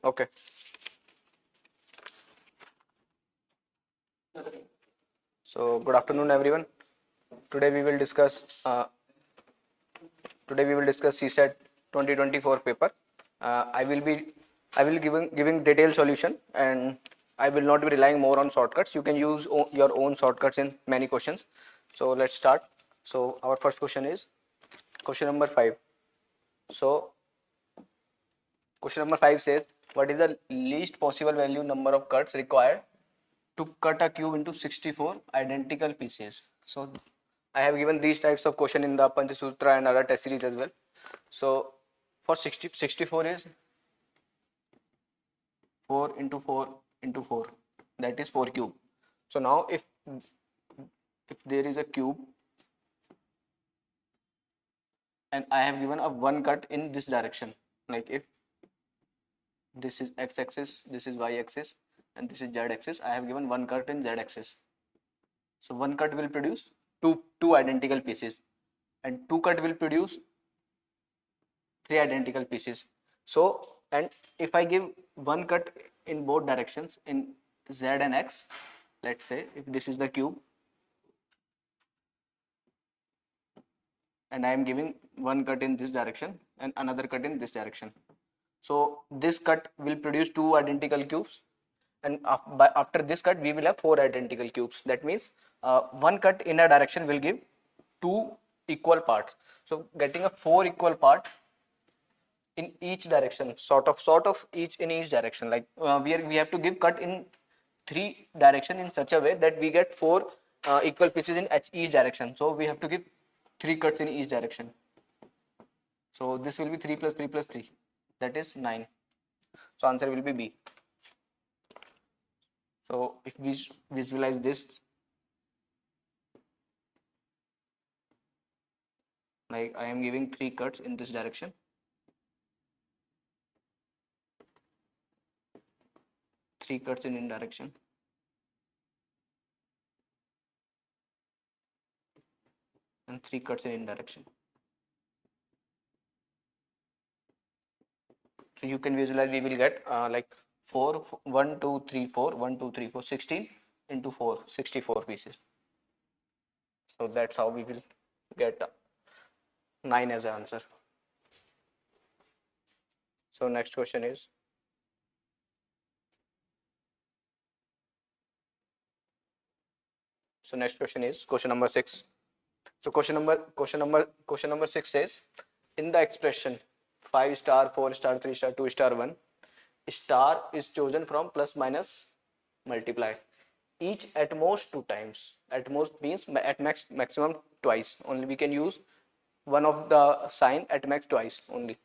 Okay. So good afternoon, everyone. Today we will discuss CSAT 2024 paper. I will giving detailed solution, and I will not be relying more on shortcuts. You can use your own shortcuts in many questions. So let's start. So our first question is question number 5. So question number 5 says, what is the least possible value number of cuts required to cut a cube into 64 identical pieces? So I have given these types of question in the Panchsutra and other test series as well. So for 64 is 4 into 4 into 4, that is 4 cube. So now if there is a cube and I have given a one cut in this direction, like if this is x-axis, this is y-axis, and this is z-axis, I have given one cut in z-axis. So one cut will produce two identical pieces, and two cut will produce 3 identical pieces. So, and if I give one cut in both directions in z and x, let's say if this is the cube and I am giving one cut in this direction and another cut in this direction, so this cut will produce 2 identical cubes, and after this cut we will have 4 identical cubes. That means one cut in a direction will give 2 equal parts. So getting a 4 equal part in each direction, sort of each in each direction, like we have to give cut in 3 direction in such a way that we get 4 equal pieces in each direction. So we have to give 3 cuts in each direction. So this will be 3 plus 3 plus 3, that is 9. So answer will be B. So if we visualize this, like I am giving 3 cuts in this direction, three cuts in direction, and 3 cuts in direction. So you can visualize we will get like 4, 1, 2, 3, 4, 1, 2, 3, 4, 16 into 4, 64 pieces. So that's how we will get 9 as an answer. So next question is, question number 6. So question number 6 says, in the expression 5 star, 4 star, 3 star, 2 star, 1 star is chosen from plus minus multiply each at most 2 times. At most means at maximum twice. Only we can use one of the sign at max twice only.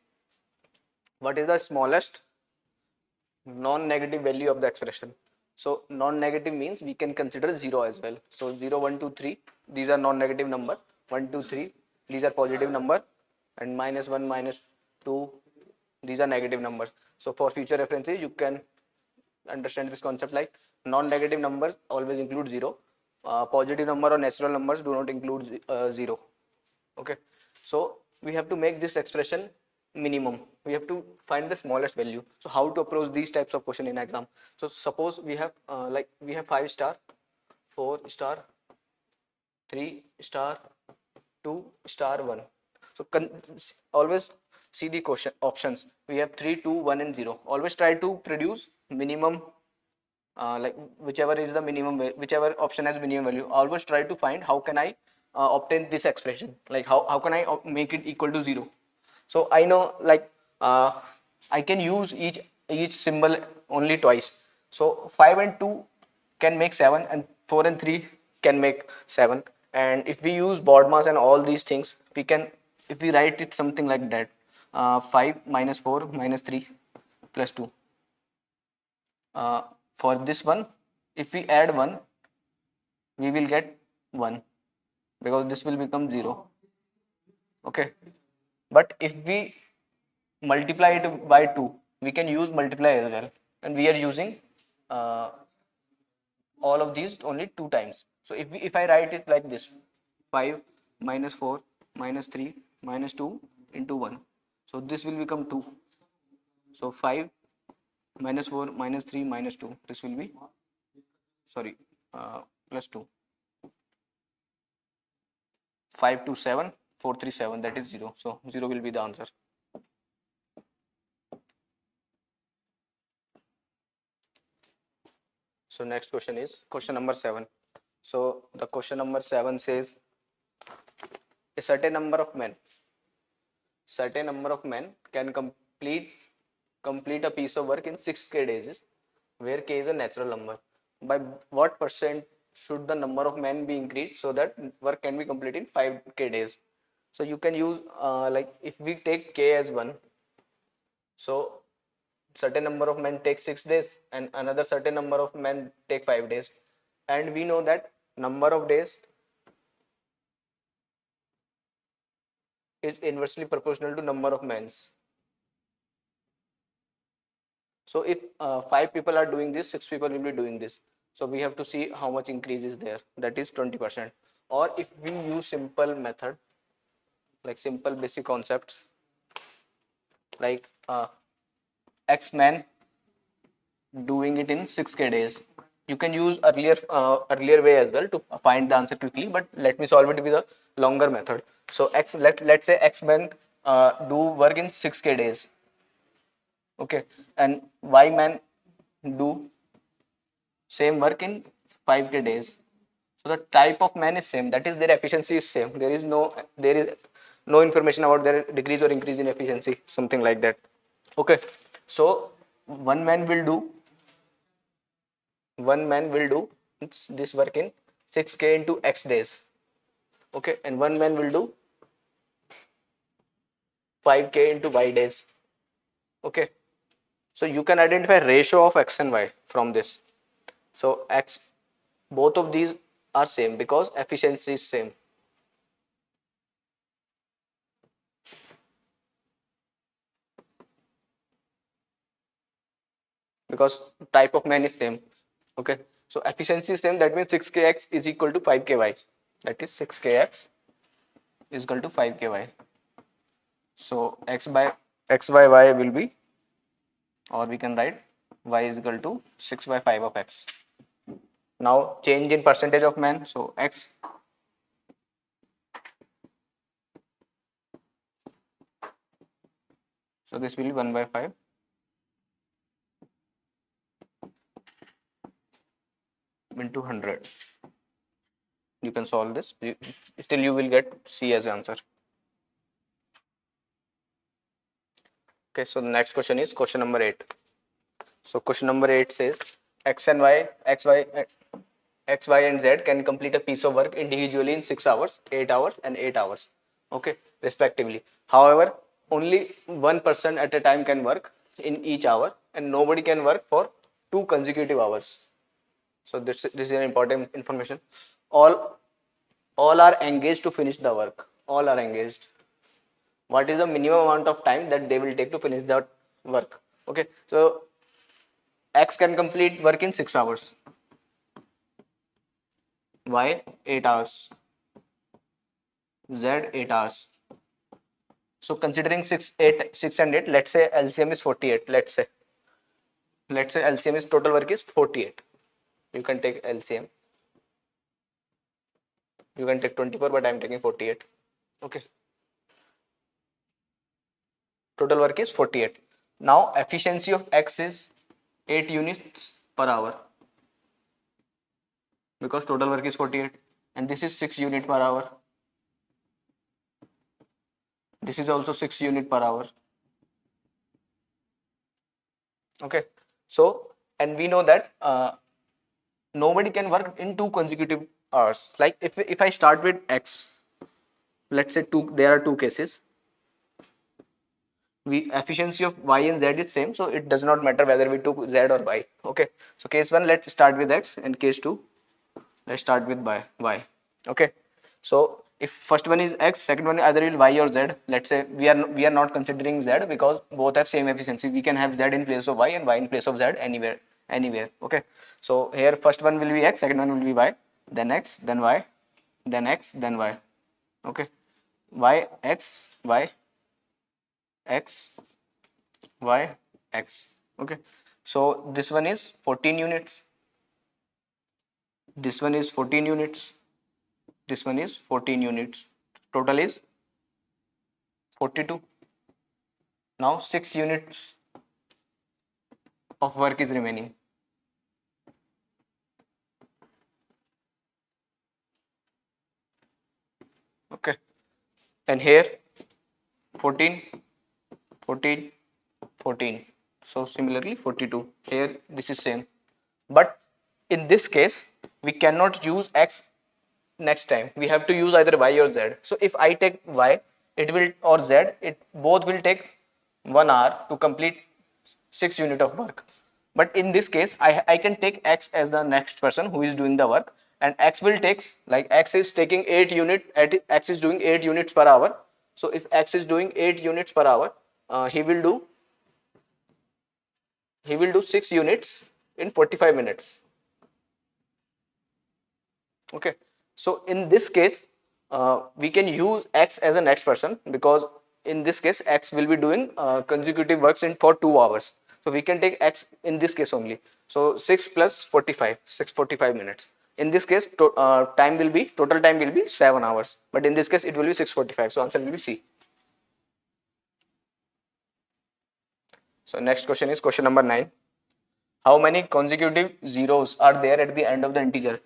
What is the smallest non-negative value of the expression? So non-negative means we can consider 0 as well. So 0, 1, 2, 3, these are non-negative number. 1, 2, 3, these are positive number, and minus 1, minus 2, these are negative numbers. So for future references, you can understand this concept like non-negative numbers always include 0. Positive number or natural numbers do not include 0. Okay. So we have to make this expression minimum. We have to find the smallest value. So how to approach these types of question in exam? So suppose we have we have 5 star, 4 star, 3 star, 2 star, 1. So always see the question options. We have 3, 2, 1 and 0. Always try to produce minimum, like whichever is the minimum, whichever option has minimum value. Always try to find how can I obtain this expression, like how can I make it equal to 0. So I know like I can use each symbol only twice. So 5 and 2 can make 7, and 4 and 3 can make 7. And if we use board mass and all these things, we can, if we write it something like that, 5 minus 4 minus 3 plus 2. For this one, if we add 1, we will get 1, because this will become 0. Okay. But if we multiply it by 2, we can use multiply as well, and we are using all of these only 2 times. So if I write it like this, 5 minus 4 minus 3 minus 2 into 1, so this will become 2. So 5 minus 4, minus 3, minus 2. This will be, sorry, plus 2. 5, 2, 7, 4, 3, 7, that is 0. So 0 will be the answer. So next question is question number 7. So the question number 7 says a certain number of men can complete a piece of work in 6k days, where k is a natural number. By what percent should the number of men be increased so that work can be completed in 5k days? So you can use like if we take k as 1, so certain number of men take 6 days and another certain number of men take 5 days, and we know that number of days is inversely proportional to number of men's. So if 5 people are doing this, 6 people will be doing this. So we have to see how much increase is there, that is 20%. Or if we use simple method, like simple basic concepts, like X men doing it in 6k days. You can use earlier way as well to find the answer quickly, but let me solve it with a longer method. So let's say X men do work in 6k days, okay, and Y men do same work in 5k days. So the type of man is same, that is their efficiency is same. There is no information about their decrease or increase in efficiency, something like that. Okay, so one man will do this work in 6k into X days, okay, and one man will do 5k into Y days, okay. So you can identify ratio of X and Y from this. So X, both of these are same because efficiency is same. Because type of man is same, okay. So efficiency is same, that means 6kx is equal to 5ky, that is 6kx is equal to 5ky. So x by y will be, or we can write y is equal to 6 by 5 of x. Now change in percentage of man, so x so this will be 1 by 5 into 100. You can solve this, still you will get C as answer. Okay, so the next question is question number 8. So question number 8 says x, y, and z can complete a piece of work individually in 6 hours, 8 hours, and 8 hours, okay, respectively. However, only one person at a time can work in each hour, and nobody can work for 2 consecutive hours. So this is an important information. All are engaged to finish the work. All are engaged. What is the minimum amount of time that they will take to finish that work? Okay, so X can complete work in 6 hours, Y 8 hours, Z 8 hours. So considering 6 and 8, let's say LCM is 48. Let's say LCM is total work is 48. You can take LCM. You can take 24, but I am taking 48. Okay. Total work is 48. Now efficiency of X is 8 units per hour, because total work is 48, and this is 6 unit per hour. This is also 6 unit per hour. Okay. So, and we know that nobody can work in 2 consecutive hours. Like if I start with X, let's say there are 2 cases. Efficiency of Y and Z is same, so it does not matter whether we took Z or Y. Okay. So case 1, let's start with X, and case 2, let's start with Y. Okay. So if first one is X, second one either will Y or Z. Let's say we are not considering Z because both have same efficiency. We can have Z in place of Y and Y in place of Z anywhere. Okay. So here first one will be X, second one will be Y, then X, then Y, then X, then Y. Okay. Y, X, Y, X, Y, X. Okay. So this one is 14 units, this one is 14 units, this one is 14 units, total is 42. Now 6 units of work is remaining. Okay, and here 14, 14, 14. So similarly 42. Here this is same. But in this case, we cannot use x next time. We have to use either y or z. So if I take y, it will, or z, it both will take 1 hour to complete 6 unit of work. But in this case, I can take x as the next person who is doing the work, and x will take, like x is taking 8 unit, x is doing 8 units per hour. So if x is doing 8 units per hour, he will do 6 units in 45 minutes. Okay, so in this case, we can use x as a next person, because in this case x will be doing consecutive works in for 2 hours. So we can take x in this case only. So 6 plus 45, 645 minutes. In this case, total time will be 7 hours, but in this case it will be 645. So answer will be C. So next question is question number 9. How many consecutive zeros are there at the end of the integer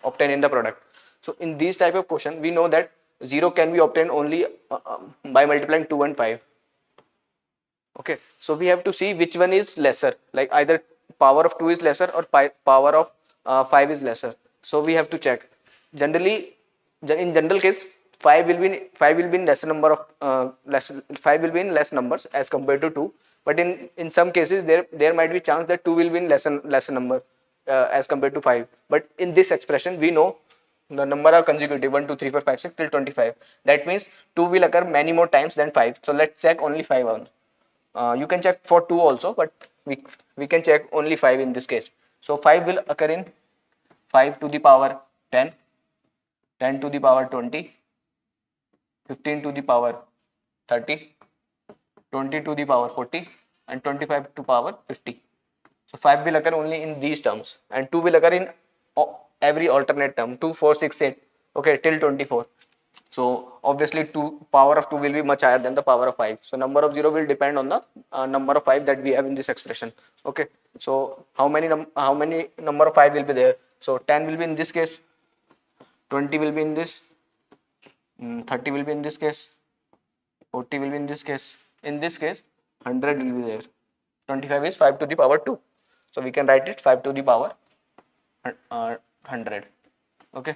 obtained in the product? So in these type of question, we know that 0 can be obtained only by multiplying 2 and 5. Okay, so we have to see which one is lesser, like either power of 2 is lesser or power of 5 is lesser. So we have to check. Generally, in general case, 5 will be in lesser number of 5 will be in less numbers as compared to 2. But in some cases there might be chance that 2 will be in lesser number as compared to 5. But in this expression, we know the number are consecutive 1, 2, 3, 4, 5, 6 till 25. That means 2 will occur many more times than 5. So let's check only 5 on. You can check for 2 also, but we can check only 5 in this case. So 5 will occur in 5 to the power 10, 10 to the power 20, 15 to the power 30, 20 to the power 40, and 25 to power 50. So 5 will occur only in these terms, and 2 will occur in every alternate term, 2, 4, 6, 8, okay, till 24. So obviously power of 2 will be much higher than the power of 5. So number of 0 will depend on the number of 5 that we have in this expression. Okay, so how many number of 5 will be there? So 10 will be in this case, 20 will be in this, 30 will be in this case, 40 will be in this case. In this case, 100 will be there. 25 is 5 to the power 2. So we can write it 5 to the power 100. Okay.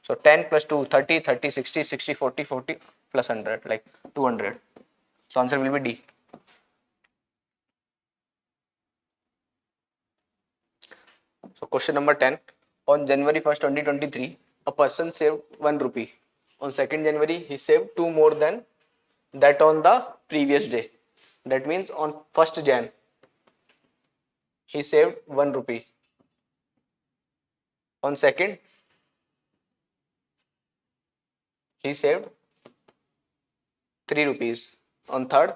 So 10 plus 2, 30, 30, 60, 60, 40, 40 plus 100, like 200. So answer will be D. So question number 10. On January 1st, 2023, a person saved 1 rupee. On 2nd January, he saved 2 more than that on the previous day. That means on 1st Jan, he saved 1 rupee. On 2nd, he saved 3 rupees. On 3rd,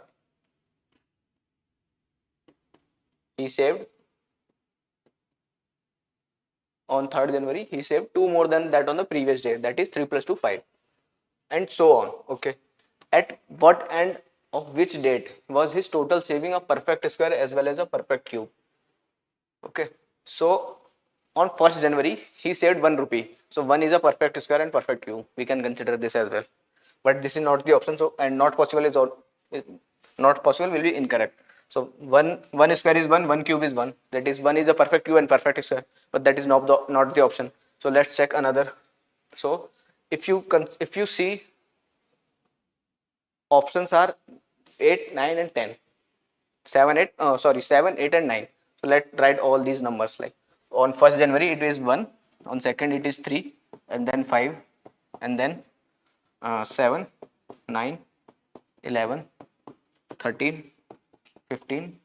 he saved, on 3rd January, he saved 2 more than that on the previous day. That is 3 plus 2, 5. And so on. Okay. At what end of which date was his total saving a perfect square as well as a perfect cube? Okay. So on 1st January, he saved 1 rupee. So 1 is a perfect square and perfect cube. We can consider this as well. But this is not the option. So, and not possible is all, not possible will be incorrect. So 1 square is 1, 1 cube is 1. That is 1 is a perfect cube and perfect square. But that is not the option. So let's check another. So if you see, options are 8, 9 and 10. 7, 8, 7, 8 and 9. So let's write all these numbers. Like on 1st January it is 1, on 2nd it is 3, and then 5, and then 7, 9, 11, 13, 15,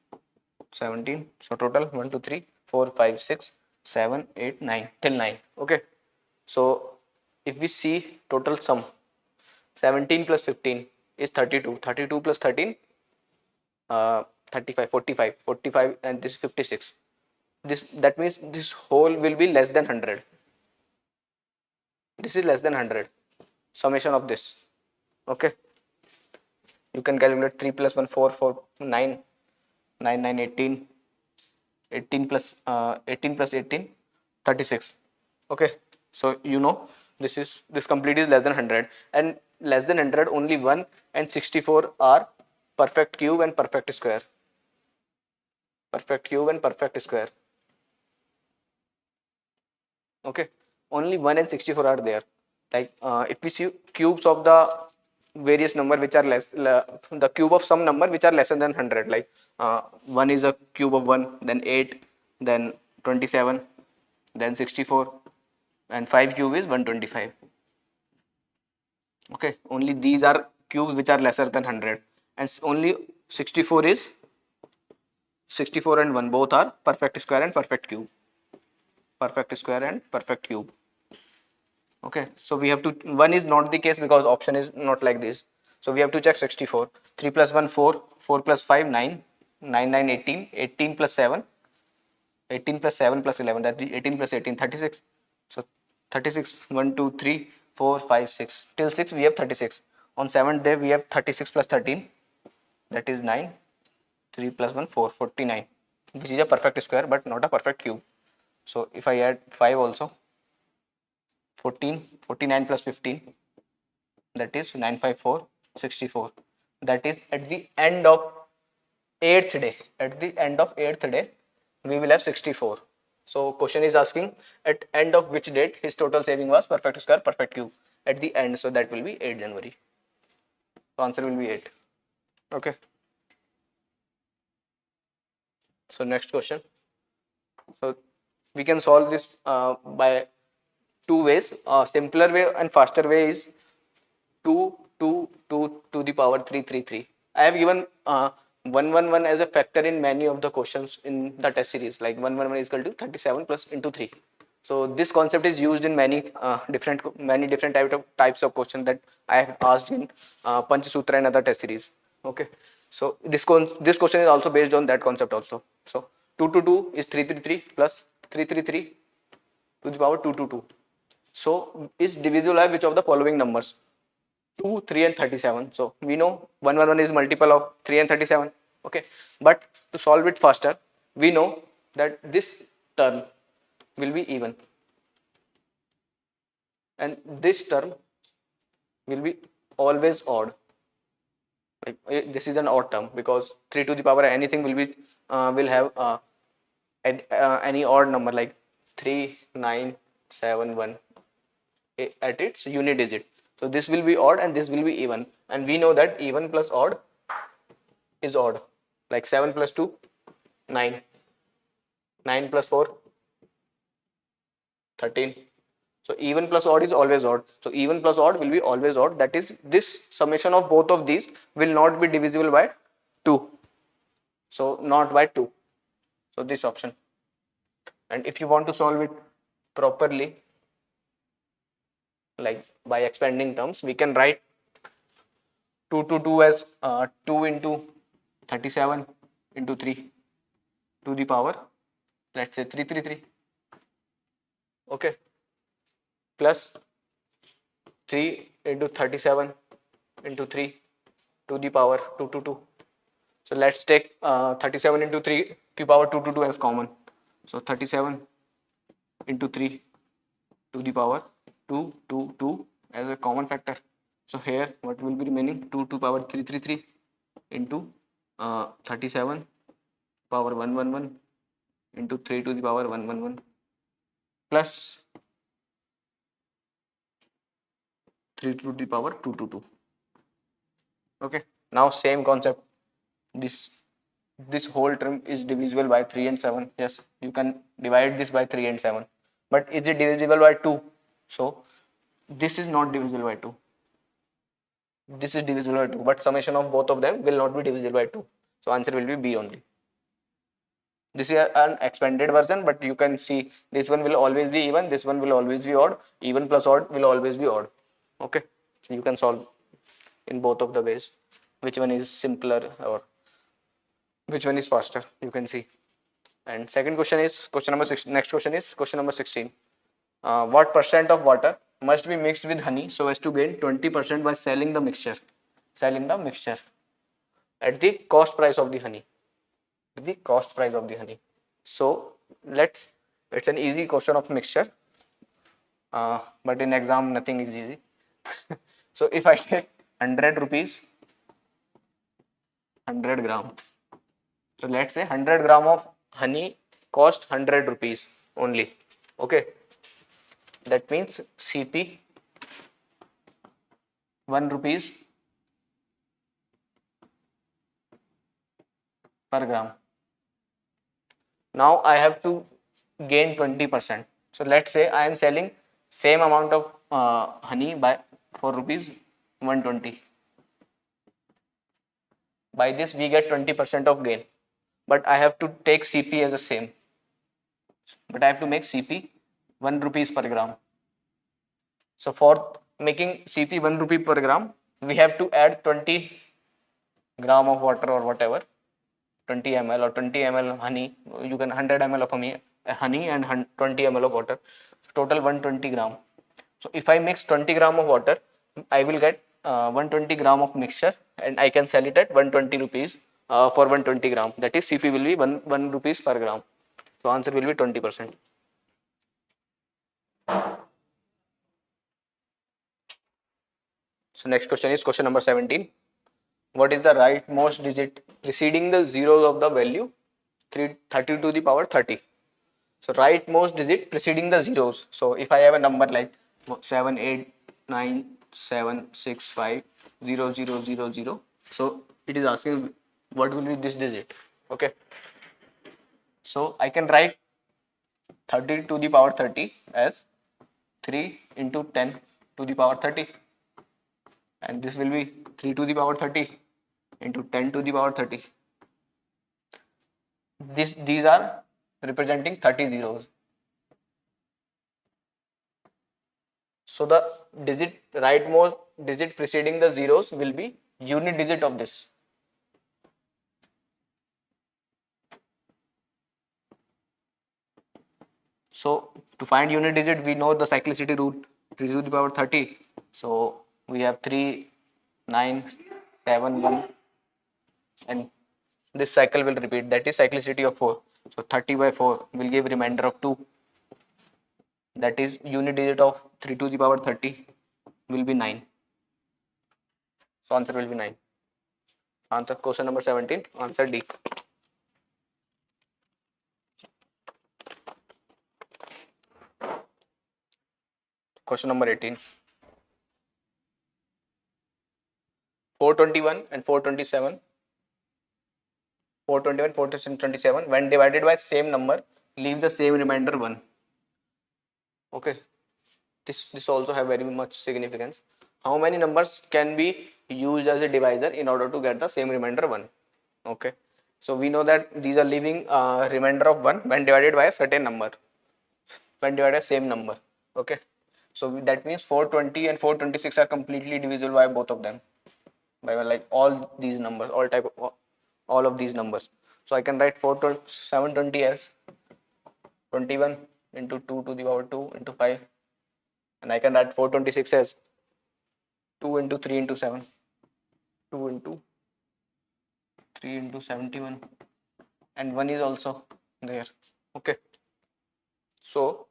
17. So total 1, 2, 3, 4, 5, 6, 7, 8, 9 till 9. Okay. So if we see total sum, 17 plus 15 is 32. 32 plus 13, 35, 45, 45, and this 56. That means this whole will be less than 100. This is less than 100. Summation of this. Okay. You can calculate 3 plus 1, 4, 4, 9, 9, 9, 18, 18 plus 18, 36. Okay. So you know this complete is less than 100, and less than 100 only 1 and 64 are perfect cube and perfect square. Perfect cube and perfect square. Okay, only 1 and 64 are there. Like if we see cubes of the various number which are the cube of some number which are lesser than 100, like 1 is a cube of 1, then 8, then 27, then 64, and 5 cube is 125. Okay, only these are cubes which are lesser than 100, and only 64 is 64 and 1 both are perfect square and perfect cube. Perfect square and perfect cube. Okay, so we have to, 1 is not the case because option is not like this. So we have to check 64. 3 plus 1, 4, 4 plus 5, 9, 9, 9, 18, 18 plus 7, 18 plus 7 plus 11, that is 18 plus 18, 36. So 36, 1, 2, 3, 4, 5, 6. Till 6 we have 36. On 7th day we have 36 plus 13, that is 9. 3 plus 1, 4, 49, which is a perfect square but not a perfect cube. So if I add 5 also, 14, 49 plus 15, that is 954, 64. That is at the end of 8th day. At the end of 8th day, we will have 64. So question is asking at end of which date his total saving was perfect square, perfect cube. At the end, so that will be 8 January. So answer will be 8. Okay. So next question. So we can solve this by two ways. Simpler way and faster way is 2 to the power 3, 3, 3. I have given 1, 1, 1 as a factor in many of the questions in the test series, like 1, 1, 1 is equal to 37 plus into 3. So this concept is used in many different types of questions that I have asked in Panchsutra and other test series. Okay, so this question is also based on that concept also. So 2 to 2 is 333 plus 333 to the power 2 to 2. So is divisible by which of the following numbers? 2, 3 and 37. So we know 1, 1, 1 is multiple of 3 and 37. Okay, but to solve it faster, we know that this term will be even and this term will be always odd. Like this is an odd term because 3 to the power anything will have any odd number like 3, 9, 7, 1 at its unit digit. So this will be odd and this will be even, and we know that even plus odd is odd. Like 7 plus 2, 9, 9 plus 4, 13. So even plus odd is always odd. So even plus odd will be always odd. That is, this summation of both of these will not be divisible by 2. So not by 2. So this option. And if you want to solve it properly, like by expanding terms, we can write 2 to 2 as 2 into 37 into 3 to the power, let's say 333. Okay, plus 3 into 37 into 3 to the power 2 to 2. So let's take 37 into 3 to the power 2 to 2 as common. So 37 into 3 to the power 2 to 2 as a common factor. So here what will be remaining? 2 to power 333 into 37 power 111 into 3 to the power 111 plus 3 to the power 2 to 2. Okay, now same concept. This whole term is divisible by 3 and 7. Yes, you can divide this by 3 and 7. But is it divisible by 2? So this is not divisible by 2. This is divisible by 2. But summation of both of them will not be divisible by 2. So answer will be B only. This is an expanded version, but you can see this one will always be even, this one will always be odd. Even plus odd will always be odd. Okay, so you can solve in both of the ways. Which one is simpler or which one is faster, you can see. And second question is question number 6. Next question is question number 16. What percent of water must be mixed with honey so as to gain 20% by selling the mixture? Selling the mixture at the cost price of the honey. The cost price of the honey. So it's an easy question of mixture, but in exam nothing is easy. So if I take 100 rupees, 100 gram. So let's say 100 gram of honey cost 100 rupees only. Okay. That means CP 1 rupees per gram. Now I have to gain 20%. So let's say I am selling same amount of honey by for rupees 120. By this we get 20% of gain. But I have to take CP as the same. But I have to make CP 1 rupees per gram. So for making CP 1 rupee per gram, we have to add 20 gram of water or whatever, 20 ml or 20 ml honey. You can 100 ml of honey and 20 ml of water. Total 120 gram. So if I mix 20 gram of water, I will get 120 gram of mixture, and I can sell it at 120 rupees for 120 gram. That is CP will be 1 rupees per gram. So answer will be 20%. So next question is question number 17. What is the rightmost digit preceding the zeros of the value 30 to the power 30? So rightmost digit preceding the zeros. So if I have a number like 7, 8, 9, 7, 6, 5, 0, 0, 0, 0. So it is asking what will be this digit. Okay. So I can write 30 to the power 30 as 3 into 10 to the power 30. And this will be 3 to the power 30 into 10 to the power 30. These are representing 30 zeros. So the rightmost digit preceding the zeros will be unit digit of this. So to find unit digit, we know the cyclicity rule, 3 to the power 30. So we have 3, 9, 7, 1, and this cycle will repeat. That is cyclicity of 4. So 30 by 4 will give remainder of 2. That is unit digit of 3 to the power 30 will be 9. So answer will be 9. Answer question number 17. Answer D. Question number 18. 421 and 427. 421, 427 when divided by same number leave the same remainder 1. Okay. This also have very much significance. How many numbers can be used as a divisor in order to get the same remainder 1? Okay. So we know that these are leaving remainder of 1 when divided by a certain number. When divided by same number. Okay. So that means 420 and 426 are completely divisible by both of them. By like all these numbers, all of these numbers. So I can write 720 as 21 into 2 to the power 2 into 5. And I can write 426 as 2 into 3 into 7. 2 into 3 into 71. And 1 is also there. Okay. So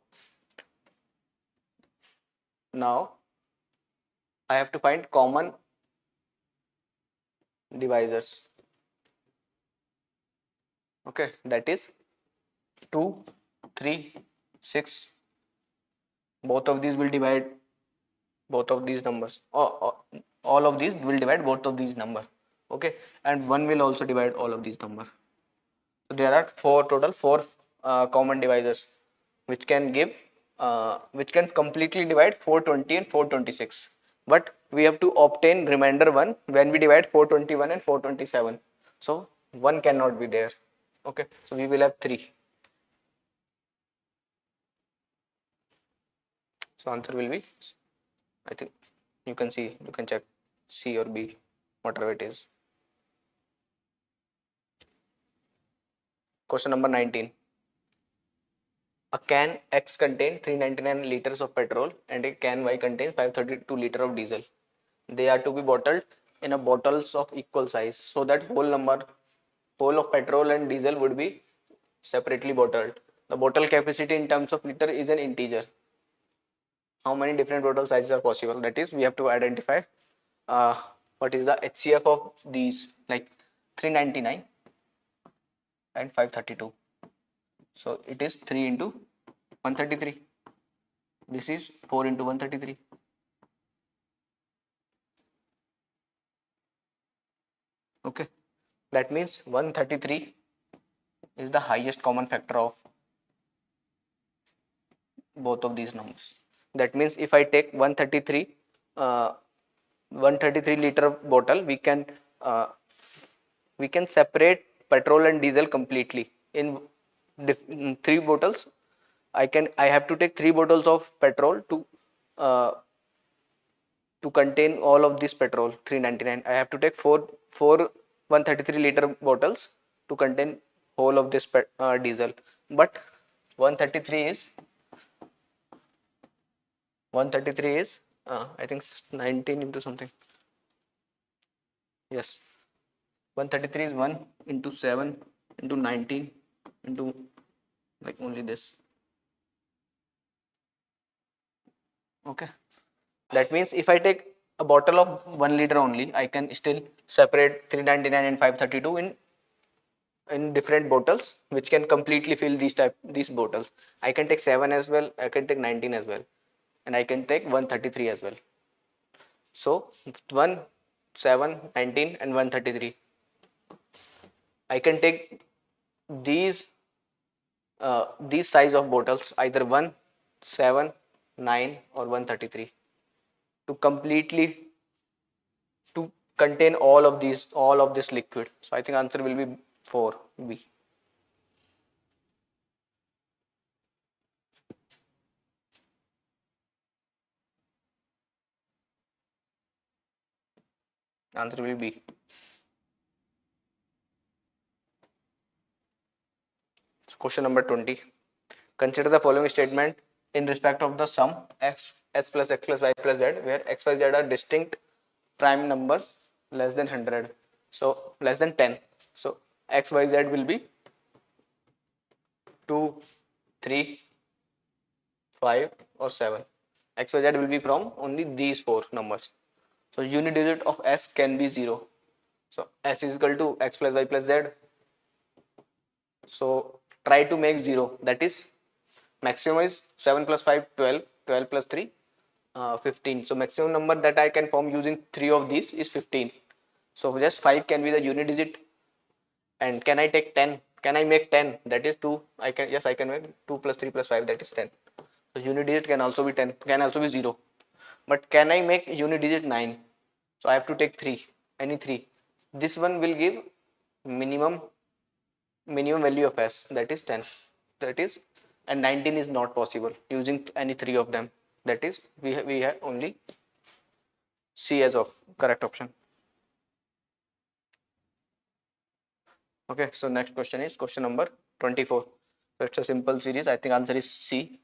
now I have to find common divisors. Okay, that is 2, 3, 6. Both of these will divide both of these numbers. All of these will divide both of these numbers. Okay, and 1 will also divide all of these numbers. So there are total 4 common divisors which can completely divide 420 and 426. But we have to obtain remainder 1 when we divide 421 and 427. So 1 cannot be there. Okay, so we will have 3. So answer will be, I think you can check C or B, whatever it is. Question number 19. A can X contains 399 liters of petrol and a can Y contains 532 liters of diesel. They are to be bottled in a bottles of equal size, so that whole of petrol and diesel would be separately bottled. The bottle capacity in terms of liter is an integer. How many different bottle sizes are possible? That is, we have to identify what is the HCF of these, like 399 and 532. So it is 3 into 133. This is 4 into 133. Okay, that means 133 is the highest common factor of both of these numbers. That means if I take 133 liter bottle, we can separate petrol and diesel completely in 3 bottles. I have to take 3 bottles of petrol to contain all of this petrol, 399. I have to take four 133 liter bottles to contain whole of this diesel. But 133 is I think 19 into something. Yes, 133 is 1 into 7 into 19 into like only this. Okay, that means if I take a bottle of 1 liter only, I can still separate 399 and 532 in different bottles, which can completely fill these bottles. I can take 7 as well, I can take 19 as well, and I can take 133 as well. So 1, 7, 19 and 133. I can take these size of bottles, either 1, 7, 9 or 133, to contain all of this liquid. So I think answer will be 4B. Answer will be. So question number 20. Consider the following statement in respect of the sum s plus x plus y plus z, where x, y, z are distinct prime numbers less than 100. So less than 10. So x, y, z will be 2, 3, 5 or 7. X, Y, Z will be from only these 4 numbers. So unit digit of s can be 0. So s is equal to x plus y plus z. So try to make 0. That is, maximum is 7 plus 5, 12. 12 plus 3, 15. So maximum number that I can form using 3 of these is 15. So just 5 can be the unit digit. And can I take 10? Can I make 10? That is 2. I can make 2 plus 3 plus 5, that is 10. So unit digit can also be 10, can also be 0. But can I make unit digit 9? So I have to take 3, any 3. This one will give minimum value of s, that is 10. That is, and 19 is not possible using any 3 of them. That is, we have only C as of correct option. Okay, so next question is question number 24. So it's a simple series. I think answer is C.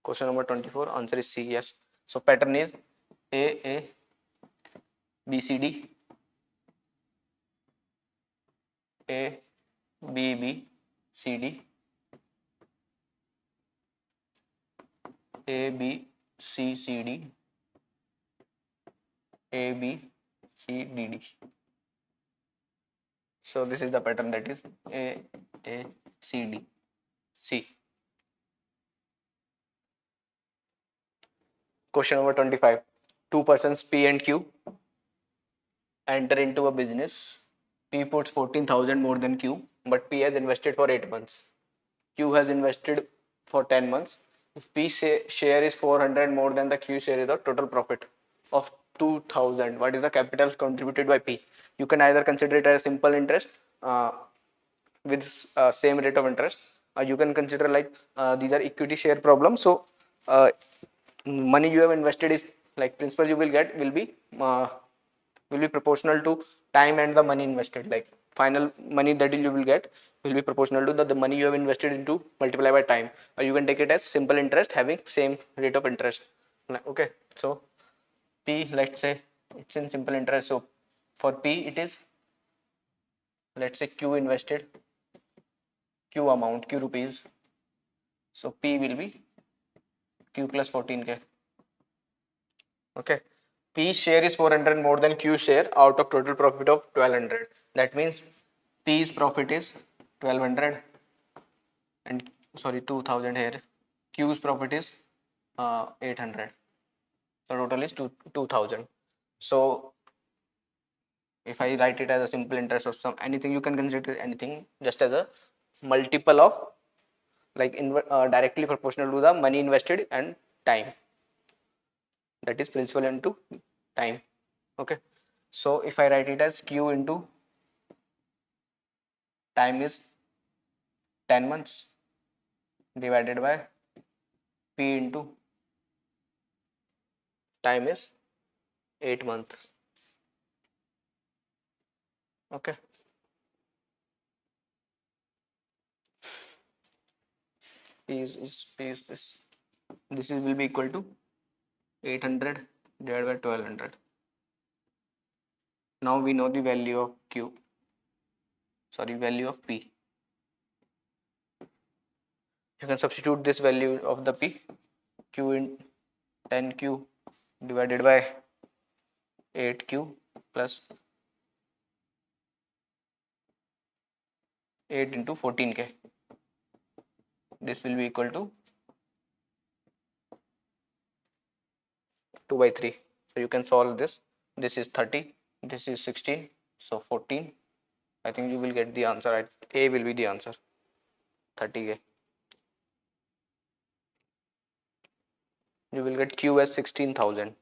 Question number 24, answer is C. Yes. So pattern is A, B, C, D, A, B, B, C, D, A, B, C, C, D, A, B, C, D, D. So this is the pattern, that is A, C, D, C. Question number 25. 2 persons P and Q enter into a business. P puts 14,000 more than Q, but P has invested for 8 months. Q has invested for 10 months. If P share is 400 more than the Q share, is the total profit of 2,000. What is the capital contributed by P? You can either consider it as simple interest with same rate of interest, or you can consider like these are equity share problems. So money you have invested is like principal you will get will be proportional to time and the money invested. Like final money that you will get will be proportional to the money you have invested into multiply by time, or you can take it as simple interest having same rate of interest. Okay, so P, let's say it's in simple interest, so for P it is, let's say Q invested, Q amount, Q rupees, so P will be Q plus 14k. Okay, P share is 400 more than Q share out of total profit of 1200. That means P's profit is 1200 and 2000 here. Q's profit is 800. So total is 2000. So if I write it as a simple interest or some anything, you can consider anything just as a multiple of like directly proportional to the money invested and time. That is principal into time. Okay, so if I write it as Q into time is 10 months divided by P into time is 8 months. Okay, P is this. This will be equal to 800 divided by 1200. Now we know the value of Q. Value of P. You can substitute this value of the P. Q in 10Q divided by 8Q plus 8 into 14k. This will be equal to 2 by 3. So you can solve this. This is 30. This is 16. So 14. I think you will get the answer. Right? A will be the answer. 30k. You will get Q as 16,000.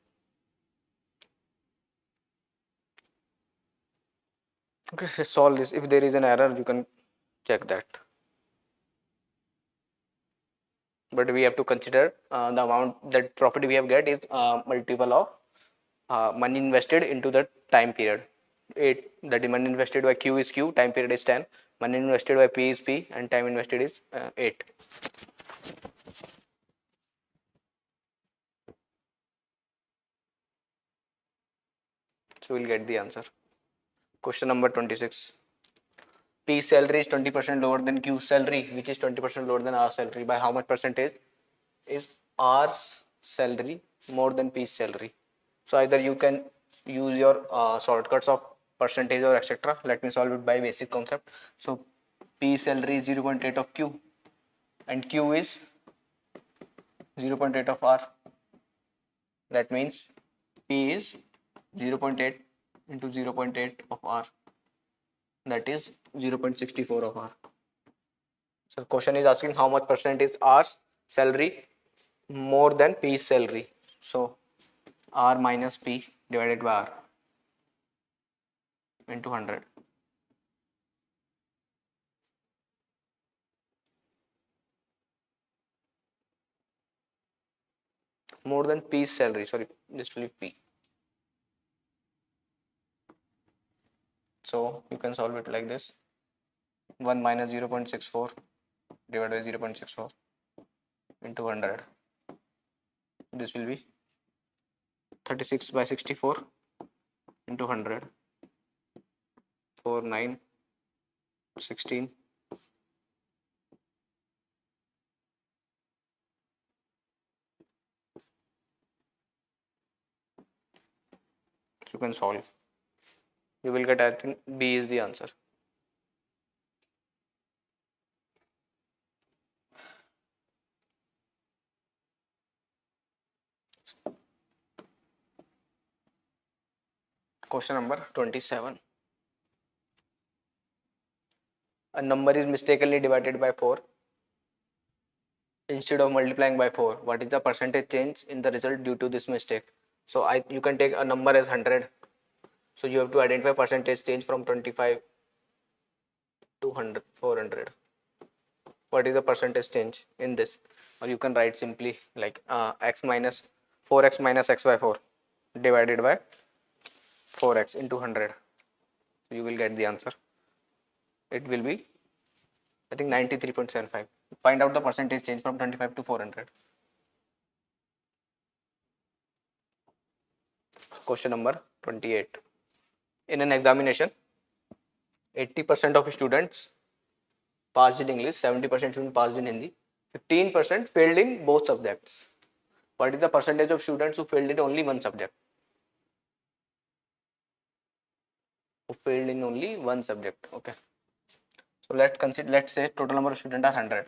Okay, let's solve this. If there is an error, you can check that. But we have to consider the amount that profit we have get is multiple of money invested into the time period. 8, that is money invested by Q is Q, time period is 10, money invested by P is P, and time invested is 8. So we'll get the answer. Question number 26. P's salary is 20% lower than Q's salary, which is 20% lower than R's salary. By how much percentage is R's salary more than P's salary? So either you can use your shortcuts of percentage or etc. Let me solve it by basic concept. So P's salary is 0.8 of Q and Q is 0.8 of R. That means P is 0.8 into 0.8 of R. That is 0.64 of R. So question is asking how much percent is R's salary more than P's salary. So R minus P divided by R into 100. More than P's salary, sorry, this will be P. So you can solve it like this. 1 minus 0.64 divided by 0.64 into 100. This will be 36 by 64 into 100. 4, 9, 16. You can solve. You will get, I think B is the answer. Question number 27. A number is mistakenly divided by 4 instead of multiplying by 4. What is the percentage change in the result due to this mistake? So you can take a number as 100. So you have to identify percentage change from 25 to 100, 400. What is the percentage change in this? Or you can write simply like x minus 4x minus x by 4 divided by 4x into 100. You will get the answer. it will be, I think, 93.75. Find out the percentage change from 25 to 400. Question number 28. In an examination, 80% of students passed in English, 70% students passed in Hindi, 15% failed in both subjects. What is the percentage of students who failed in only one subject? Who failed in only one subject? Okay. So let's say total number of students are 100.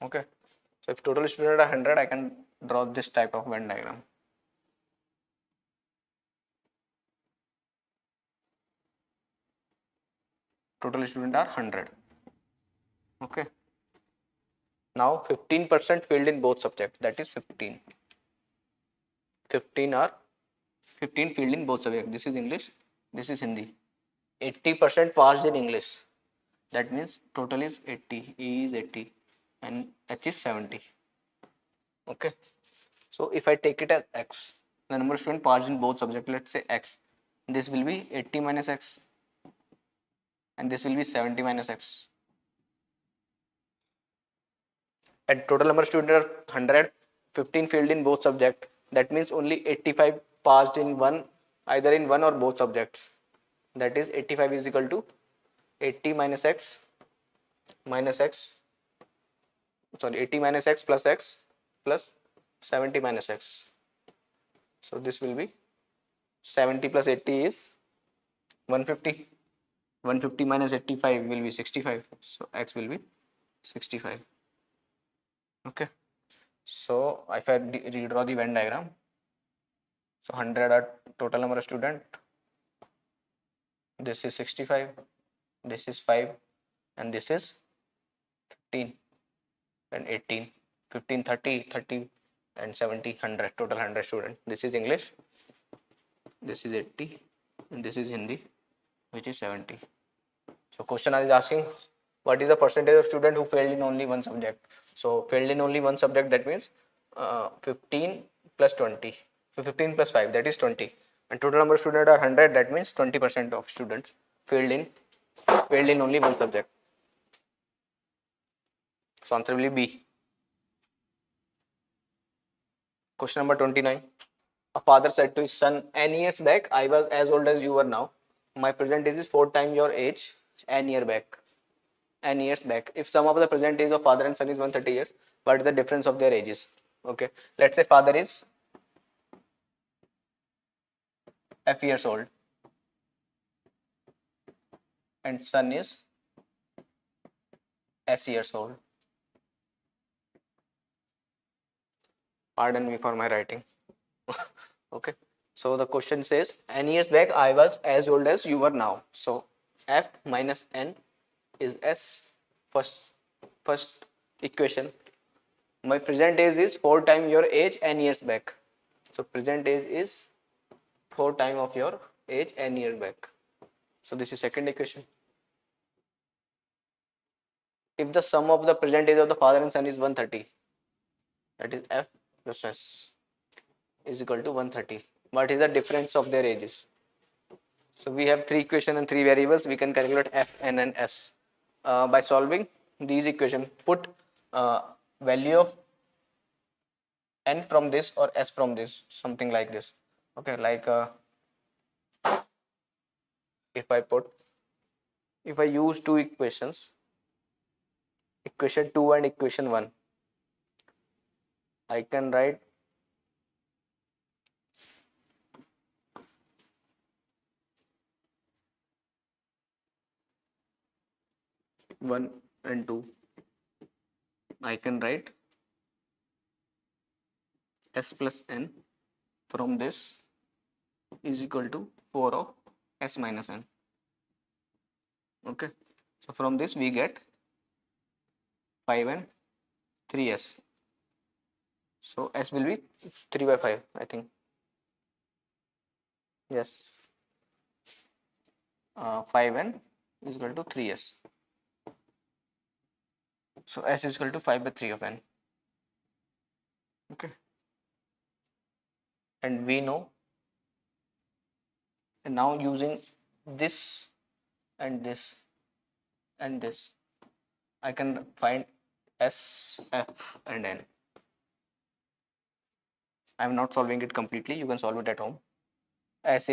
Okay. So if total students are 100, I can draw this type of Venn diagram. Total students are 100. Okay. Now 15% failed in both subjects. That is 15. 15 failed in both subjects. This is English. This is Hindi. 80% passed in English. That means total is 80. E is 80 and H is 70. Okay. So if I take it as X, the number of students passed in both subjects, let's say X. This will be 80 minus X and this will be 70 minus X. And total number of students are 100, 15 failed in both subjects. That means only 85 passed in one, either in one or both subjects. That is 85 is equal to 80 minus X minus X, sorry, 80 minus X plus 70 minus X. So this will be 70 plus 80 is 150. 150 minus 85 will be 65. So X will be 65. Okay. So if I redraw the Venn diagram, so 100 are total number of students. This is 65. This is 5, and this is 15 and 18. 15, 30, 30 and 70, 100. Total 100 students. This is English. This is 80, and this is Hindi, which is 70. So question is asking, what is the percentage of students who failed in only one subject? So failed in only one subject, that means 15 plus 20. So 15 plus 5, that is 20. And total number of students are 100, that means 20% of students failed in only one subject. So answer will be B. Question number 29. A father said to his son, "N years back, I was as old as you are now. My present age is 4 times your age, N years back. N years back. If sum of the present age of father and son is 130 years, what is the difference of their ages?" Okay. Let's say father is F years old and son is S years old. Pardon me for my writing. Okay. So the question says, N years back I was as old as you are now. So F minus N is S. First equation. My present age is 4 times your age N years back. So present age is 4 times of your age N years back. So this is second equation. If the sum of the present age of the father and son is 130, that is F plus S is equal to 130. What is the difference of their ages? So we have 3 equations and 3 variables. We can calculate F, N and S. By solving these equations, put value of N from this or S from this, something like this. Okay, like if I use 2 equations, equation 2 and equation 1, I can write one and 2. I can write S plus N from this is equal to 4 of S minus N. Okay, so from this we get 5 and 3S. So S will be 3 by 5, I think. Yes, 5N is equal to 3S. So S is equal to 5 by 3 of N. Okay. and we know, and now using this and this and this, I can find S, F and N. I am not solving it completely, you can solve it at home. S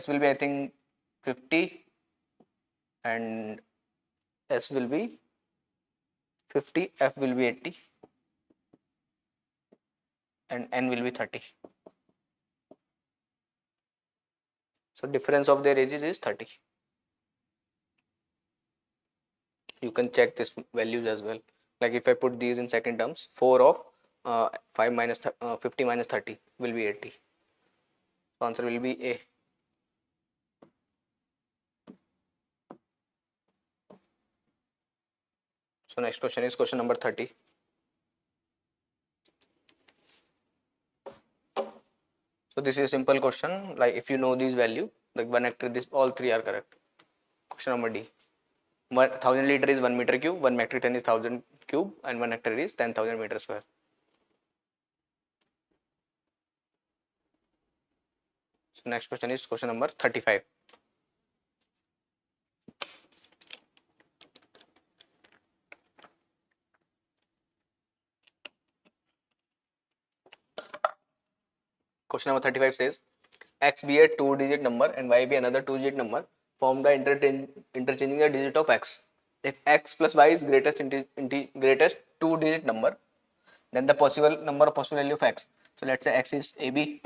will be I think 50 and S will be 50, F will be 80 and N will be 30. So difference of their ages is 30. You can check this values as well. Like if I put these in second terms, 4 of 5 minus 50 minus 30 will be 80. So answer will be A. So next question is question number 30. So this is a simple question. Like if you know these value, like 1 hectare, this all three are correct. Question number D. 1000 liter is 1 meter cube, 1 metric ton is 1000 cube, and 1 hectare is 10,000 meters square. So next question is question number 35. Question number 35 says x be a 2-digit number and y be another 2-digit number formed by interchanging a digit of x. If x plus y is greatest 2-digit number, then the possible value of x. So let's say x is AB,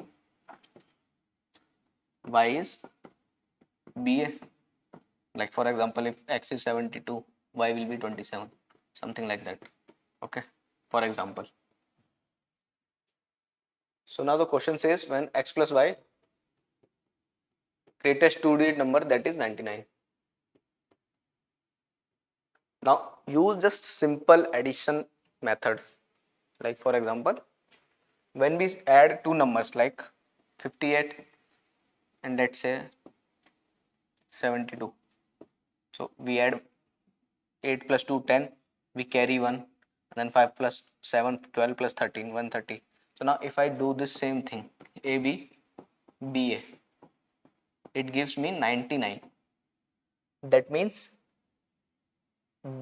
y is BA. Like for example, if x is 72, y will be 27, something like that. Okay, for example. So now the question says when x plus y greatest 2-digit number, that is 99. Now use just simple addition method. Like for example, when we add two numbers like 58 and let's say 72, so we add 8 plus 2 10, we carry 1, and then 5 plus 7 12 plus 13 130. So now if I do this same thing, AB BA, it gives me 99. That means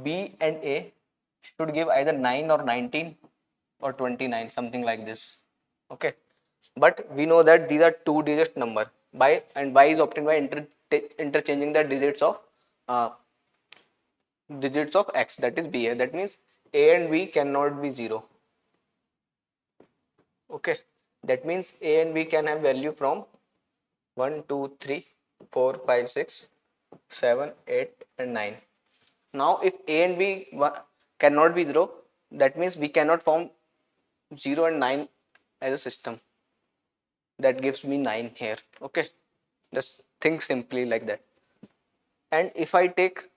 B and A should give either 9 or 19 or 29, something like this. Okay, but we know that these are 2-digit number by, and y is obtained by interchanging the digits of x, that is BA. That means A and B cannot be 0. Okay, that means A and B can have value from 1 2 3 4 5 6 7 8 and 9. Now if A and B cannot be 0, that means we cannot form 0 and 9 as a system. That gives me 9 here. Okay, just think simply like that. And if I take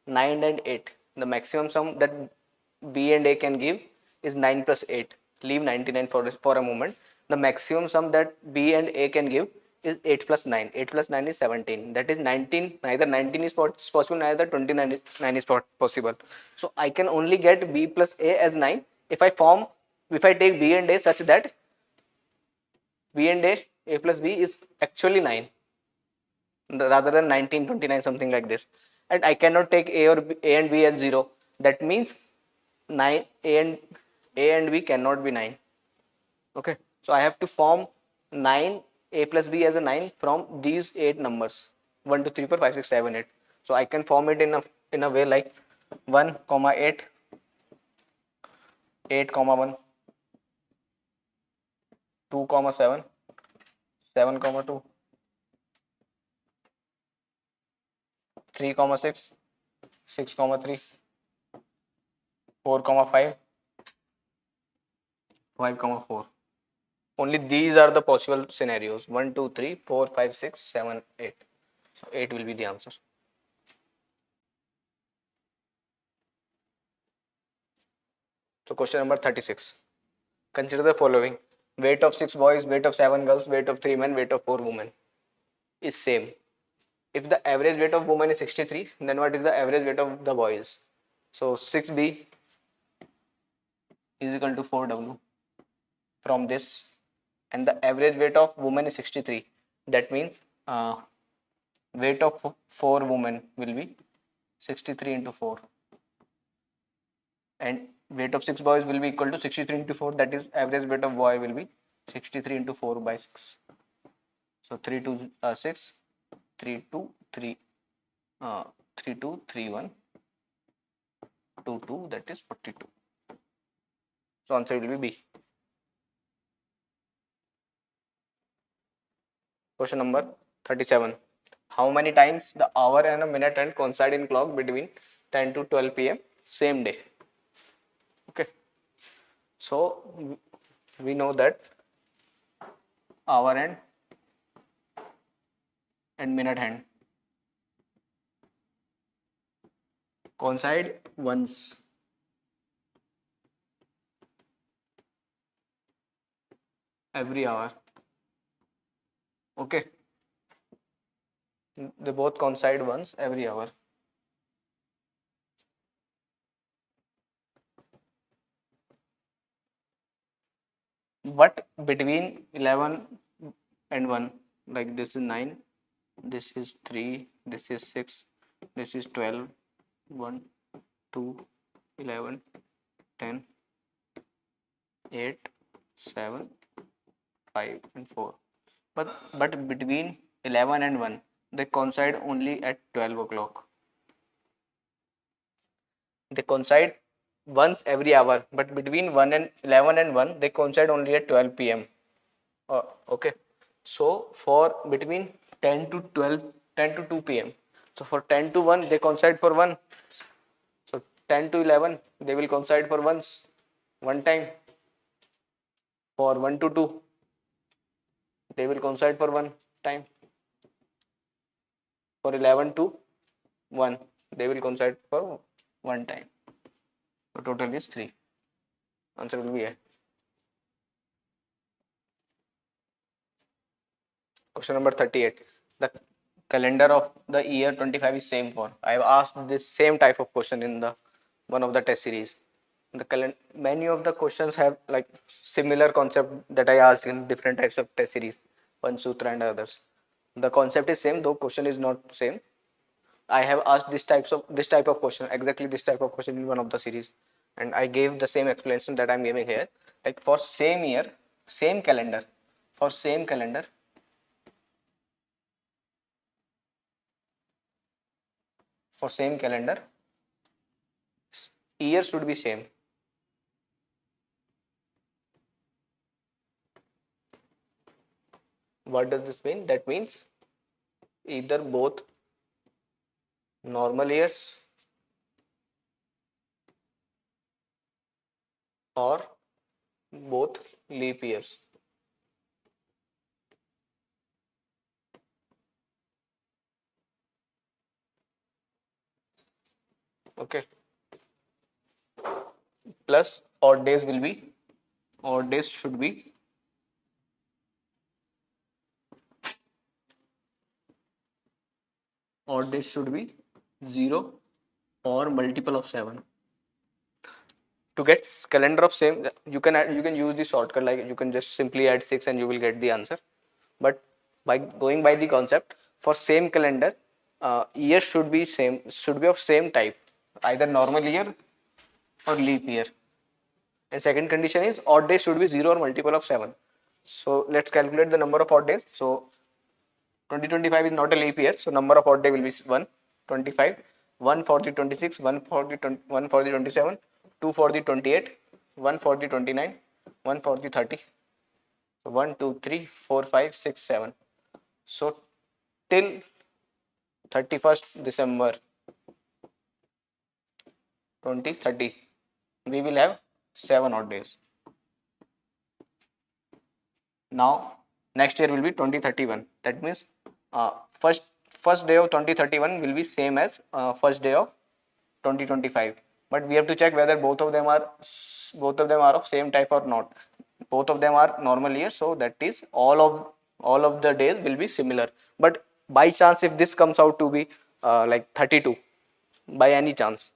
9 and 8, the maximum sum that B and A can give is 9 plus 8. Leave 99 for a moment. The maximum sum that B and A can give is 8 plus 9. 8 plus 9 is 17. That is 19. Neither 19 is possible, neither 29 is possible. So I can only get B plus A as 9 if I take B and A such that B and A plus B is actually 9 rather than 19, 29, something like this. And I cannot take A and B as 0. That means 9 A and B cannot be 9. Okay, so I have to form 9 A plus B as a 9 from these 8 numbers 1 2 3 4 5 6 7 8. So I can form it in a way like 1 comma 8 8 comma 1 2 comma 7 7 comma 2 3 comma 6 6 comma 3 4 comma 5 5 comma 4. Only these are the possible scenarios 1 2 3 4 5 6 7 8. So 8 will be the answer. So question number 36. Consider the following: weight of 6 boys, weight of 7 girls, weight of 3 men, weight of 4 women is same. If the average weight of women is 63, then what is the average weight of the boys? So 6B is equal to 4W from this. and the average weight of women is 63. That means weight of 4 women will be 63 into 4, and weight of 6 boys will be equal to 63 into 4. That is average weight of boy will be 63 into 4 by 6. So 3 2 6, 3 2 3 3 2 3 1 2 2, that is 42. So answer will be B. Question number 37. How many times the hour and a minute hand coincide in clock between 10 to 12 p.m. same day? Okay. So we know that hour hand and minute hand coincide once every hour. Okay. They both coincide once every hour. But between 11 and 1, like this is 9, this is 3, this is 6, this is 12, 1, 2, 11, 10, 8, 7, 5 and 4. But between 11 and 1, they coincide only at 12 o'clock. They coincide once every hour, but between 1 and 11 and 1, they coincide only at 12 p.m. Okay. So for between 10 to 12, 10 to 2 p.m. So for 10 to 1, they coincide for 1. So 10 to 11, they will coincide for one time. For 1 to 2, they will coincide for one time. For 11 to 1, they will coincide for one time. So total is 3. Answer will be A. Question number 38. The calendar of the year 25 is same for. I have asked this same type of question in the one of the test series. Many of the questions have like similar concept that I asked in different types of test series, Panchsutra and others. The concept is same, though question is not same. I have asked this type of question, exactly this type of question in one of the series, and I gave the same explanation that I am giving here. Like for same year, same calendar, for same calendar, year should be same. What does this mean? That means either both normal years or both leap years. Okay. Plus odd days should be 0 or multiple of 7. To get calendar of same, you can use the shortcut, like you can just simply add 6 and you will get the answer. But by going by the concept, for same calendar, year should be of same type, either normal year or leap year. And second condition is odd days should be 0 or multiple of 7. So let's calculate the number of odd days. So 2025 is not a leap year, so number of odd day will be 1, 25, 1 for the 26, 1 for the 27, 2 for the 28, 1 for the 29, 1 for the 30. So 1, 2, 3, 4, 5, 6, 7. So till 31st December 2030, we will have 7 odd days. Now next year will be 2031. That means first day of 2031 will be same as first day of 2025. But we have to check whether both of them are of same type or not. Both of them are normal years, so that is all of the days will be similar. But by chance, if this comes out to be like 32, by any chance,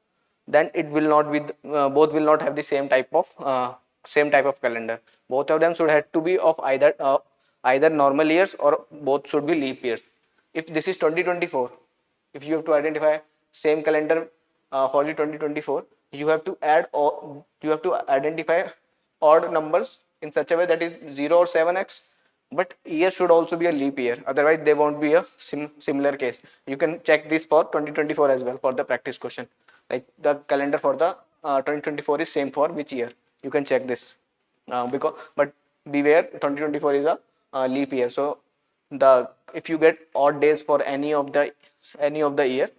then it will not be both will not have the same type of calendar. both of them should have to be of either normal years or both should be leap years. If this is 2024, if you have to identify same calendar for the 2024, you have to identify odd numbers in such a way that is 0 or 7x, but year should also be a leap year, otherwise they won't be a similar case. You can check this for 2024 as well for the practice question, like the calendar for the 2024 is same for which year, you can check this. But beware, 2024 is a leap year, so if you get odd days for any of the year,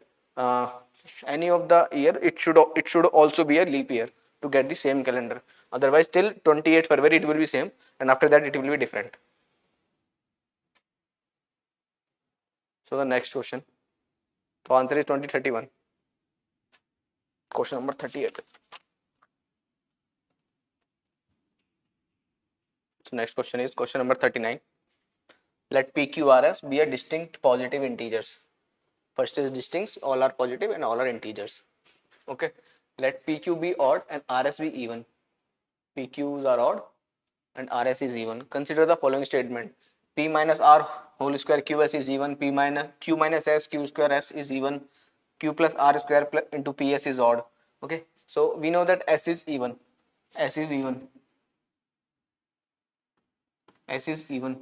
it should also be a leap year to get the same calendar. Otherwise till 28 February it will be same, and after that it will be different. So the next question, the answer is 2031. Question number 38. So next question is question number 39. Let PQRS be a distinct positive integers. First is distinct, all are positive and all are integers. Okay. Let PQ be odd and RS be even. PQs are odd and RS is even. Consider the following statement: P minus R whole square QS is even. Q minus S Q square S is even. Q plus R square into PS is odd. Okay. So we know that S is even. S is even. S is even.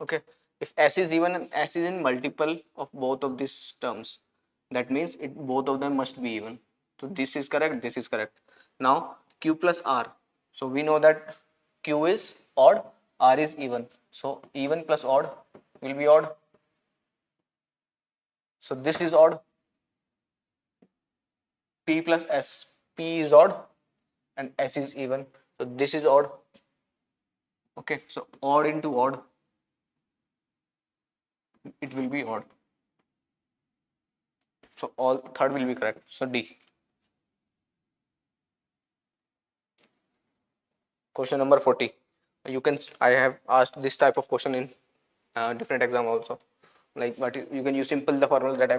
Okay. If S is even and S is in multiple of both of these terms, that means both of them must be even. So this is correct, this is correct. Now Q plus R. So we know that Q is odd, R is even. So even plus odd will be odd. So this is odd. P plus S. P is odd and S is even. So this is odd. Okay, so odd into odd, it will be odd. So all third will be correct. So D. Question number 40. I have asked this type of question in different exam also. Like, but you can use simple the formula that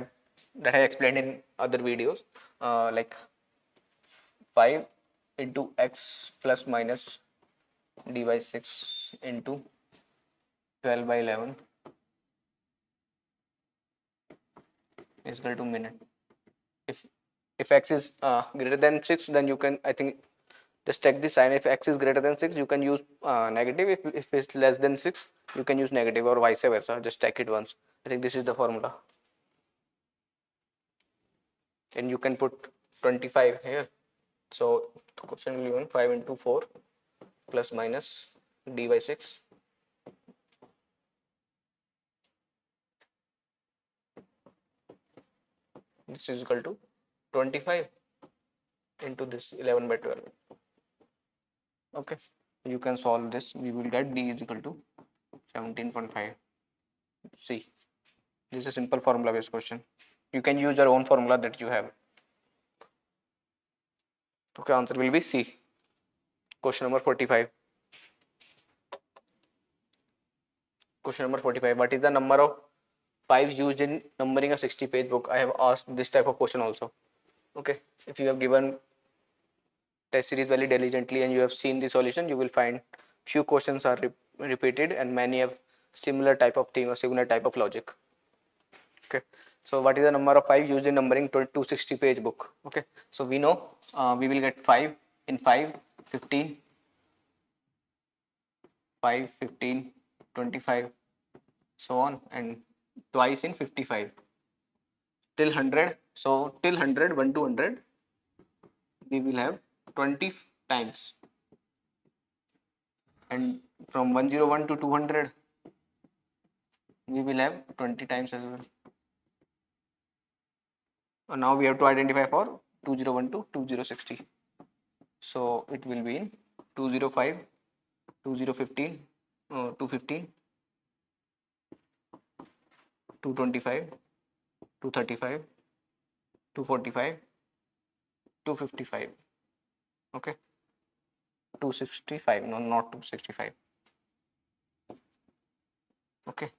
I explained in other videos. Like 5 into x plus minus d by 6 into 12 by 11 is equal to minute. If x is greater than 6, then you can, I think, just check the sign. If x is greater than 6, you can use negative. If it's less than 6, you can use negative, or vice versa. Just check it once. I think this is the formula. And you can put 25 here. So the question will be 5 into 4 plus minus d by 6. This is equal to 25 into this 11 by 12. Okay, you can solve this. We will get d is equal to 17.5. See, this is a simple formula based question. You can use your own formula that you have. Okay, answer will be C. Question number 45. Question number 45. What is the number of 5s used in numbering a 60-page book? I have asked this type of question also. Okay, if you have given test series very diligently and you have seen the solution, you will find few questions are repeated and many have similar type of theme or similar type of logic. Okay, so what is the number of 5 used in numbering 260-page book? Okay, so we know we will get 5 in 5, 15, 5, 15, 25, so on, and twice in 55 till 100. So till 100, 1 to 100, we will have 20 times, and from 101 to 200 we will have 20 times as well. And now we have to identify for 201 to 2060. So it will be in 205, 2015, 215, 225, 235, 245, 255. Okay, 265, no, not 265. Okay,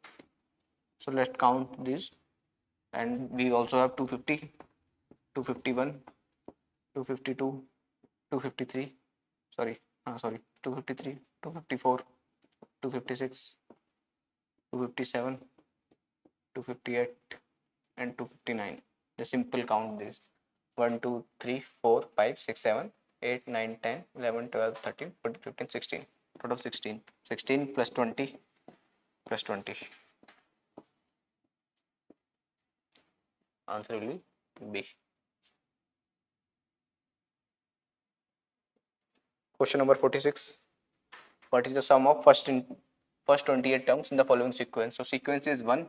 so let's count these, and we also have 250, 251, 252, 253, sorry, sorry, 253, 254, 256, 257, 258 and 259. The simple count this 1, 2, 3, 4, 5, 6, 7, 8, 9, 10, 11, 12, 13, 14, 15, 16. Total 16. 16 plus 20 plus 20. Answer will be B. Question number 46. What is the sum of first 28 terms in the following sequence? So sequence is 1,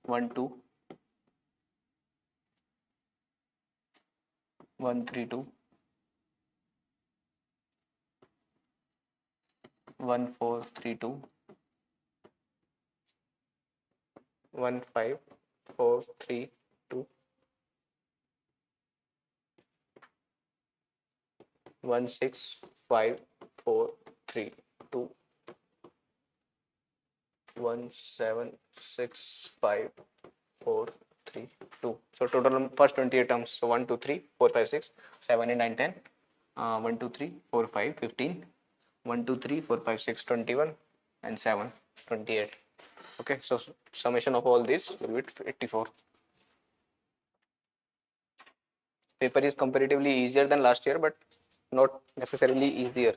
1, 2, 1, 3, 2, 1, 4, 3, 2, 1, 5, 4, 3, 2, 1, 6, 5, 4, 3, 2, 1, 7, 6, 5, 4, 3, 2. So total first 28 terms. So 1, 2, 3, 4, 5, 6, 7, 8, 9, 10. 1, 2, 3, 4, 5, 15. 1, 2, 3, 4, 5, 6, 21 and 7, 28. Okay, so summation of all this will be 84. Paper is comparatively easier than last year, but not necessarily easier.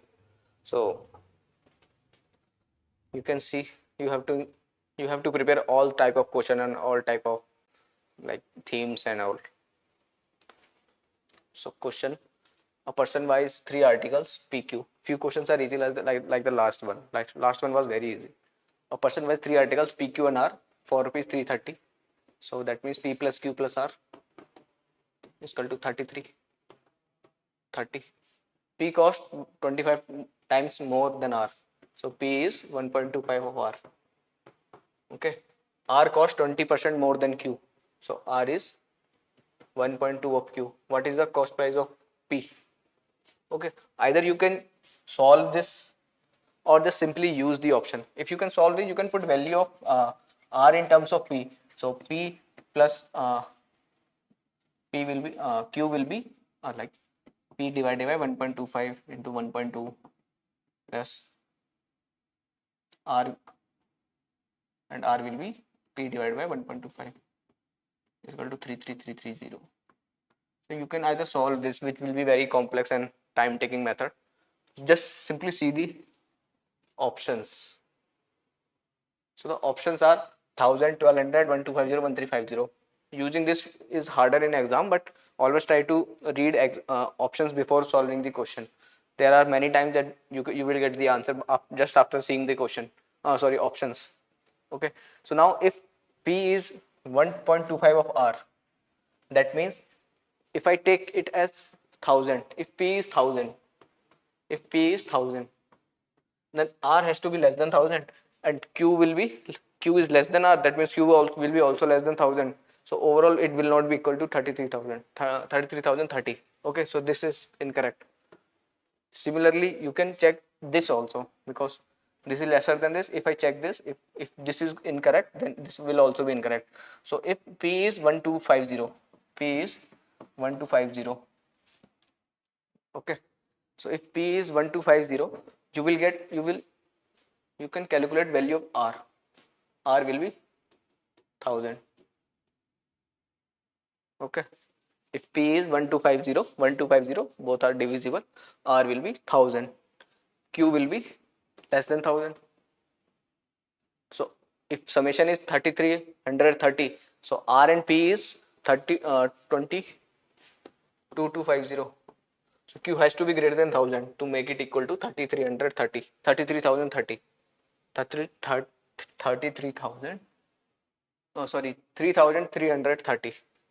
So you can see you have to prepare all type of question and all type of like themes and all. So question, a person wise 3 articles PQ. Few questions are easy like the last one. Like last one was very easy. A person wise 3 articles PQ and R for rupees 330. So that means P plus Q plus R is equal to 33. 30. P cost 25 times more than R. So P is 1.25 of R. Okay. R cost 20% more than Q. So R is 1.2 of Q. What is the cost price of P? Okay. Either you can solve this or just simply use the option. If you can solve it, you can put value of R in terms of P. So P plus P will be Q will be like P divided by 1.25 into 1.2 plus R, and R will be P divided by 1.25 is equal to 33330. So you can either solve this, which will be very complex and time taking method. Just simply see the options. So the options are 1000, 1200, 1250, 1350. Using this is harder in exam, but always try to read options before solving the question. There are many times that you will get the answer just after seeing the question. Options. Okay. So now if P is 1.25 of R, that means if I take it as 1000, if P is 1000, then R has to be less than 1000 and Q is less than R, that means Q will be also less than 1000. So overall it will not be equal to 33,030. Okay, so this is incorrect. Similarly, you can check this also, because this is lesser than this. If I check this, if this is incorrect, then this will also be incorrect. So if P is 1250, okay. So if P is 1250, you can calculate value of R. R will be 1000. Okay. If P is 1250, both are divisible. R will be 1000. Q will be less than 1000. So if summation is 3330, so R and P is 2250. So Q has to be greater than 1000 to make it equal to 3330. 3330.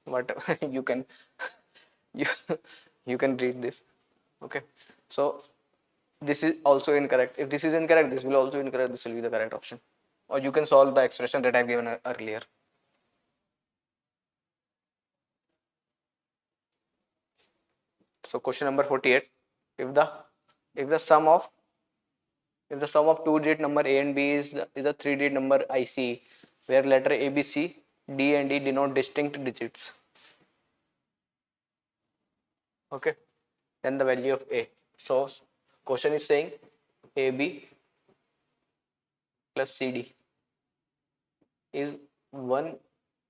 But you can you can read this. Okay. So this is also incorrect. If this is incorrect, this will also incorrect. This will be the correct option. Or you can solve the expression that I've given earlier. So question number 48. If the sum of 2-digit number A and B is a 3-digit number IC, where letter A, B, C, D and E denote distinct digits. Okay. Then the value of A. So question is saying AB plus CD is 1,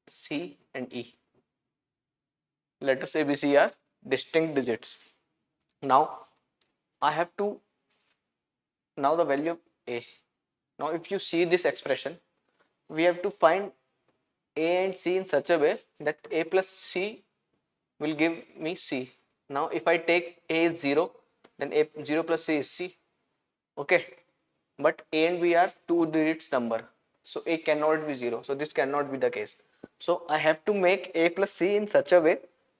C and E. Letters A, B, C are distinct digits. Now I have to, now the value of A. Now if you see this expression, we have to find A and C in such a way that A plus C will give me C. Now if I take A is 0, then A 0 plus C is C. Okay, but A and B are two digits number, so A cannot be 0, so this cannot be the case. So I have to make A plus C in such a way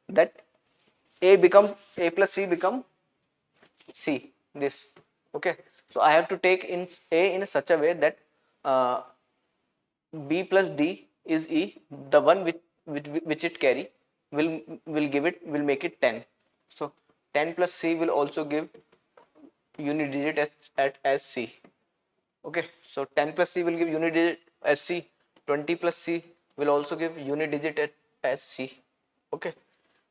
that A plus C become C, this. Okay, so I have to take in A in such a way that B plus D is E, the one which it carry will make it 10. So 10 plus C will also give unit digit as C. Okay, so 10 plus C will give unit digit as C, 20 plus C will also give unit digit as C. Okay,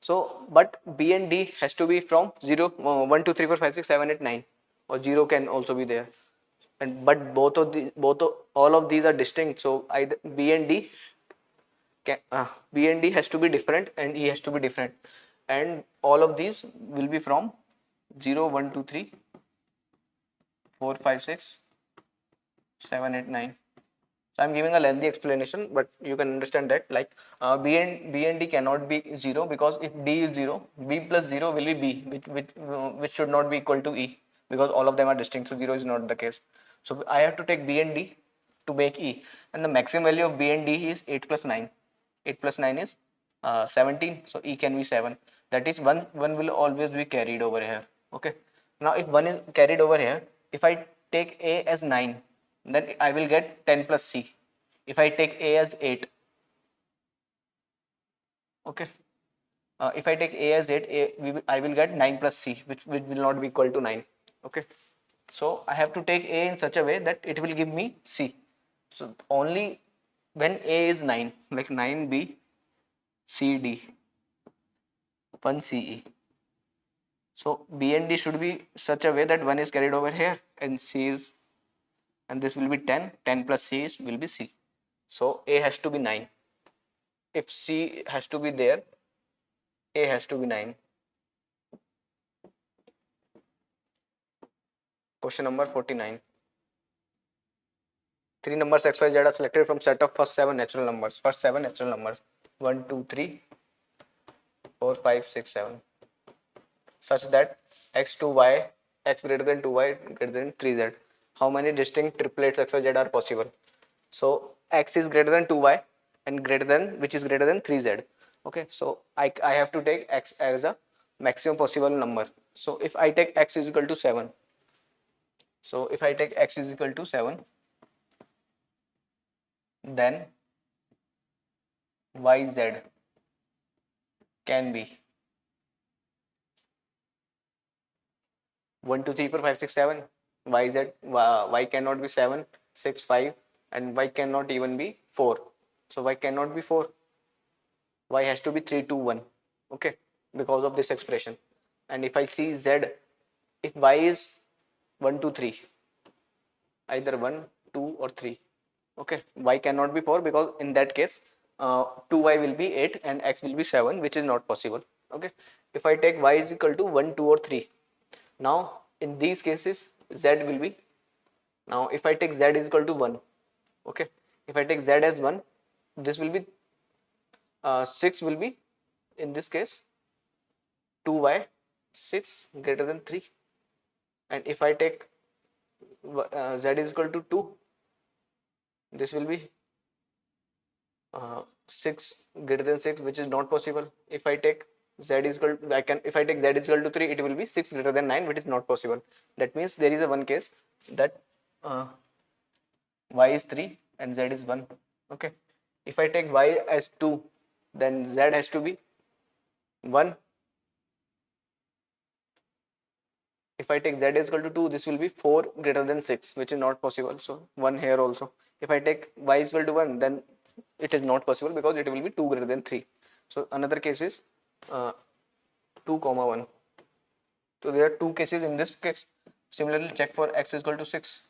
so but B and D has to be from 0, 1, 2, 3, 4, 5, 6, 7, 8, 9, or 0 can also be there. And but all of these are distinct, so either B and D has to be different and E has to be different, and all of these will be from 0, 1, 2, 3, 4, 5, 6, 7, 8, 9. So I'm giving a lengthy explanation, but you can understand that, like B and D cannot be 0, because if D is 0, B plus 0 will be B, which should not be equal to E, because all of them are distinct, so 0 is not the case. So I have to take B and D to make E, and the maximum value of B and D is 8 plus 9. 8 plus 9 is 17, so E can be 7. That is, one will always be carried over here. Okay, now if 1 is carried over here, if I take A as 9, then I will get 10 plus C. If I take A as 8, okay, if I take A as 8, I will get 9 plus C, which will not be equal to 9. Okay, so I have to take A in such a way that it will give me C. So only when A is 9, like 9B, CD, 1 CE. So B and D should be such a way that 1 is carried over here and C is, and this will be 10, 10 plus C will be C. So A has to be 9. If C has to be there, A has to be 9. Question number 49. 3 numbers x, y, z are selected from set of first 7 natural numbers. First 7 natural numbers 1, 2, 3, 4, 5, 6, 7. Such that x to y, x greater than 2y greater than 3z. How many distinct triplets x, y, z are possible? So x is greater than 2y and which is greater than 3z. Okay, so I have to take x as a maximum possible number. So if I take x is equal to 7, so if I take x is equal to 7, then yz can be 1, 2, 3, 4, 5, 6, 7. Y cannot be 7, 6, 5, and y cannot even be 4. So y cannot be 4. Y has to be 3, 2, 1. Okay, because of this expression. And if I see z, if y is 1, 2, 3, either 1, 2 or 3. Okay, y cannot be 4, because in that case 2y will be 8 and x will be 7, which is not possible. Okay, if I take y is equal to 1, 2 or 3, now in these cases z will be, now if I take z is equal to 1, okay, if I take z as 1, this will be 6 will be, in this case 2y, 6 greater than 3. And if I take z is equal to 2, this will be 6 greater than 6, which is not possible. If I take z is equal to, if I take z is equal to 3, it will be 6 greater than 9, which is not possible. That means there is a one case that y is 3 and z is 1. Okay, if I take y as 2, then z has to be 1. If I take z is equal to 2, this will be 4 greater than 6, which is not possible. So 1 here also. If I take y is equal to 1, then it is not possible, because it will be 2 greater than 3. So another case is 2, 1. So there are two cases in this case. Similarly, check for x is equal to 6.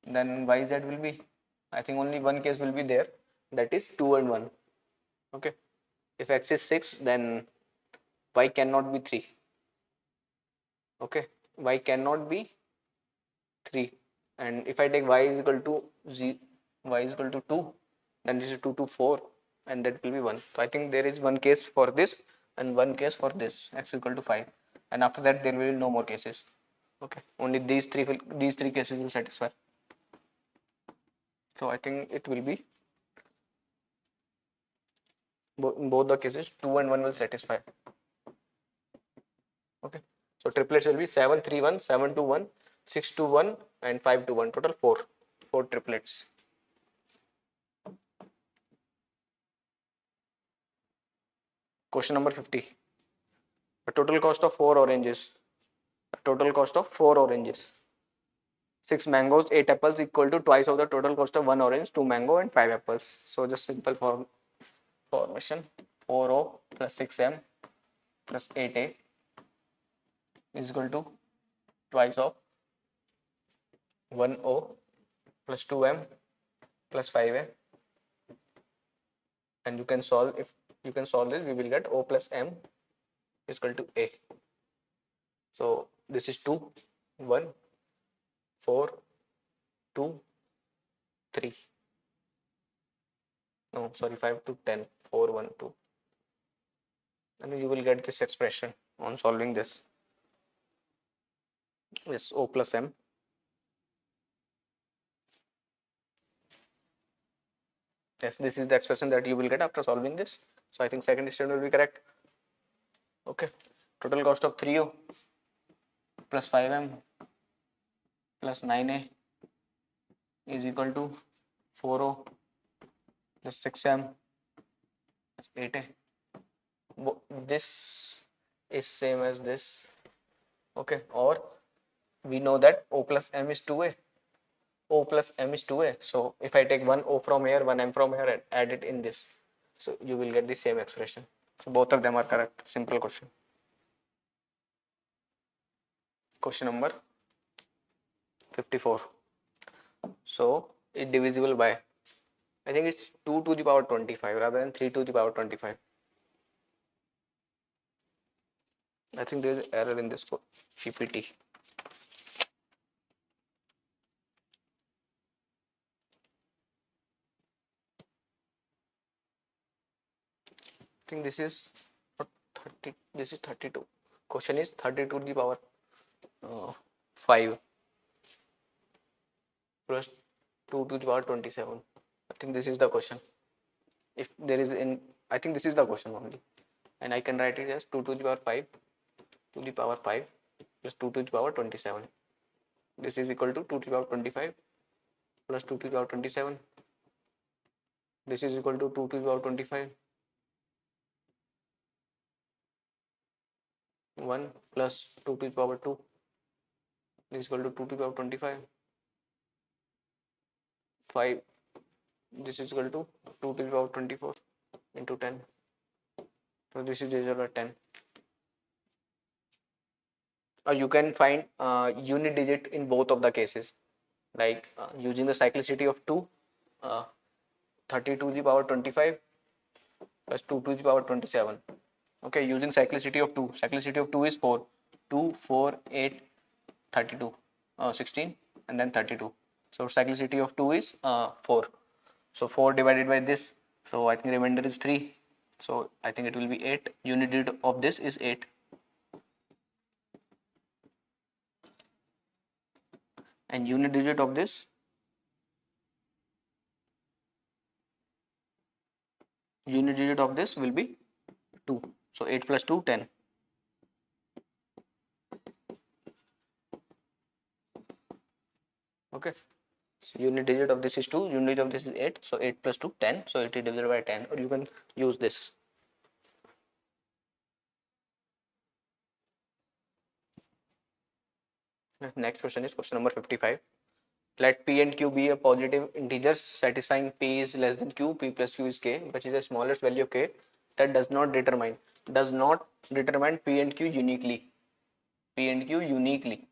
Then yz will be, I think only one case will be there, that is 2 and 1. Okay, if x is 6, then y cannot be 3. Okay, y cannot be 3. And if I take y is equal to y is equal to 2, then this is 2 to 4, and that will be 1. So I think there is one case for this and one case for this, x is equal to 5, and after that there will be no more cases. Okay, only these three cases will satisfy. So I think it will be in both the cases 2 and 1 will satisfy. Okay, so triplets will be 7 3 1, 7 2 1, 6 2 1, and 5 2 1. Total 4 triplets. Question number 50. The total cost of 4 oranges. The total cost of 4 oranges. 6 mangoes, 8 apples equal to twice of the total cost of 1 orange, 2 mango, and 5 apples. So just simple formation. 4o plus 6m plus 8a is equal to twice of 1o plus 2m plus 5m, and you can solve. If you can solve this, we will get o plus m is equal to a. So this is 2 1 4 2 3, no sorry, 5 to 10, 4 1 2, and you will get this expression on solving this. Yes, o plus m. Yes, this is the expression that you will get after solving this. So I think second statement will be correct. Okay, total cost of 3o plus 5m plus 9a is equal to 4o plus 6m plus 8a. This is same as this. Okay, or we know that o plus m is 2a. O plus m is 2a. So if I take one o from here, one m from here, and add it in this, so you will get the same expression. So both of them are correct. Simple question. Question number 54. So it divisible by, I think it's 2 to the power 25 rather than 3 to the power 25. I think there is error in this PPT. I think this is 30. This is 32. Question is 32 to the power 5 plus 2 to the power 27. I think this is the question. If there is I think this is the question only, and I can write it as 2 to the power 5 to the power 5 plus 2 to the power 27. This is equal to 2 to the power 25 plus 2 to the power 27. This is equal to 2 to the power 25. 1 plus 2 to the power 2 is equal to 2 to the power 25. 5, this is equal to 2 to the power 24 into 10. So this is divisible by 10. Or you can find unit digit in both of the cases, like using the cyclicity of 2, 30 to the power 25 plus 2 to the power 27. Okay, using cyclicity of 2. Cyclicity of 2 is 4. 2, 4, 8, 32, 16, and then 32. So cyclicity of 2 is 4. So 4 divided by this. So I think remainder is 3. So I think it will be 8. Unit digit of this is 8. And unit digit of this will be 2. So 8 plus 2, 10. Okay. So unit digit of this is 2, unit digit of this is 8. So 8 plus 2, 10. So it is divided by 10. Or you can use this. Next question is question number 55. Let p and q be a positive integers satisfying p is less than q, p plus q is k, which is the smallest value of k that does not determine p and q uniquely. P and Q uniquely.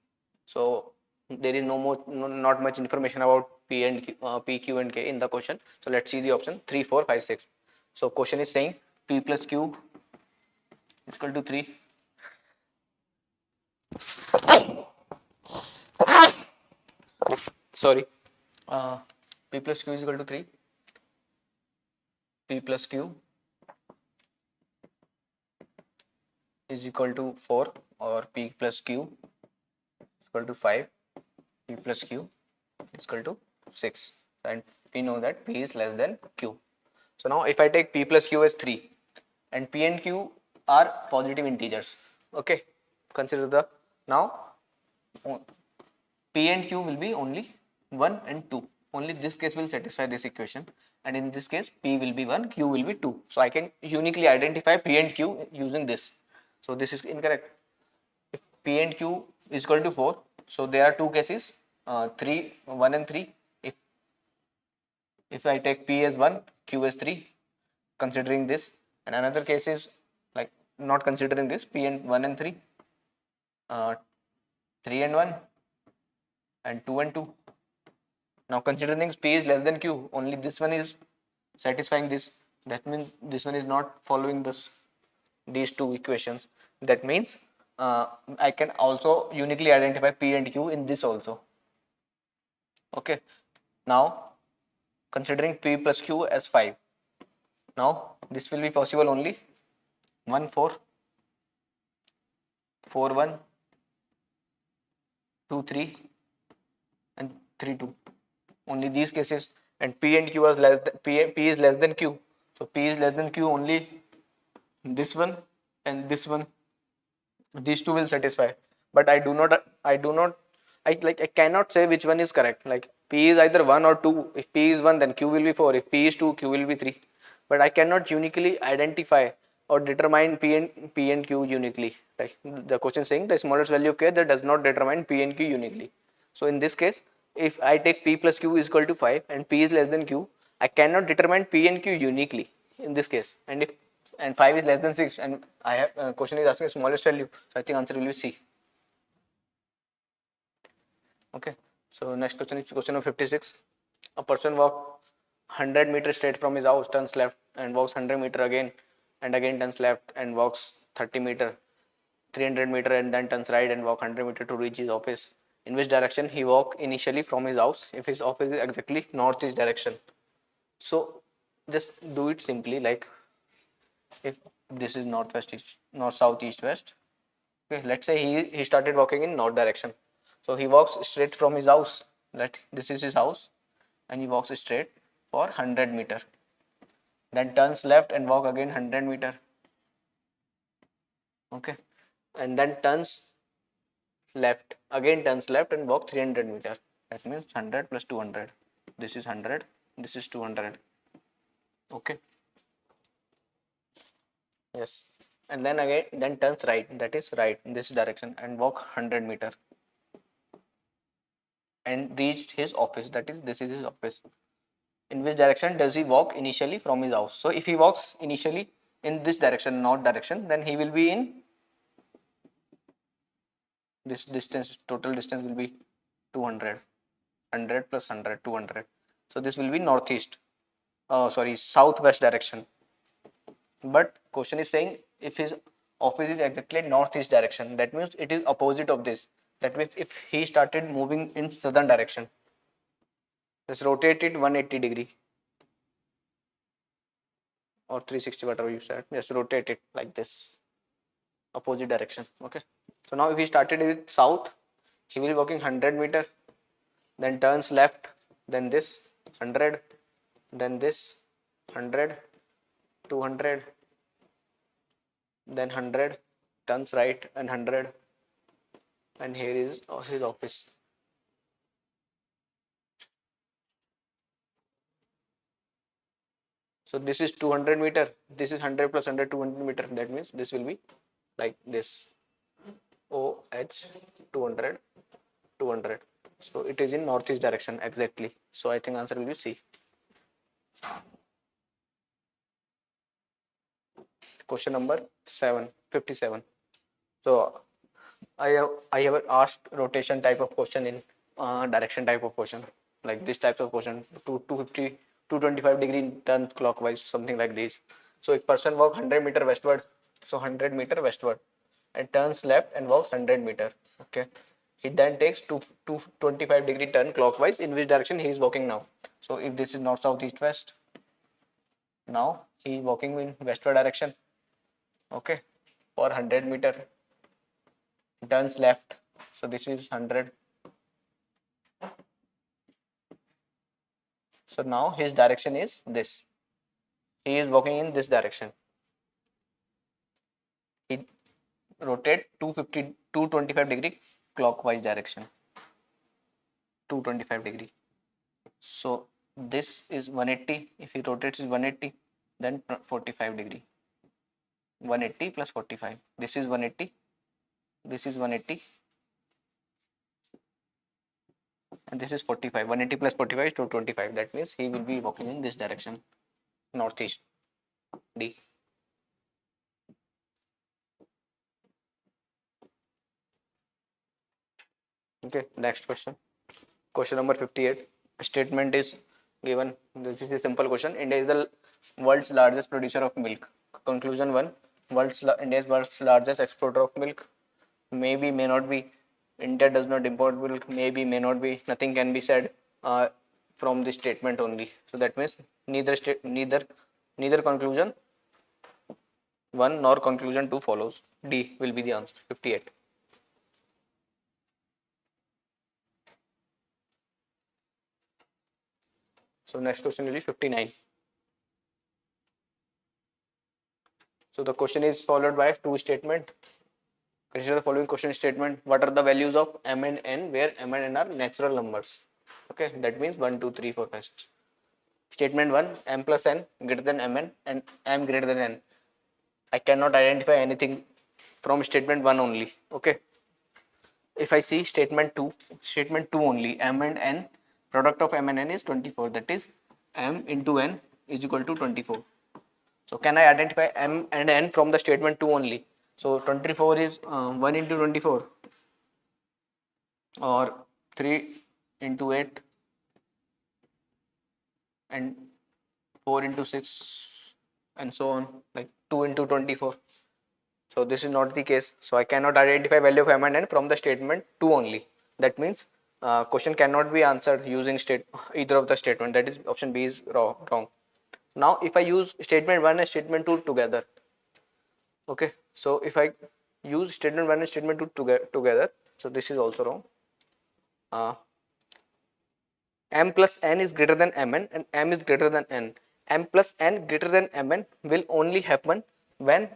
So there is not much information about P and Q, P, Q and K in the question. So let's see the option 3, 4, 5, 6. So question is saying P plus Q is equal to 3. Sorry. P plus Q is equal to 3. P plus Q is equal to 4, or P plus Q is equal to 5. P plus Q is equal to 6, and we know that P is less than Q. So now if I take P plus Q as 3 and P and Q are positive integers, okay, consider the now P and Q will be only 1 and 2. Only this case will satisfy this equation, and in this case P will be 1, Q will be 2. So I can uniquely identify P and Q using this. So this is incorrect. If P and Q is equal to 4, so there are two cases, 3, 1 and 3. If I take P as 1, Q as 3, considering this, and another case is like not considering this, P and 1 and 3, 3 and 1, and 2 and 2. Now considering P is less than Q, only this one is satisfying this. That means this one is not following these two equations. That means I can also uniquely identify P and Q in this also. Okay. Now considering P plus Q as 5. Now this will be possible only 1, 4, 4, 1, 2, 3, and 3, 2. Only these cases, and P and Q is less than P is less than Q. So P is less than Q only this one and this one. These two will satisfy, but I cannot say which one is correct. Like P is either 1 or 2. If P is 1, then Q will be 4. If P is 2, Q will be 3. But I cannot uniquely identify or determine P and Q uniquely. Like the question saying the smallest value of K that does not determine P and Q uniquely. So in this case, if I take P plus Q is equal to 5 and P is less than Q, I cannot determine P and Q uniquely in this case. And 5 is less than 6, and I have question is asking smallest value, so I think answer will be C. Okay, so next question is question number 56. A person walks 100 meters straight from his house, turns left and walks 100 meters again, and again turns left and walks 30 meters, 300 meters, and then turns right and walk 100 meters to reach his office. In which direction he walk initially from his house if his office is exactly northeast direction? So just do it simply, like if this is northwest, east, north, south, east, west. Okay, let's say he started walking in north direction. So he walks straight from his house. This is his house, and he walks straight for 100 meters. Then turns left and walk again 100 meters. Okay, and then turns left, again turns left and walk 300 meters. That means 100 plus 200. This is 100, this is 200. Okay. Yes. And then again, then turns right, that is right in this direction, and walk 100 meters. And reached his office, that is this is his office. In which direction does he walk initially from his house? So if he walks initially in this direction, north direction, then he will be in this distance, total distance will be 200. 100 plus 100, 200. So this will be northeast, southwest direction. But question is saying if his office is exactly northeast direction, that means it is opposite of this. That means if he started moving in southern direction, just rotate it 180 degree or 360, whatever you said, just rotate it like this, opposite direction. Okay, so now if he started with south, he will be walking 100 meters, then turns left, then this 100, then this 100, 200, then 100, turns right and 100, and here is his office. So this is 200 meter, this is 100 plus 100, 200 meter. That means this will be like this, OH 200, 200. So it is in northeast direction exactly. So I think answer will be C. Question number 57. So I have asked rotation type of question in direction type of question, like this type of question, 250 225 degree turn clockwise, something like this. So if person walks 100 meter westward, so 100 meter westward, and turns left and walks 100 meter. Okay, he then takes 225 degree turn clockwise, in which direction he is walking now. So if this is north, south, east, west, now he is walking in westward direction. Okay, for 100 meter, turns left, so this is 100. So now his direction is this, he is walking in this direction. He rotate 225 degree clockwise direction, 225 degree. So this is 180, if he rotates is 180, then 45 degree, 180 plus 45, this is 180, this is 180, and this is 45. 180 plus 45 is 225. That means he will be walking in this direction, northeast, D. Okay, next question. Question number 58. Statement is given. This is a simple question. India is the world's largest producer of milk. Conclusion 1. India is world's largest exporter of milk. Maybe, may not be. India does not import milk. Maybe, may not be. Nothing can be said from this statement only. So that means neither conclusion 1 nor conclusion 2 follows. D will be the answer. 58. So next question will be 59. So the question is followed by two statement. Consider the following question statement. What are the values of m and n where m and n are natural numbers? Okay, that means 1, 2, 3, 4, 5, 6. Statement 1, m plus n greater than mn and m greater than n. I cannot identify anything from statement 1 only. Okay. If I see statement 2 only, m and n, product of m and n is 24. That is m into n is equal to 24. So can I identify m and n from the statement 2 only? So 24 is 1 into 24 or 3 into 8 and 4 into 6 and so on, like 2 into 24. So this is not the case. So I cannot identify value of m and n from the statement 2 only. That means question cannot be answered using either of the statement. That is option B is wrong. Now if I use statement 1 and statement 2 together, okay, so if I use statement 1 and statement 2 together, so this is also wrong. M plus n is greater than mn and m is greater than n. M plus n greater than mn will only happen when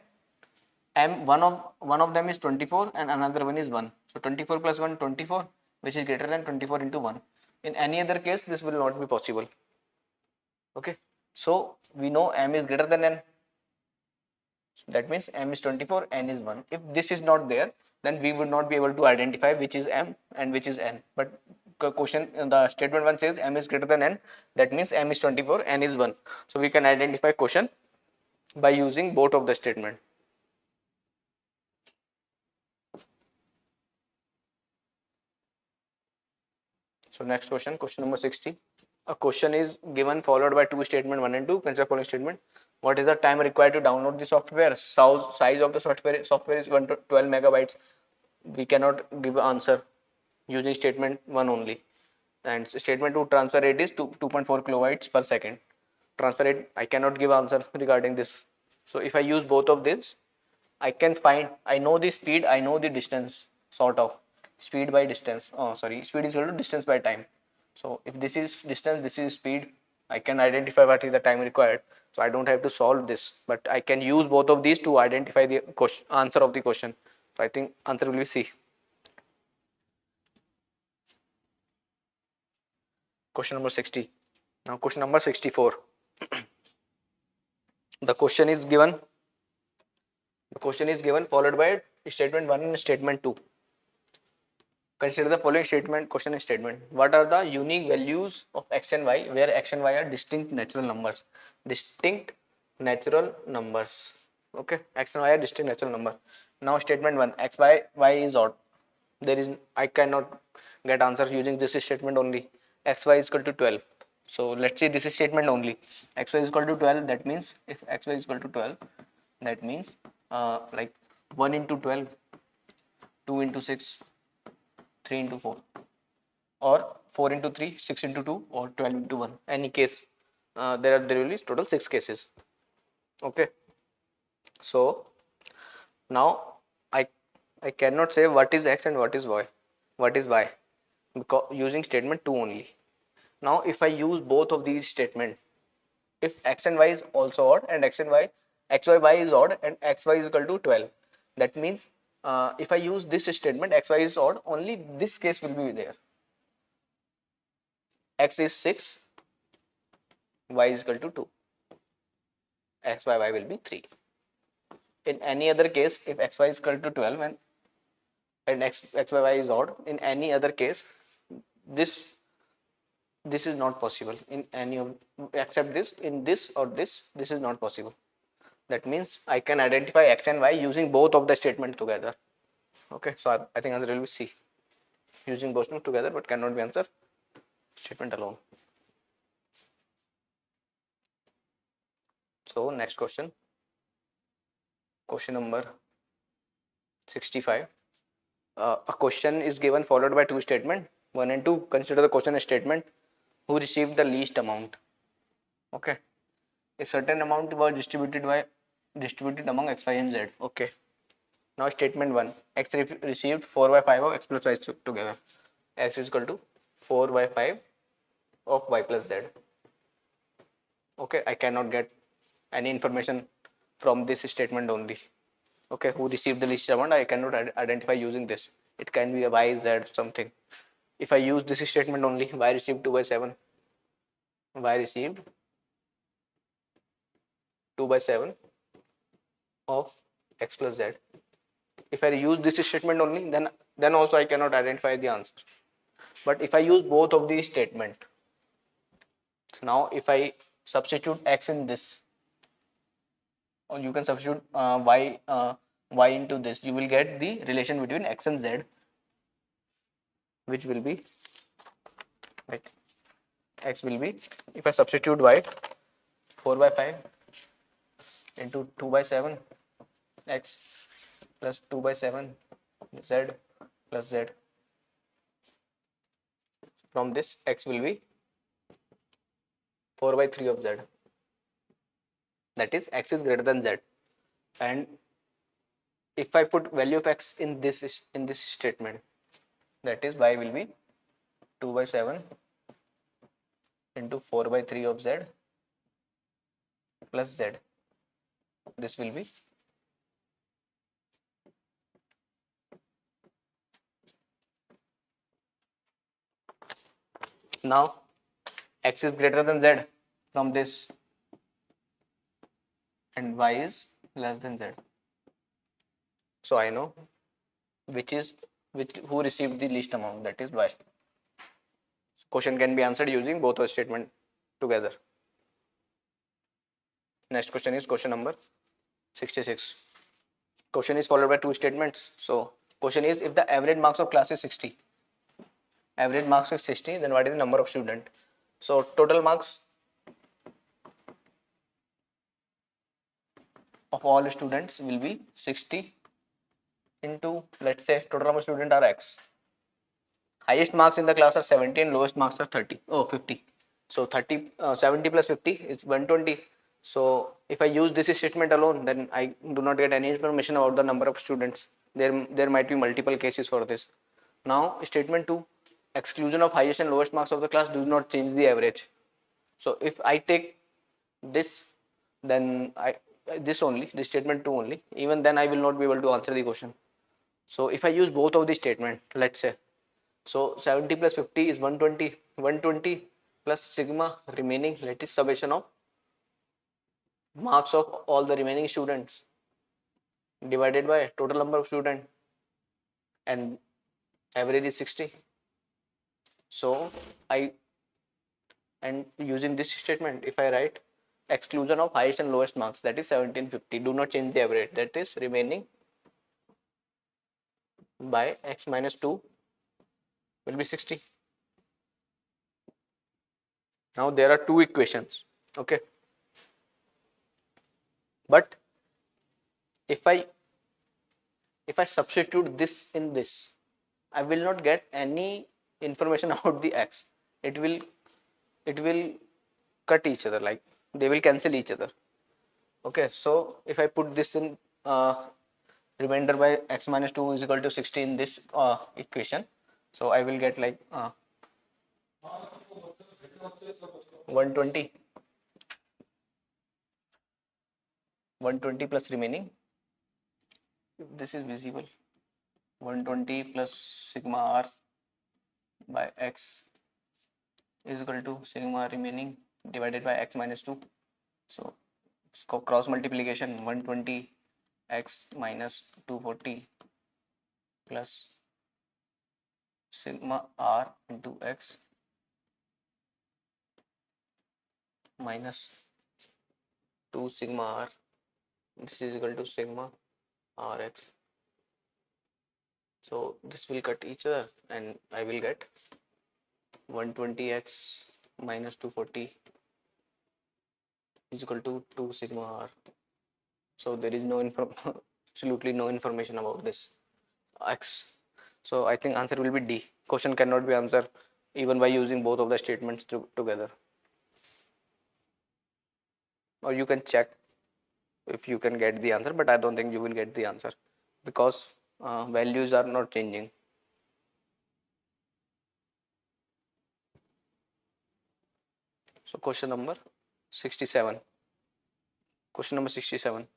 one of them is 24 and another one is 1. So 24 plus 1 24, which is greater than 24 into 1. In any other case, this will not be possible. Okay, so we know m is greater than n. That means m is 24, n is 1. If this is not there, then we would not be able to identify which is m and which is n. But question, the statement 1 says m is greater than n. That means m is 24, n is 1. So we can identify question by using both of the statement. So next question, question number 60. A question is given followed by two statement 1 and 2. Consider following statement. What is the time required to download the software? Size of the software is 12 megabytes. We cannot give an answer using statement 1 only. And statement 2, transfer rate is 2.4 kilobytes per second. Transfer rate, I cannot give answer regarding this. So if I use both of this, I can find, I know the speed, I know the distance, sort of. Speed by distance, speed is equal to distance by time. So if this is distance, this is speed, I can identify what is the time required. So I don't have to solve this, but I can use both of these to identify the answer of the question. So I think answer will be C. Question number 60. Now question number 64. The question is given followed by statement 1 and statement 2. Consider the following statement, question and statement. What are the unique values of x and y where x and y are distinct natural numbers? Distinct natural numbers. Okay, x and y are distinct natural numbers. Now statement 1, y is odd. I cannot get answers using this statement only. Xy is equal to 12. So let's say this is statement only. Xy is equal to 12. That means if xy is equal to 12, that means like 1 into 12, 2 into 6, 3 into 4, or 4 into 3, 6 into 2, or 12 into 1. Any case, there will be total 6 cases. Okay. So now I cannot say what is x and what is y, because using statement 2 only. Now if I use both of these statements, if x and y is also odd and x y y is odd and xy is equal to 12, that means if I use this statement xy is odd, only this case will be there. X is 6, y is equal to 2, x y y will be 3. In any other case, if xy is equal to 12 and x y y is odd, in any other case, this is not possible in any of, except this, in this or this is not possible. That means I can identify x and y using both of the statements together. Okay, so I think answer will be C, using both of them together, but cannot be answer statement alone. So next question number 65. A question is given followed by two statements, 1 and 2. Consider the question a statement who received the least amount. Okay, a certain amount was distributed among x, y and z. Okay, now statement 1, x received 4 by 5 of x plus y together. X is equal to 4 by 5 of y plus z. Okay, I cannot get any information from this statement only. Okay, who received the least amount, I cannot identify using this. It can be a y, z, something. If I use this statement only, y received 2 by 7, y received 2 by 7 of x plus z. If I use this statement only, then also I cannot identify the answer. But if I use both of these statements, now if I substitute x in this, or you can substitute y into this, you will get the relation between x and z, which will be like x will be, if I substitute y, 4 by 5 into 2 by 7 x plus 2 by 7 z plus z. From this, x will be 4 by 3 of z. That is, x is greater than z. And if I put value of x in this statement, that is, y will be 2 by 7 into 4 by 3 of z plus z. This will be now x is greater than z from this and y is less than z. So I know who received the least amount, that is y. So question can be answered using both of statements together. Next question is question number 66. Question is followed by two statements. So question is, if the average marks of class is 60, then what is the number of students? So total marks of all students will be 60 into, let's say, total number of students are x. Highest marks in the class are 70 and lowest marks are 50. So 70 plus 50 is 120. So if I use this statement alone, then I do not get any information about the number of students. There might be multiple cases for this. Now statement 2, exclusion of highest and lowest marks of the class do not change the average. So if I take this, then this statement 2 only, even then I will not be able to answer the question. So if I use both of the statement, let's say, so 70 plus 50 is 120 plus sigma remaining, that is summation of marks of all the remaining students divided by total number of students, and average is 60. So and using this statement, if I write exclusion of highest and lowest marks, that is 1750, do not change the average, that is remaining by x minus 2 will be 60. Now there are two equations, okay, but if I substitute this in this, I will not get any information about the x. It will cut each other, like they will cancel each other. Okay, so if I put this in remainder by x minus 2 is equal to 60 in this equation, so I will get like 120 plus remaining, if this is visible, 120 plus sigma r by x is equal to sigma remaining divided by x minus 2. So cross multiplication, 120 x minus 240 plus sigma r into x minus 2 sigma r, this is equal to sigma rx. So this will cut each other and I will get 120x minus 240 is equal to 2 sigma r. So there is no absolutely no information about this x. So I think answer will be D. Question cannot be answered even by using both of the statements together. Or you can check if you can get the answer, but I don't think you will get the answer because values are not changing. So question number 67. Question number 67.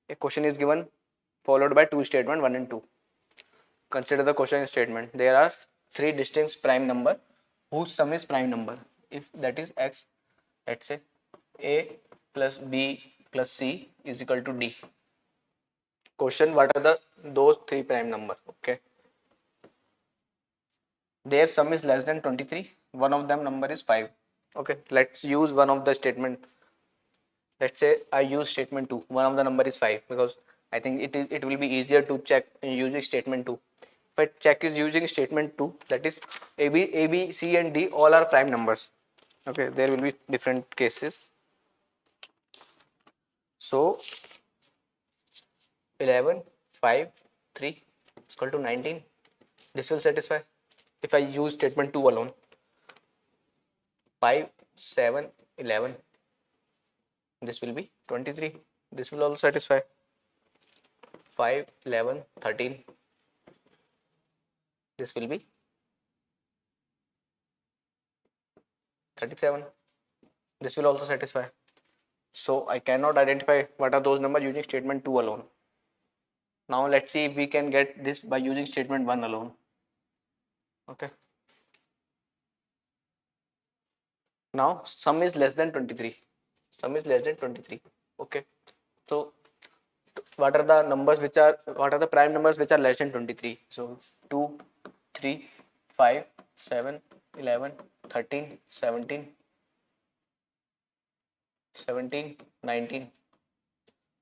A question is given followed by two statements 1 and 2. Consider the question statement. There are three distinct prime number whose sum is prime number. If that is x, let's say a plus b plus c is equal to d. Question: what are those three prime number? Okay. Their sum is less than 23. One of them number is 5. Okay. Let's use one of the statement. Let's say I use statement 2. One of the number is 5 because I think it will be easier to check using statement 2. If I check is using statement 2, that is a b c and d all are prime numbers. Okay, there will be different cases. So 11 5 3 is equal to 19. This will satisfy if I use statement 2 alone. 5 7 11, this will be 23. This will also satisfy. 5 11 13, this will be 37. This will also satisfy. So I cannot identify what are those numbers using statement 2 alone. Now let's see if we can get this by using statement 1 alone. Okay. Now sum is less than 23. Sum is less than 23. Okay. So what are the prime numbers which are less than 23? So 2 3 5 7 11 13 17 19.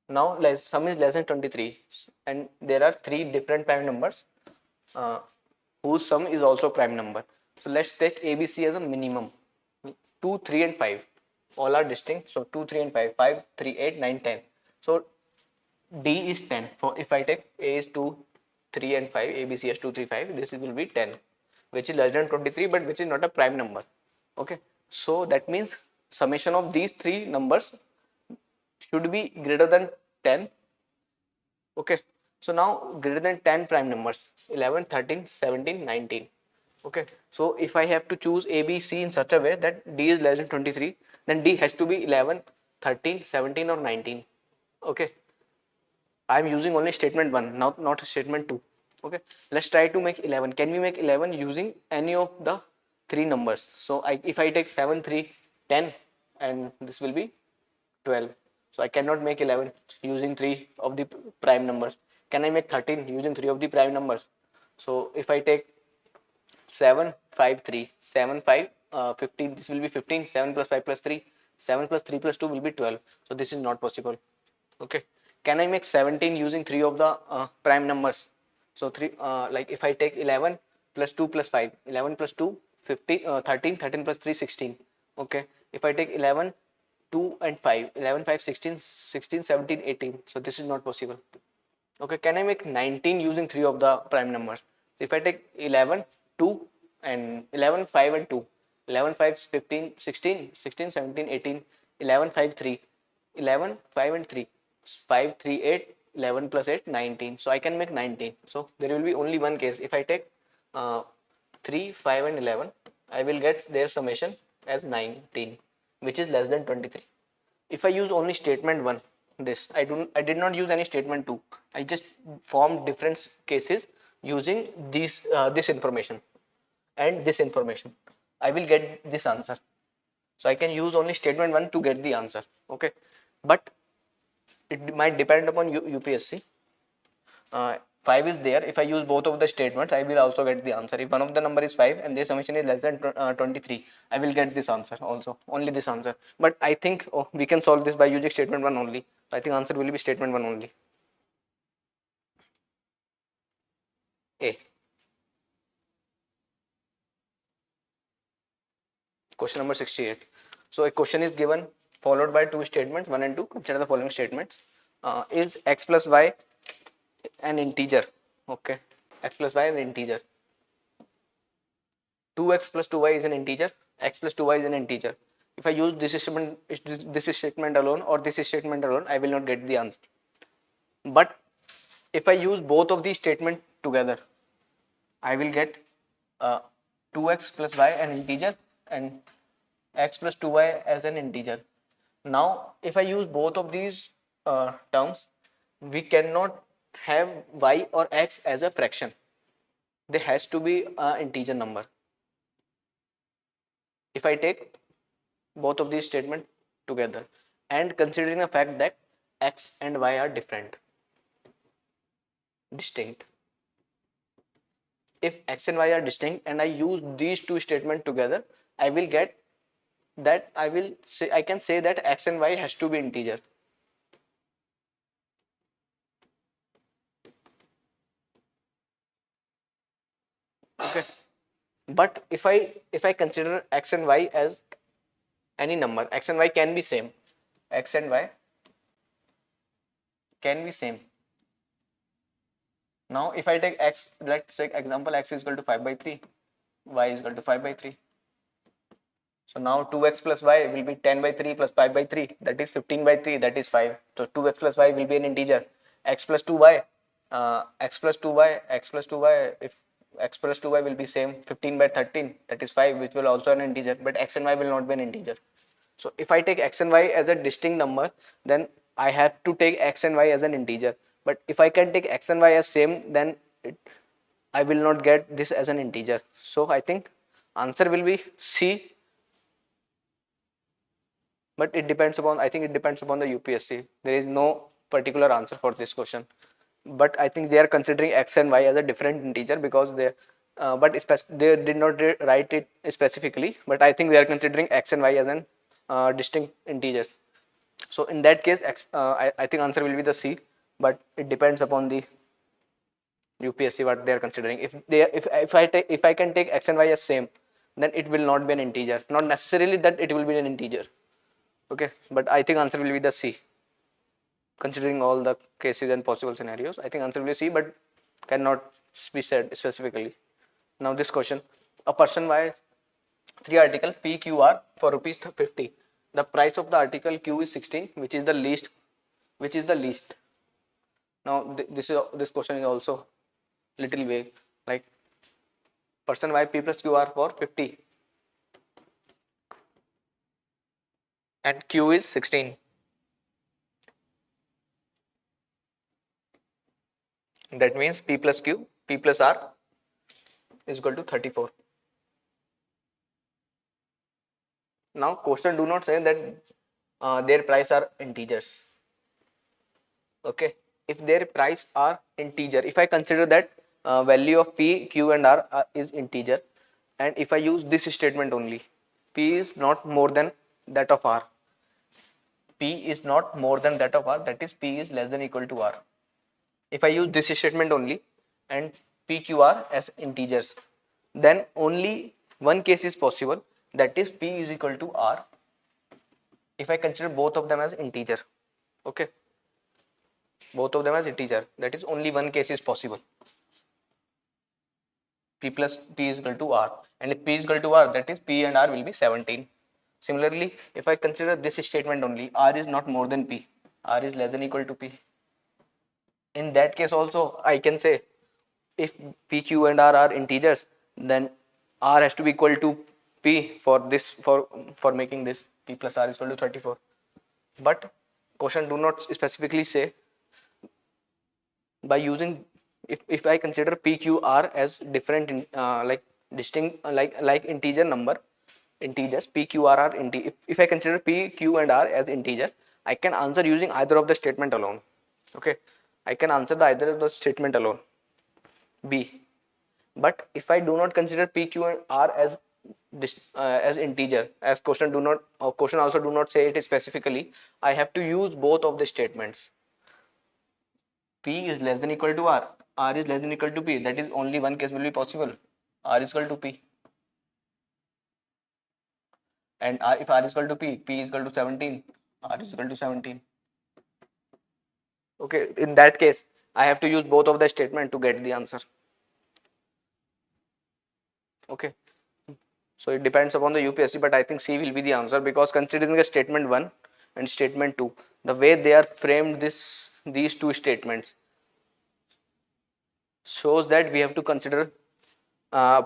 Now sum is less than 23 and there are three different prime numbers whose sum is also prime number. So let's take ABC as a minimum. 2 3 and 5 all are distinct. So 2 3 and 5, 5 3 8 9 10. So D is 10. For if I take A is 2 3 and 5, ABC is 2 3 5, this will be 10, which is less than 23 but which is not a prime number. Okay, so that means summation of these three numbers should be greater than 10. Okay, so now greater than 10 prime numbers, 11 13 17 19. Okay, so if I have to choose A B C in such a way that D is less than 23, then D has to be 11 13 17 or 19. Okay, I am using only statement 1, not statement 2. Okay, let's try to make 11. Can we make 11 using any of the three numbers? So if I take 7 3 10 and this will be 12. So I cannot make 11 using 3 of the prime numbers. Can I make 13 using 3 of the prime numbers? So if I take 7 5 3 7 5 15, this will be 15. 7 plus 5 plus 3, 7 plus 3 plus 2 will be 12. So this is not possible. Okay, can I make 17 using 3 of the prime numbers? So 3, like if I take 11 plus 2 plus 5, 11 plus 2, 15, 13, 13 plus 3, 16. Okay, if I take 11, 2 and 5, 11, 5, 16, 16, 17, 18. So this is not possible. Okay, can I make 19 using 3 of the prime numbers? So if I take 11, 2 and 11, 5 and 2, 11, 5, 15, 16, 16, 17, 18, 11, 5, 3, 11, 5 and 3, 5, 3, 8, 11 plus 8, 19. So I can make 19. So there will be only one case. If I take 3, 5 and 11, I will get their summation as 19, which is less than 23. If I use only statement 1, this I did not use any statement 2. I just formed different cases using this information and this information. I will get this answer. So I can use only statement 1 to get the answer. Okay, but it might depend upon UPSC. 5 is there. If I use both of the statements, I will also get the answer. If one of the number is 5 and their summation is less than 23, I will get this answer also, only this answer. But I think we can solve this by using statement 1 only. So I think answer will be statement 1 only. A. Question number 68. So a question is given followed by 2 statements, 1 and 2. Consider the following statements. Is x plus y an integer? Okay, x plus y an integer. 2x plus 2y is an integer. X plus 2y is an integer. If I use this statement alone or this statement alone, I will not get the answer. But if I use both of these statements together, I will get 2x plus y an integer and x plus 2y as an integer. Now, if I use both of these terms, we cannot have y or x as a fraction. There has to be an integer number. If I take both of these statements together and considering the fact that x and y are distinct. If x and y are distinct and I use these 2 statements together, I will get that I can say that x and y has to be integer. Okay, but if I consider x and y as any number, x and y can be same. X and y can be same. Now if I take x, let's take example, x is equal to 5 by 3, y is equal to 5 by 3. So now 2x plus y will be 10 by 3 plus 5 by 3, that is 15 by 3, that is 5. So 2x plus y will be an integer. X plus 2y, x plus 2y, if x plus 2y will be same, 15 by 13, that is 5, which will also an integer, but x and y will not be an integer. So if I take x and y as a distinct number, then I have to take x and y as an integer. But if I can take x and y as same, then I will not get this as an integer. So I think answer will be C. But it depends upon, I think it depends upon the UPSC. There is no particular answer for this question. But I think they are considering x and y as a different integer because they did not write it specifically. But I think they are considering x and y as an distinct integers. So in that case, I think answer will be the C. But it depends upon the UPSC what they are considering. If I can take x and y as same, then it will not be an integer. Not necessarily that it will be an integer. Okay, but I think answer will be the C. Considering all the cases and possible scenarios, I think answer will be C, but cannot be said specifically. Now this question: a person buys 3 article P, Q, R for rupees 50. The price of the article Q is 16, which is the least. Now this question is also little vague. Like person buy P plus Q, R for 50. And Q is 16. That means P plus Q, P plus R is equal to 34. Now question do not say that their price are integers. Okay, if their price are integer, if I consider that value of P, Q and R is integer, and if I use this statement only, P is not more than that of R. P is not more than that of R, that is P is less than equal to R. If I use this statement only, and PQR as integers, then only one case is possible, that is P is equal to R if I consider both of them as integer. Okay, both of them as integer, that is only one case is possible. P plus P is equal to R, and if P is equal to R, that is P and R will be 17. Similarly, if I consider this statement only, R is not more than P, R is less than equal to P, in that case also I can say if P, Q and R are integers, then R has to be equal to P for this, for making this P plus R is equal to 34. But question do not specifically say by using, if I consider P, Q, R as different like distinct like integer number, integers P, Q, R are if I consider P, Q and R as integer, I can answer using either of the statement alone. Okay, I can answer the either of the statement alone, B. But if I do not consider P, Q and R as integer, as question do not, or question also do not say it specifically, I have to use both of the statements. P is less than equal to R, R is less than equal to P, that is only one case will be possible, R is equal to P. And if R is equal to P, P is equal to 17, R is equal to 17. Okay, in that case, I have to use both of the statement to get the answer. Okay, so it depends upon the UPSC, but I think C will be the answer, because considering the statement 1 and statement 2, the way they are framed, these two statements shows that we have to consider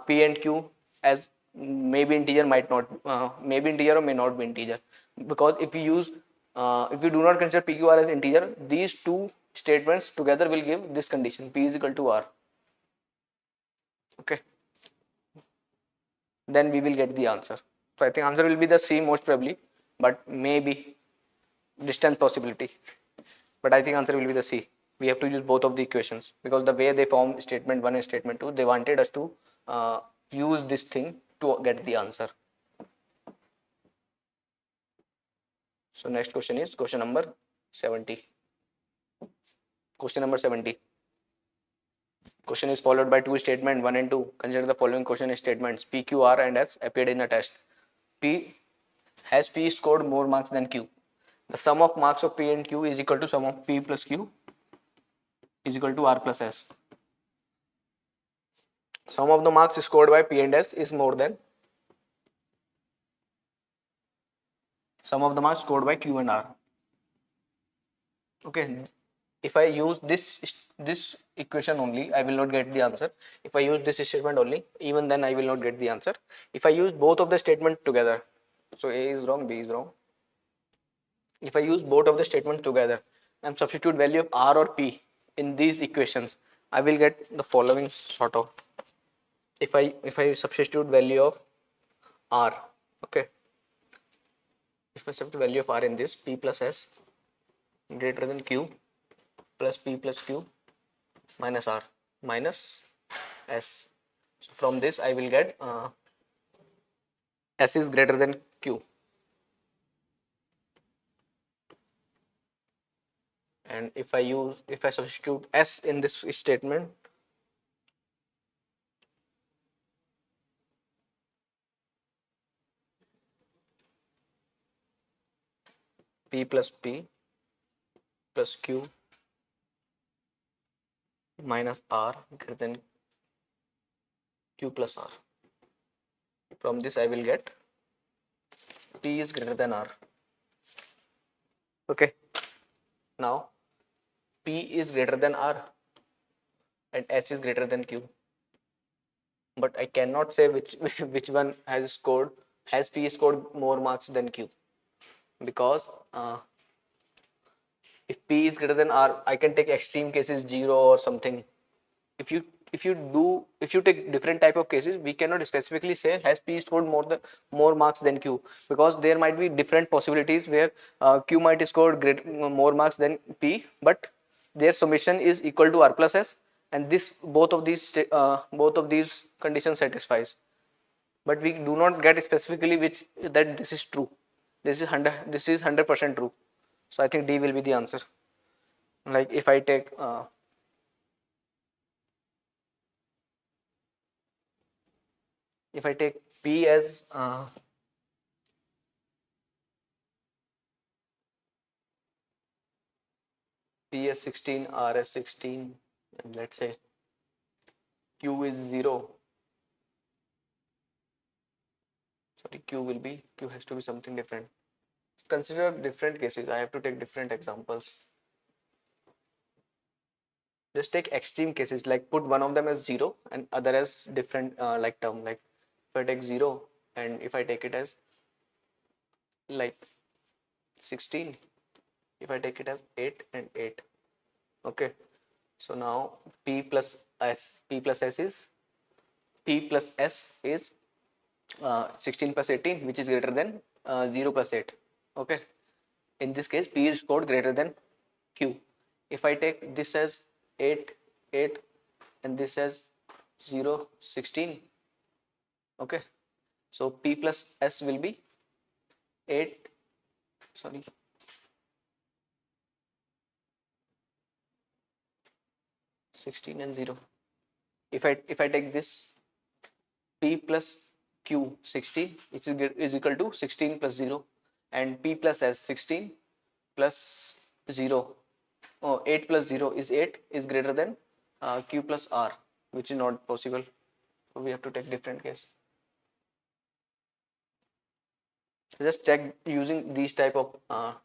P and Q as maybe integer, might not, maybe integer or may not be integer, because if we use if we do not consider PQR as integer, these two statements together will give this condition, P is equal to R. Okay, then we will get the answer. So I think answer will be the C most probably, but maybe distant possibility, but I think answer will be the C. We have to use both of the equations, because the way they form statement 1 and statement 2, they wanted us to use this thing to get the answer. So next question is question number 70. Question number 70. Question is followed by two statements 1 and 2. Consider the following question statements: P, Q, R and S appeared in a test. Has P scored more marks than Q? The sum of marks of P and Q is equal to sum of P plus Q is equal to R plus S. Sum of the marks scored by P and S is more than sum of the marks scored by Q and R. Okay, if I use this equation only, I will not get the answer. If I use this statement only, even then I will not get the answer. If I use both of the statement together, so A is wrong, B is wrong. If I use both of the statements together and substitute value of R or P in these equations, I will get the following sort of. If I substitute value of R, okay, if I substitute value of R in this, P plus S greater than Q plus P plus Q minus R minus S. So from this I will get S is greater than Q, and if I substitute S in this statement, P plus P plus Q minus R greater than Q plus R. From this I will get P is greater than R. Okay, now P is greater than R and S is greater than Q, but I cannot say which one has P scored more marks than Q, because if P is greater than R, I can take extreme cases 0 or something. If you take different type of cases, we cannot specifically say has P scored more marks than Q, because there might be different possibilities where Q might score more marks than P, but their summation is equal to R plus S, and both of these conditions satisfies. But we do not get specifically that this is true. This is 100% true. So I think D will be the answer. Like if I take if I take P as P as 16, R as 16, and let's say Q is 0. Sorry, Q has to be something different. Consider different cases. I have to take different examples. Just take extreme cases, like put one of them as 0 and other as different like term. Like if I take 0 and if I take it as like 16, if I take it as 8 and 8. Okay, so now P plus S is 16 plus 18, which is greater than 0 plus 8. Okay, in this case P is scored greater than Q. If I take this as 8 8 and this as 0 16, okay, so P plus S will be 8, sorry, 16 and 0. If I take this P plus Q 16, is equal to 16 plus 0, and P plus S 16 plus 0, 8 plus 0 is 8, is greater than Q plus R, which is not possible. So we have to take different case. Just check using these type of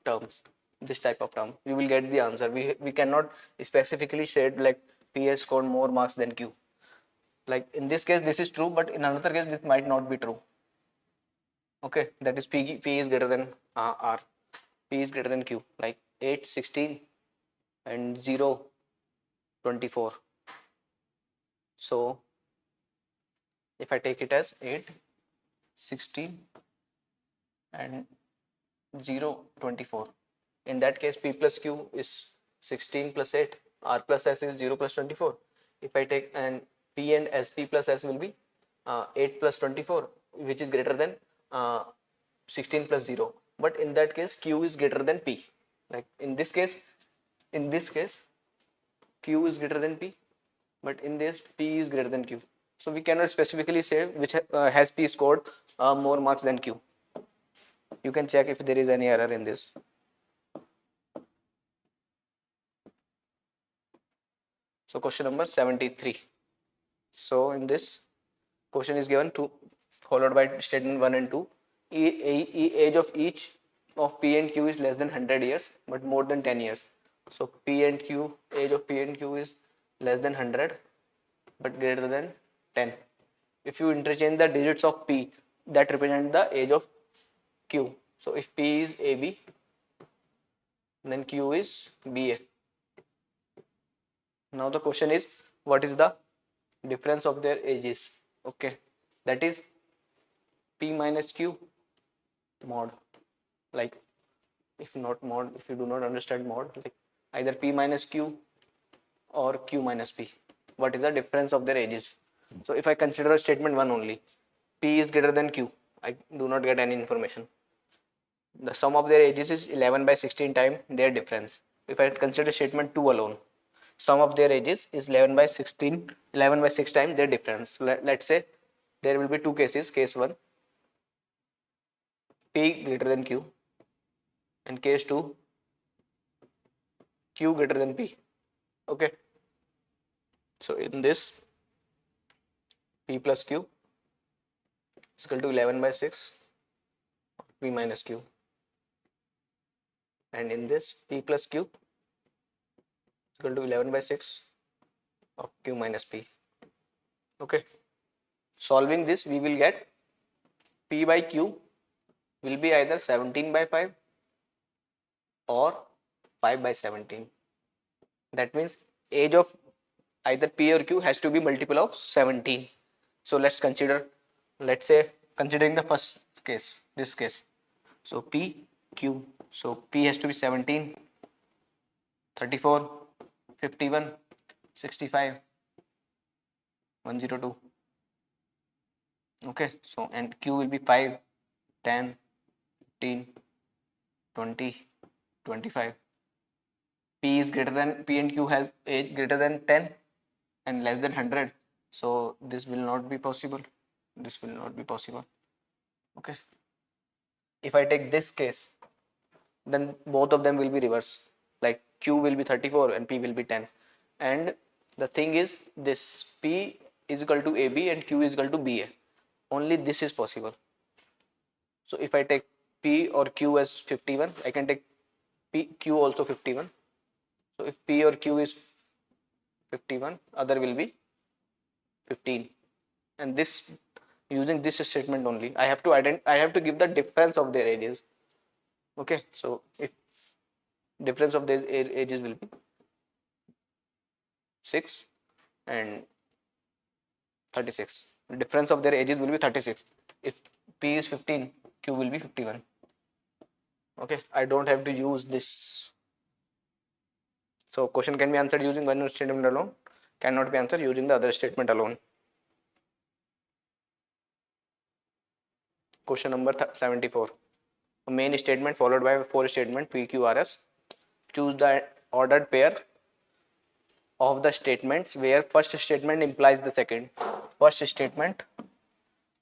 terms. This type of term, you will get the answer. We cannot specifically say like P has scored more marks than Q. Like in this case this is true, but in another case this might not be true. Okay, that is P is greater than R, P is greater than Q, like 8 16 and 0 24. So if I take it as 8 16 and 0 24, in that case P plus Q is 16 plus 8, R plus S is 0 plus 24. If I take, and P and S, P plus S will be 8 plus 24, which is greater than 16 plus 0. But in that case Q is greater than P. Like in this case Q is greater than P, but in this P is greater than Q. So we cannot specifically say which has P scored more marks than Q. You can check if there is any error in this. So question number 73. So in this question is given to, followed by statement 1 and 2. Age of each of P and Q is less than 100 years but more than 10 years. So P and Q, age of P and Q is less than 100 but greater than 10. If you interchange the digits of P, that represent the age of Q. So if P is AB, then Q is BA. Now the question is, what is the difference of their ages? Okay, that is P minus Q mod. Like if not mod, if you do not understand mod, like either P minus Q or Q minus P. What is the difference of their ages? So if I consider statement 1 only, P is greater than Q, I do not get any information. The sum of their ages is 11 by 16 times their difference. If I consider statement 2 alone, sum of their ages is 11 by 6 times their difference. Let's say there will be two cases. Case 1, P greater than Q, and case 2, Q greater than P. Okay, so in this P plus Q is equal to 11 by 6 of P minus Q, and in this P plus Q is equal to 11 by 6 of Q minus P. Okay, solving this we will get P by Q will be either 17 by 5 or 5 by 17. That means age of either P or Q has to be multiple of 17. So let's consider, let's say considering the first case, this case. So P, Q, so P has to be 17, 34, 51, 65, 102. Okay, so and Q will be 5, 10, 15, 20, 25. P is greater than, P and Q has age greater than 10 and less than 100. So this will not be possible. this will not be possible. Okay, if I take this case, then both of them will be reverse, like q will be 34 and p will be 10, and the thing is this p is equal to ab and q is equal to ba. Only this is possible. So if I take p or q as 51, I can take p q also 51. So if p or q is 51, other will be 15, and this, using this statement only, I have to give the difference of their ages. Okay, so if difference of their ages will be 6 and 36, the difference of their ages will be 36. If p is 15, q will be 51. Okay, I don't have to use this. So question can be answered using one statement alone, cannot be answered using the other statement alone. Question number 74. A main statement followed by 4 statement PQRS. Choose the ordered pair of the statements where first statement implies the second. First statement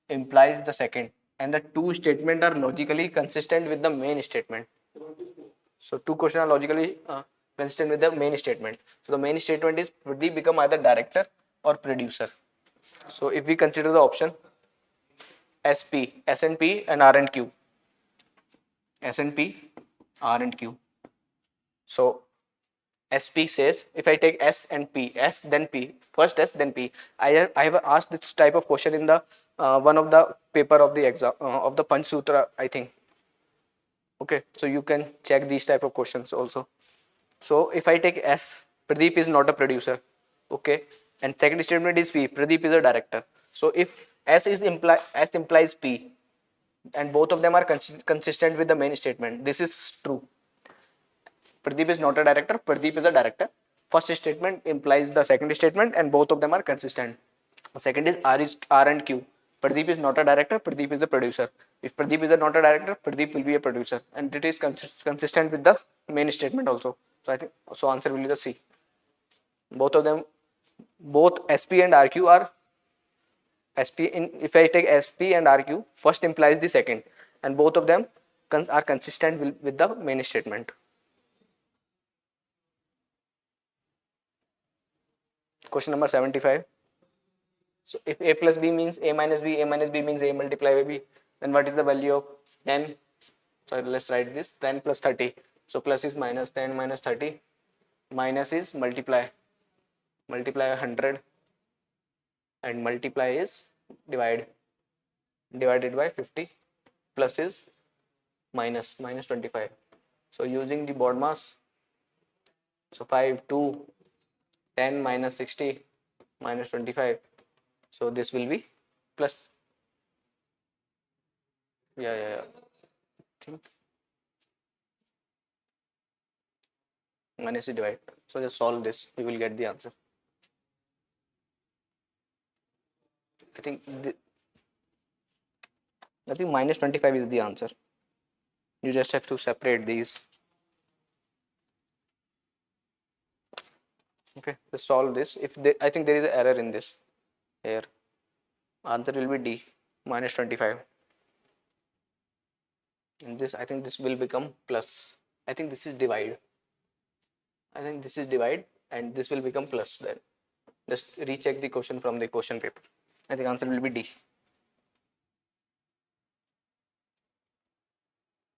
implies the second, and the two statements are logically consistent with the main statement. So two questions are logically consistent with the main statement. So the main statement is Pradeep become either director or producer. So if we consider the option SP, S and P and R and Q. S and P, R and Q. So SP says if I take S and P, S then P, first S then P. I have asked this type of question in the one of the paper of the exam of the Panchsutra, I think. Okay, so you can check these type of questions also. So if I take S, Pradeep is not a producer. Okay, and second statement is P, Pradeep is a director. So if S implies P, and both of them are consistent with the main statement, this is true. Pradeep is not a director, Pradeep is a director. First statement implies the second statement and both of them are consistent. The second is R and Q. Pradeep is not a director, Pradeep is a producer. If Pradeep is not a director, Pradeep will be a producer, and it is consistent with the main statement also. So I think so answer will be the C. Both of them, both SP and RQ are if I take SP and RQ, first implies the second, and both of them are consistent with the main statement. Question number 75. So if A plus B means A minus B means A multiplied by B, then what is the value of 10? So let's write this 10 plus 30. So plus is minus, 10 minus 30, minus is multiply 100, and multiply is divided by 50, plus is minus 25. So using the board mass, so 5, 2, 10 minus 60 minus 25. So this will be plus, I think minus is divide. So just solve this, you will get the answer. I think minus 25 is the answer. You just have to separate these. Okay, let's solve this. I think there is an error in this here. Answer will be D, minus 25. And this, I think this will become plus. I think this is divide. And this will become plus then. Just recheck the question from the question paper. I think answer will be D.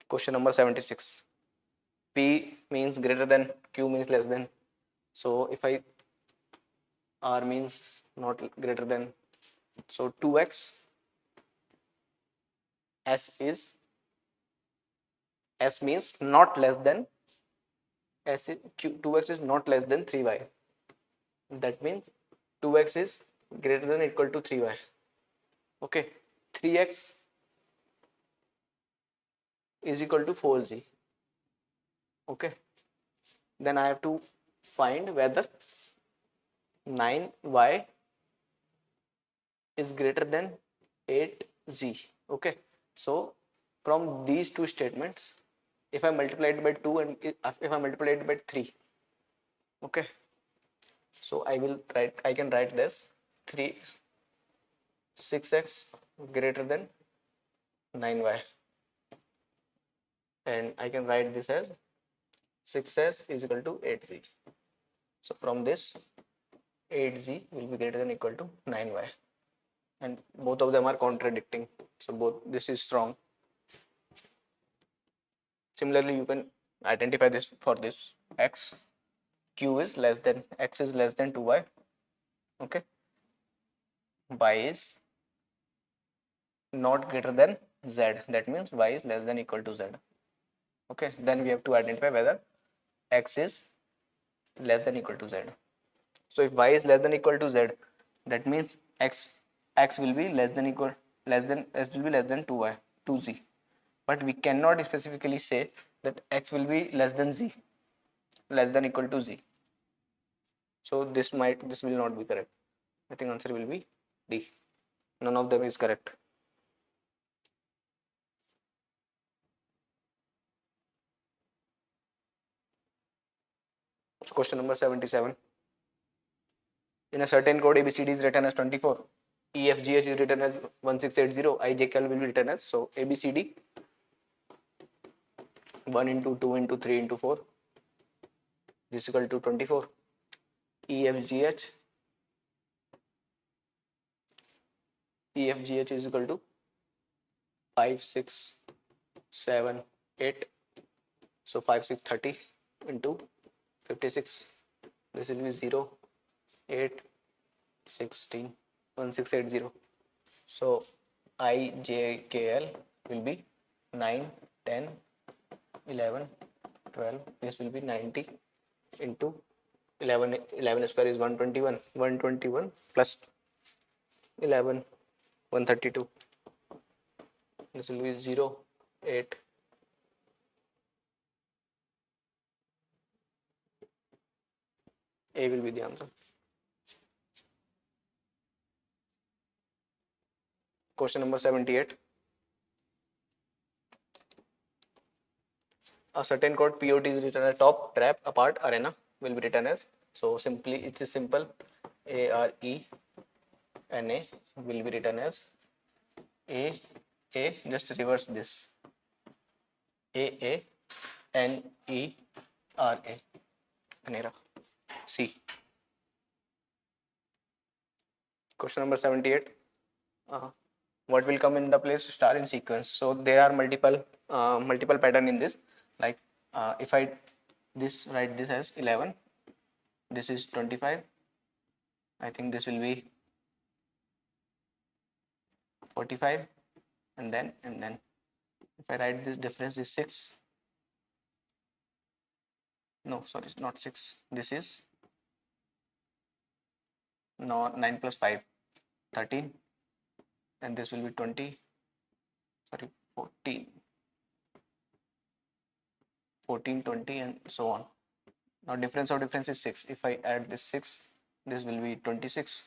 Question number 76. P means greater than, Q means less than. So if R means not greater than, so 2x, S means not less than, 2x is not less than 3y. That means 2x is greater than or equal to 3y. Okay, 3x is equal to 4z. Okay, then I have to find whether 9y is greater than 8z. Okay, so from these two statements, if I multiply it by 2 and if I multiply it by 3, okay, so I can write this 6x greater than 9y, and I can write this as 6s is equal to 8z. So from this 8z will be greater than or equal to 9y, and both of them are contradicting, so both this is strong. Similarly, you can identify this for this x, q is less than, x is less than 2y, okay, y is not greater than z, that means y is less than or equal to z, okay. Then we have to identify whether x is less than or equal to z. So if y is less than or equal to z, that means x will be less than equal s will be less than 2y 2z, but we cannot specifically say that x will be less than z, less than or equal to z. So this will not be correct. I think answer will be D. None of them is correct. So question number 77. In a certain code, ABCD is written as 24. EFGH is written as 1680. IJKL will be written as, so ABCD 1 into 2 into 3 into 4 is equal to 24. EFGH is equal to 5, 6, 7, 8. So 5, 6, 30 into 56. This will be 0, 8, 16, 1680. So IJKL will be 9, 10, 11, 12. This will be 90 into 11. 11 square is 121. 121 plus 11, 132. This will be 0, 8. A will be the answer. Question number 78. A certain code POT is written as top, trap, apart, arena will be written as, so simply it is simple, ARENA will be written as A, just reverse this, AANERA, ANERA. C. Question number 78. What will come in the place star in sequence? So there are multiple pattern in this. Like if I write this as 11, this is 25. I think this will be 45, and then if I write this difference is 6. No, sorry, it's not 6. This is 9 plus 5, 13, and this will be 20. Sorry, 14, 20, and so on. Now difference of difference is 6. If I add this 6, this will be 26,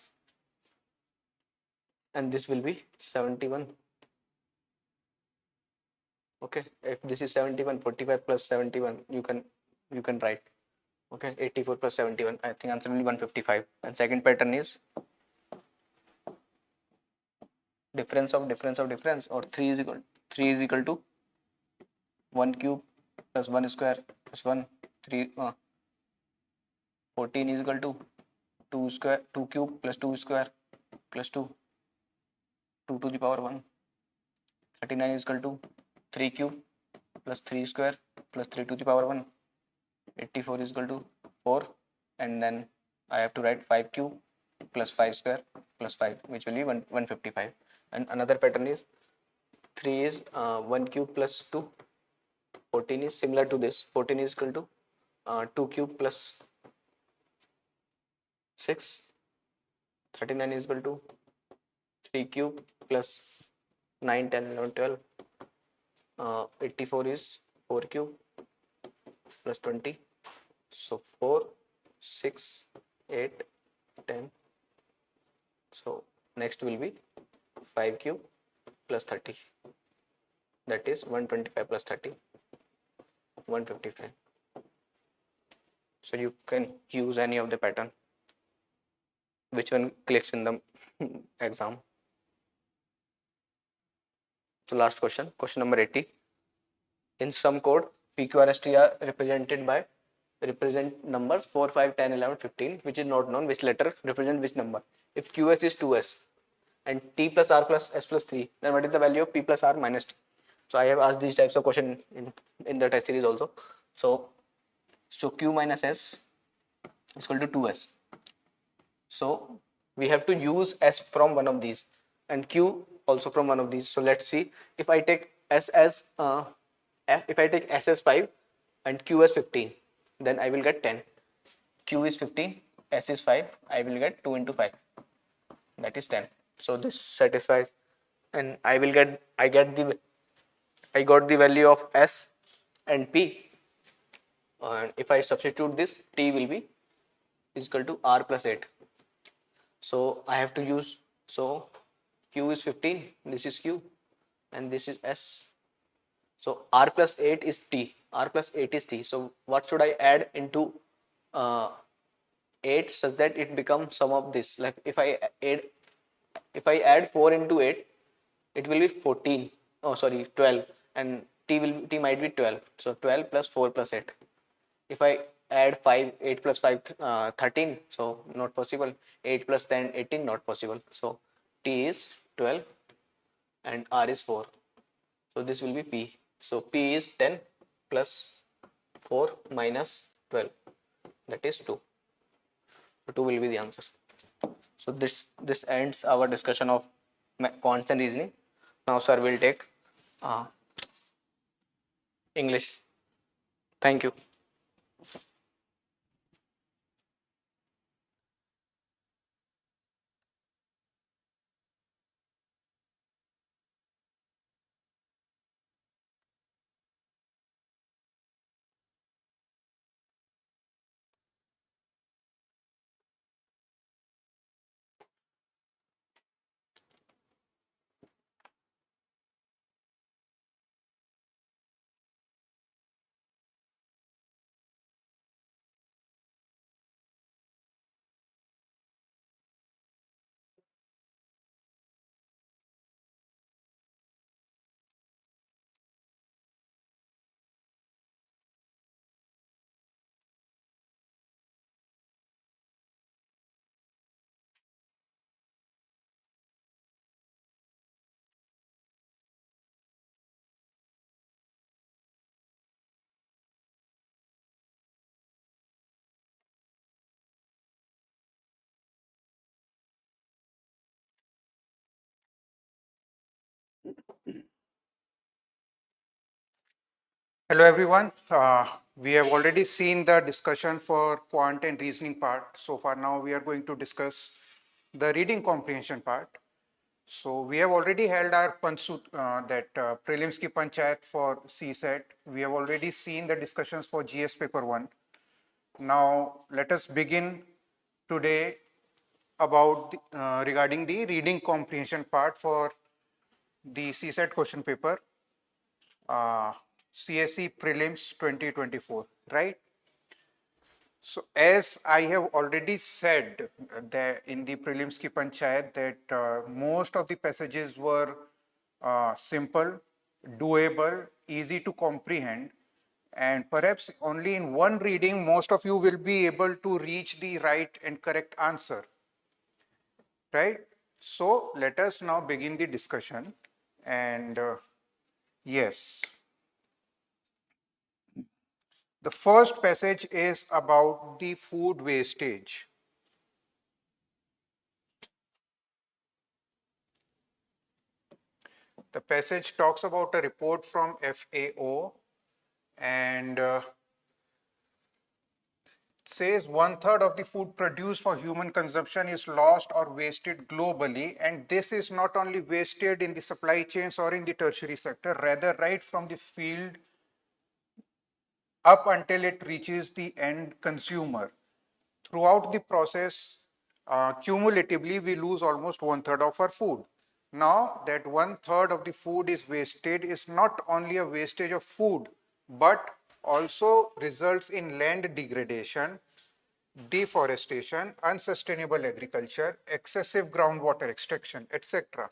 and this will be 71. Okay, if this is 71, 45 plus 71, you can write. Okay, 84 plus 71, I think answer will be 155. And second pattern is difference of difference, or 3 is equal to 1 cube plus 1 square plus 1, 3. 14 is equal to 2 cube plus 2 square plus 2 to the power 1. 39 is equal to 3 cube plus 3 square plus 3 to the power 1. 84 is equal to 4, and then I have to write 5 cube plus 5 square plus 5, which will be 155. And another pattern is 3 is 1 cube plus 2. 14 is similar to this. 14 is equal to 2 cube plus 6. 39 is equal to 3 cube plus 9, 10, 11, 12. 84 is 4 cube plus 20. So 4, 6, 8, 10. So next will be 5 cube plus 30. That is 125 plus 30, 155. So you can use any of the pattern, which one clicks in the exam. So last question, question number 80. In some code, P, Q, R, S, T are represent numbers 4, 5, 10, 11, 15, which is not known which letter represent which number. If QS is 2S and T plus R plus S plus 3, then what is the value of P plus R minus T? So I have asked these types of question in the test series also. So Q minus S is equal to 2S. So we have to use S from one of these and Q also from one of these. So let's see, if I take S as if I take S as 5 and Q as 15, then I will get 10. Q is 15, S is 5, I will get 2 into 5, that is 10. So this satisfies, and I got the value of S and P, and if I substitute this, T will be is equal to R plus 8. So I have to use, so Q is 15, this is Q and this is S. So R plus 8 is T, R plus 8 is T. So what should I add into 8 such that it becomes sum of this? Like if I add 4 into 8, it will be 14. Oh, sorry, 12, and T might be 12. So 12 plus 4 plus 8. If I add 5, 8 plus 5, 13. So not possible. 8 plus 10, 18, not possible. So T is 12 and R is 4. So this will be P. So P is 10 plus 4 minus 12. That is 2. So 2 will be the answer. So this ends our discussion of quants and reasoning. Now sir will take English. Thank you. Hello everyone. We have already seen the discussion for quant and reasoning part. So far now we are going to discuss the reading comprehension part. So we have already held our prelims ki panchayat for CSAT. We have already seen the discussions for GS paper 1. Now let us begin today about regarding the reading comprehension part for the CSAT question paper. CSE Prelims 2024, right? So as I have already said that in the prelims ki panchayat that most of the passages were simple, doable, easy to comprehend, and perhaps only in one reading most of you will be able to reach the right and correct answer, right? So let us now begin the discussion, and yes. The first passage is about the food wastage. The passage talks about a report from FAO and says 1/3 of the food produced for human consumption is lost or wasted globally, and this is not only wasted in the supply chains or in the tertiary sector, rather right from the field up until it reaches the end consumer. Throughout the process, cumulatively, we lose almost 1/3 of our food. Now, that 1/3 of the food is wasted is not only a wastage of food, but also results in land degradation, deforestation, unsustainable agriculture, excessive groundwater extraction, etc.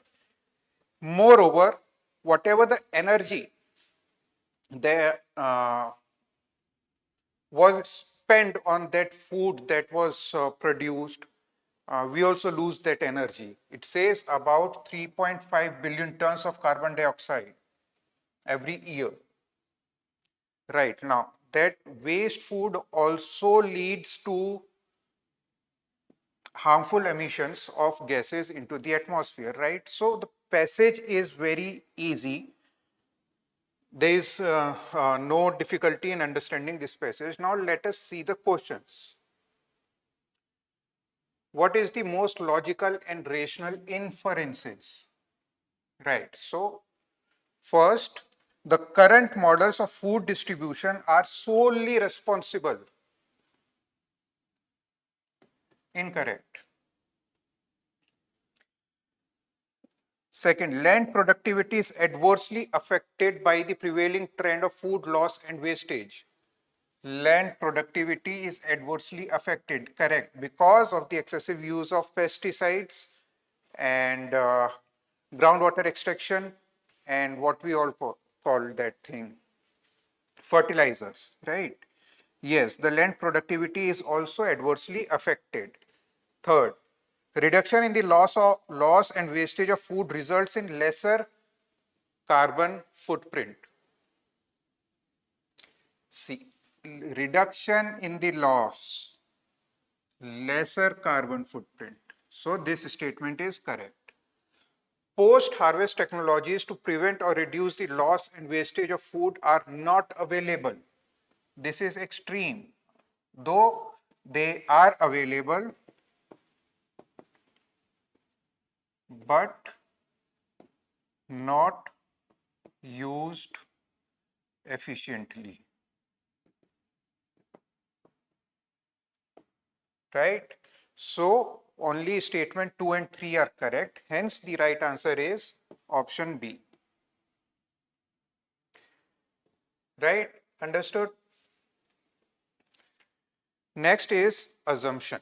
Moreover, whatever the energy there was spent on that food that was produced, we also lose that energy. It says about 3.5 billion tons of carbon dioxide every year. Right, now that waste food also leads to harmful emissions of gases into the atmosphere, right? So the passage is very easy. There is no difficulty in understanding this passage. Now let us see the questions. What is the most logical and rational inferences? Right, so first, the current models of food distribution are solely responsible. Incorrect. Second, land productivity is adversely affected by the prevailing trend of food loss and wastage. Land productivity is adversely affected, correct, because of the excessive use of pesticides and groundwater extraction and what we all call that thing, fertilizers, right? Yes, the land productivity is also adversely affected. Third, reduction in the loss and wastage of food results in lesser carbon footprint. See, reduction in the loss, lesser carbon footprint. So this statement is correct. Post-harvest technologies to prevent or reduce the loss and wastage of food are not available. This is extreme. Though they are available, but not used efficiently. Right? So only statement 2 and 3 are correct. Hence the right answer is option B. Right? Understood? Next is assumption.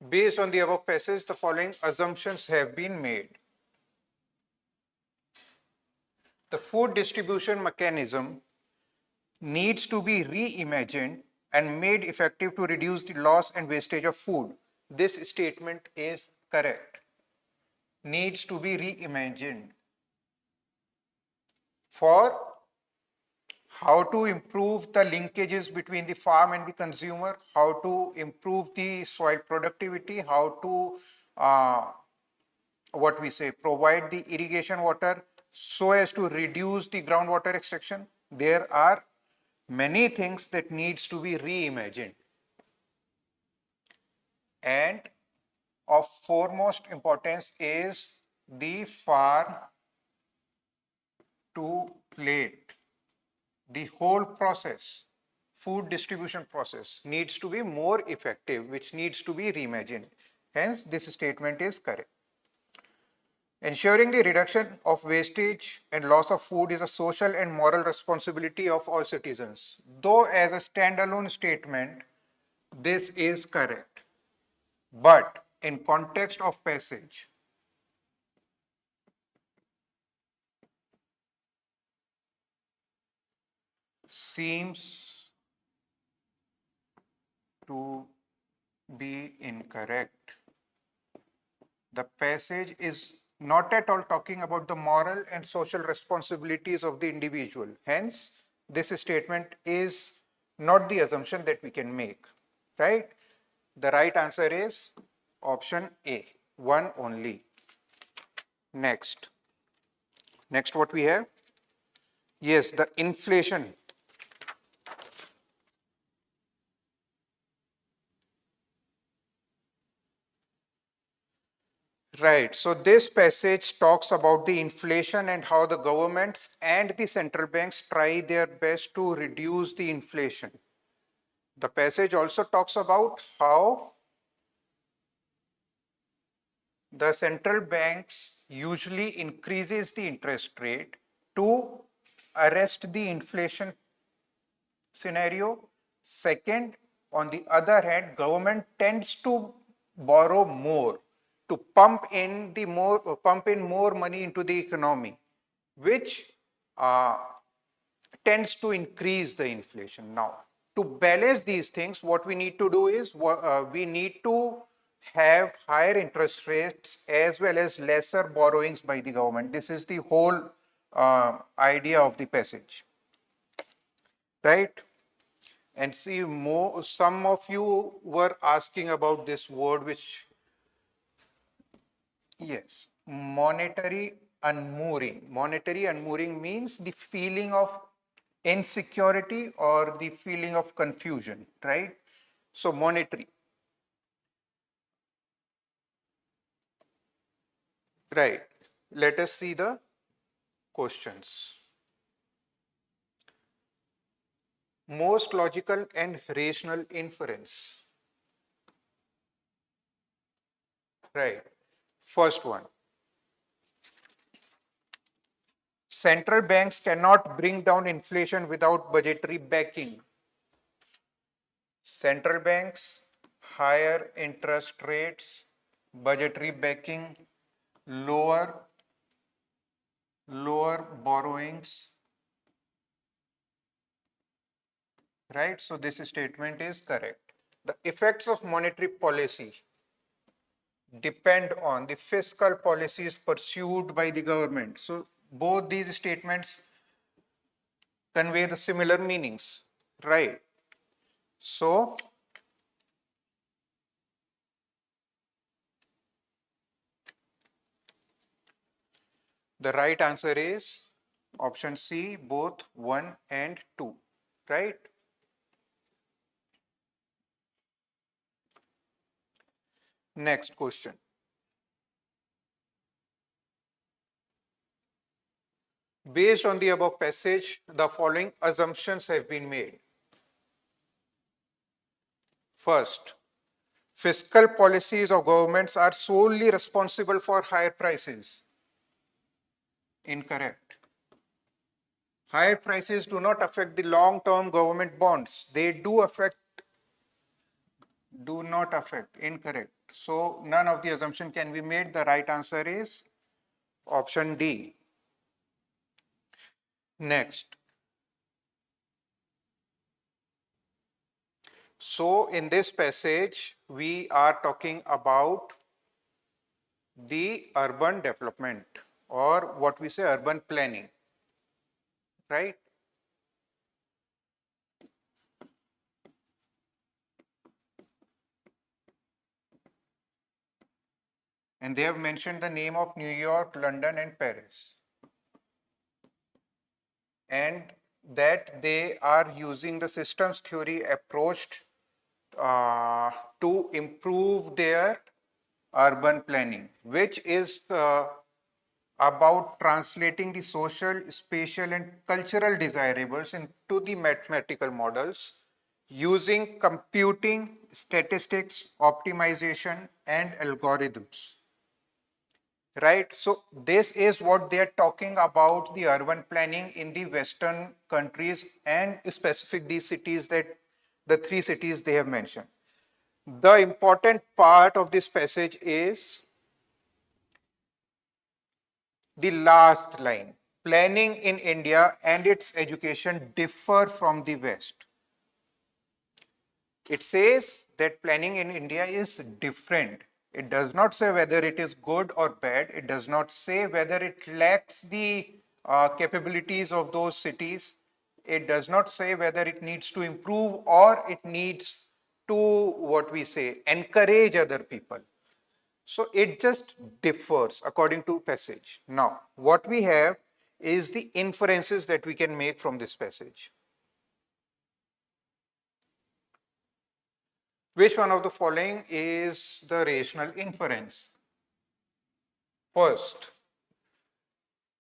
Based on the above passage, the following assumptions have been made. The food distribution mechanism needs to be reimagined and made effective to reduce the loss and wastage of food. This statement is correct. Needs to be reimagined. For how to improve the linkages between the farm and the consumer, how to improve the soil productivity, how to provide the irrigation water so as to reduce the groundwater extraction. There are many things that needs to be reimagined. And of foremost importance is the farm to plate. The whole process, food distribution process, needs to be more effective, which needs to be reimagined. Hence, this statement is correct. Ensuring the reduction of wastage and loss of food is a social and moral responsibility of all citizens. Though as a standalone statement, this is correct. But in context of passage, seems to be incorrect. The passage is not at all talking about the moral and social responsibilities of the individual. Hence, this statement is not the assumption that we can make, right? The right answer is option A, one only. Next what we have? Yes, the inflation. Right, so this passage talks about the inflation and how the governments and the central banks try their best to reduce the inflation. The passage also talks about how the central banks usually increases the interest rate to arrest the inflation scenario. Second, on the other hand, government tends to borrow more, to pump in more money into the economy, which tends to increase the inflation. Now, to balance these things, what we need to do is we need to have higher interest rates as well as lesser borrowings by the government. This is the whole idea of the passage, right? And see, some of you were asking about this word, which, yes, monetary unmooring. Monetary unmooring means the feeling of insecurity or the feeling of confusion, right? So monetary, right? Let us see the questions. Most logical and rational inference, right? First one, central banks cannot bring down inflation without budgetary backing. Central banks, higher interest rates, budgetary backing, lower borrowings, right? So this statement is correct. The effects of monetary policy depend on the fiscal policies pursued by the government. So both these statements convey the similar meanings, right? So the right answer is option C, both 1 and 2, right? Next question. Based on the above passage, the following assumptions have been made. First, fiscal policies of governments are solely responsible for higher prices. Incorrect. Higher prices do not affect the long-term government bonds. They do not affect. Incorrect. So none of the assumption can be made. The right answer is option D. Next. So in this passage, we are talking about the urban development, or what we say urban planning, right? And they have mentioned the name of New York, London, and Paris. And that they are using the systems theory approach to improve their urban planning, which is about translating the social, spatial, and cultural desirables into the mathematical models using computing, statistics, optimization, and algorithms. Right, so this is what they are talking about, the urban planning in the Western countries and specific these cities, that the 3 cities they have mentioned. The important part of this passage is the last line. Planning in India and its education differ from the West. It says that planning in India is different. It does not say whether it is good or bad. It does not say whether it lacks the capabilities of those cities. It does not say whether it needs to improve or it needs to, what we say, encourage other people. So it just differs according to passage. Now, what we have is the inferences that we can make from this passage. Which one of the following is the rational inference? First,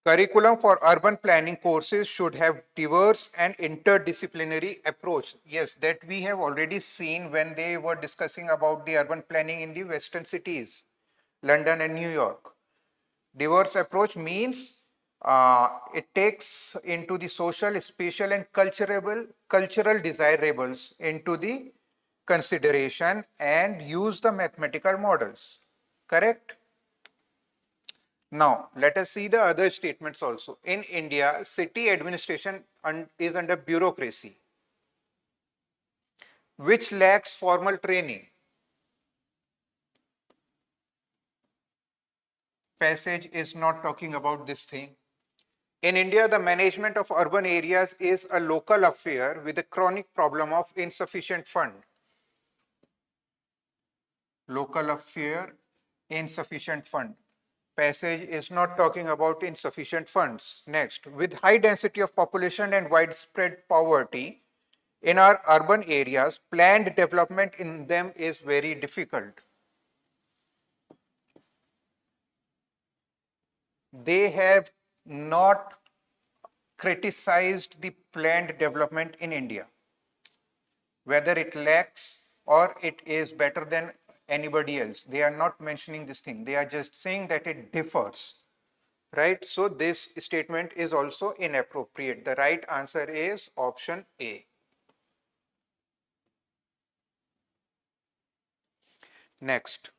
curriculum for urban planning courses should have diverse and interdisciplinary approach. Yes, that we have already seen when they were discussing about the urban planning in the Western cities, London and New York. Diverse approach means it takes into the social, spatial, and cultural desirables into the consideration and use the mathematical models. Correct? Now, let us see the other statements also. In India, city administration is under bureaucracy, which lacks formal training. Passage is not talking about this thing. In India, the management of urban areas is a local affair with a chronic problem of insufficient fund. Local affair, insufficient fund. Passage is not talking about insufficient funds. Next, with high density of population and widespread poverty in our urban areas, planned development in them is very difficult. They have not criticized the planned development in India, whether it lacks or it is better than anybody else. They are not mentioning this thing. They are just saying that it differs, right? So this statement is also inappropriate. The right answer is option A. Next.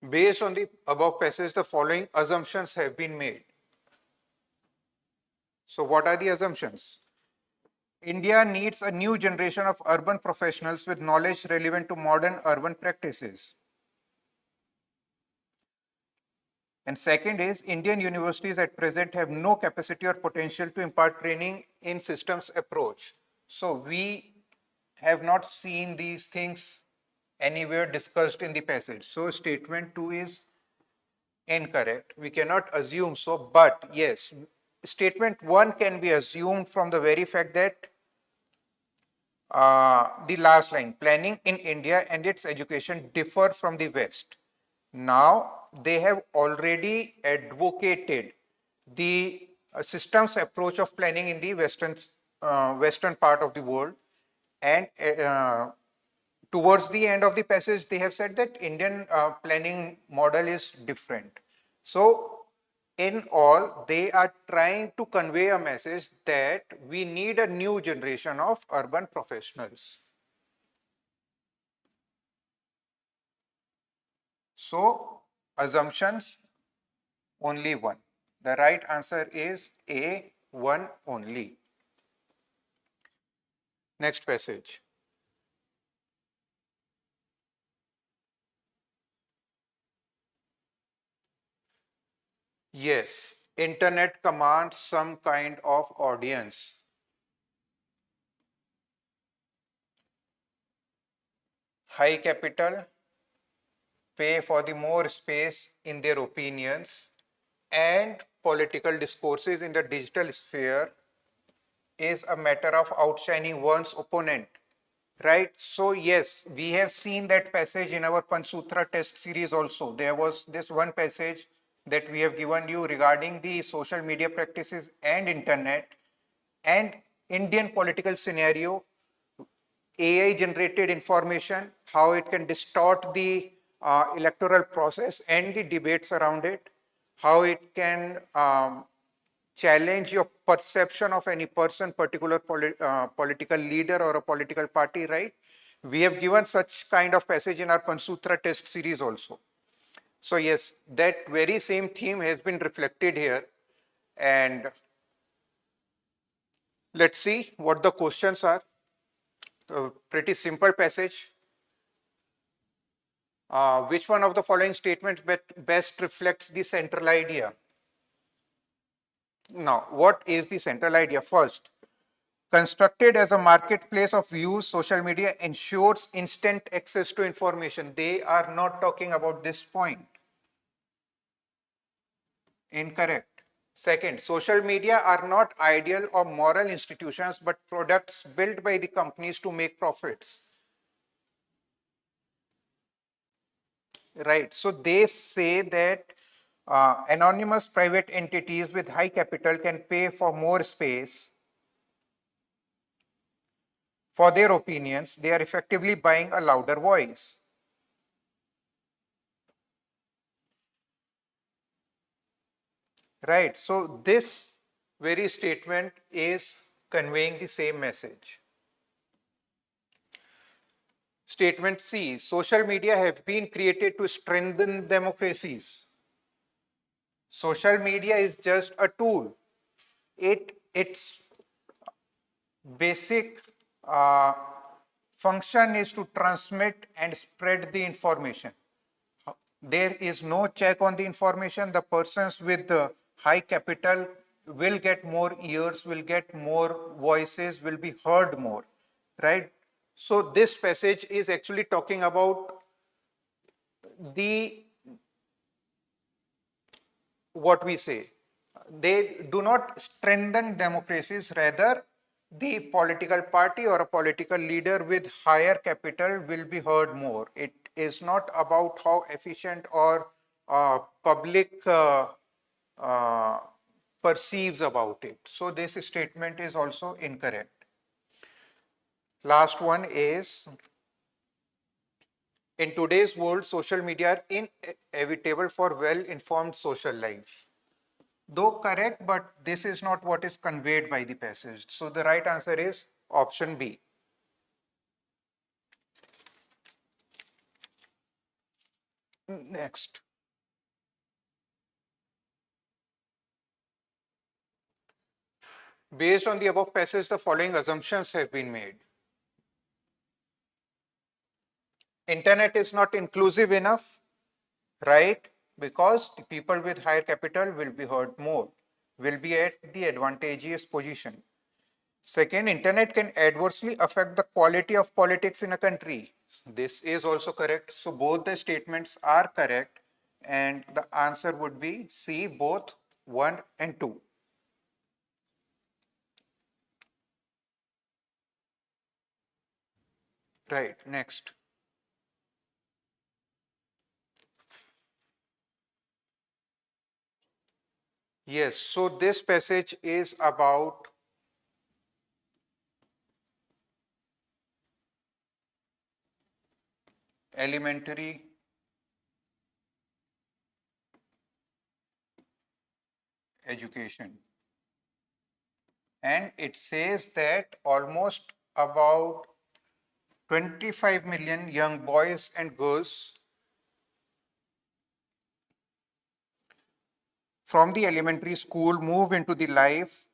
Based on the above passage, the following assumptions have been made. So what are the assumptions? India needs a new generation of urban professionals with knowledge relevant to modern urban practices. And second is, Indian universities at present have no capacity or potential to impart training in systems approach. So we have not seen these things anywhere discussed in the passage. So statement 2 is incorrect. We cannot assume so, but yes, statement 1 can be assumed from the very fact that the last line, planning in India and its education differ from the West. Now, they have already advocated the systems approach of planning in the western part of the world, and towards the end of the passage, they have said that Indian planning model is different. So, in all, they are trying to convey a message that we need a new generation of urban professionals. So, assumptions, only one. The right answer is A, one only. Next passage. Yes, internet commands some kind of audience. High capital pay for the more space in their opinions, and political discourses in the digital sphere is a matter of outshining one's opponent, right? So yes, we have seen that passage in our Panchsutra test series also. There was this one passage that we have given you regarding the social media practices and internet and Indian political scenario, AI generated information, how it can distort the electoral process and the debates around it, how it can challenge your perception of any person, particular political leader or a political party, right? We have given such kind of passage in our Panchsutra test series also. So yes, that very same theme has been reflected here, and let's see what the questions are. A pretty simple passage. Which one of the following statements best reflects the central idea? Now, what is the central idea? First, constructed as a marketplace of views, social media ensures instant access to information. They are not talking about this point. Incorrect. Second, social media are not ideal or moral institutions, but products built by the companies to make profits. Right. So they say that anonymous private entities with high capital can pay for more space for their opinions. They are effectively buying a louder voice. Right. So this very statement is conveying the same message. Statement C, social media have been created to strengthen democracies. Social media is just a tool. Its basic function is to transmit and spread the information. There is no check on the information. The persons with the high capital will get more ears, will get more voices, will be heard more, right? So this passage is actually talking about the, what we say, they do not strengthen democracies, rather the political party or a political leader with higher capital will be heard more. It is not about how efficient or public perceives about it. So this statement is also incorrect. Last one is, in today's world, social media are inevitable for well-informed social life. Though correct, but this is not what is conveyed by the passage. So the right answer is option B. Next. Based on the above passage, the following assumptions have been made. Internet is not inclusive enough, right? Because the people with higher capital will be heard more, will be at the advantageous position. Second, internet can adversely affect the quality of politics in a country. This is also correct. So both the statements are correct, and the answer would be C, both 1 and 2. Right, next. Yes, so this passage is about elementary education. And it says that almost about 25 million young boys and girls from the elementary school move into the life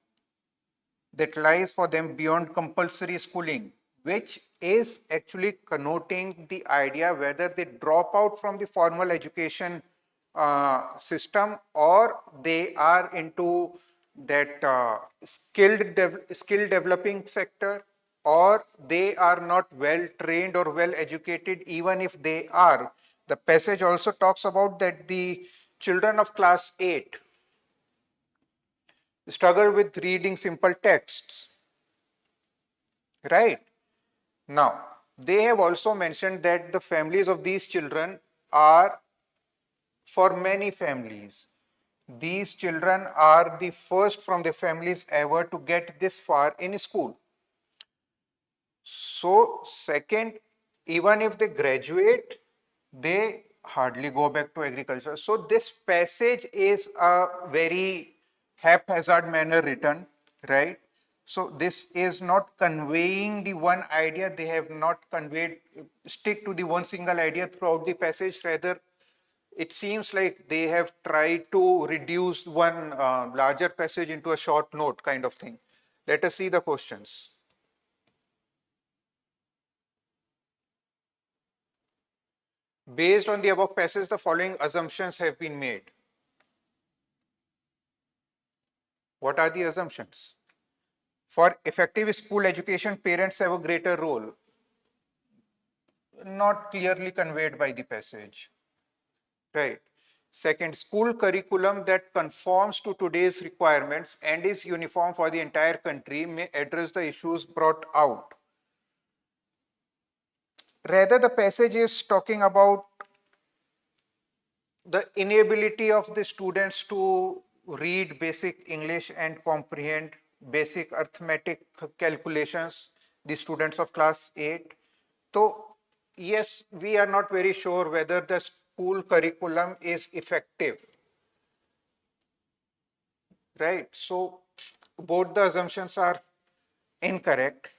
that lies for them beyond compulsory schooling, which is actually connoting the idea whether they drop out from the formal education system or they are into that skill developing sector, or they are not well trained or well educated. Even if they are, the passage also talks about that the children of class 8 struggle with reading simple texts, right? Now, they have also mentioned that the families of these children are, for many families, these children are the first from the families ever to get this far in school. So, second, even if they graduate, they hardly go back to agriculture. So, this passage is a very haphazard manner written, right? So, this is not conveying the one idea. They have not conveyed, stick to the one single idea throughout the passage. Rather, it seems like they have tried to reduce one larger passage into a short note kind of thing. Let us see the questions. Based on the above passage, the following assumptions have been made. What are the assumptions? For effective school education, parents have a greater role. Not clearly conveyed by the passage. Right. Second, school curriculum that conforms to today's requirements and is uniform for the entire country may address the issues brought out. Rather, the passage is talking about the inability of the students to read basic English and comprehend basic arithmetic calculations, the students of class 8. So, yes, we are not very sure whether the school curriculum is effective, right? So, both the assumptions are incorrect.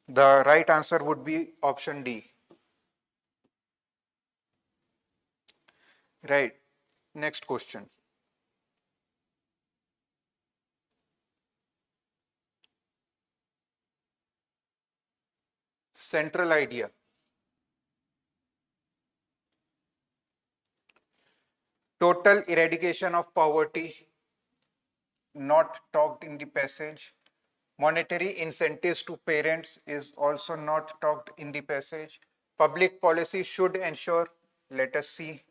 The right answer would be option D. Right. Next question. Central idea. Total eradication of poverty, not talked in the passage. Monetary incentives to parents is also not talked in the passage. Public policy should ensure, let us see,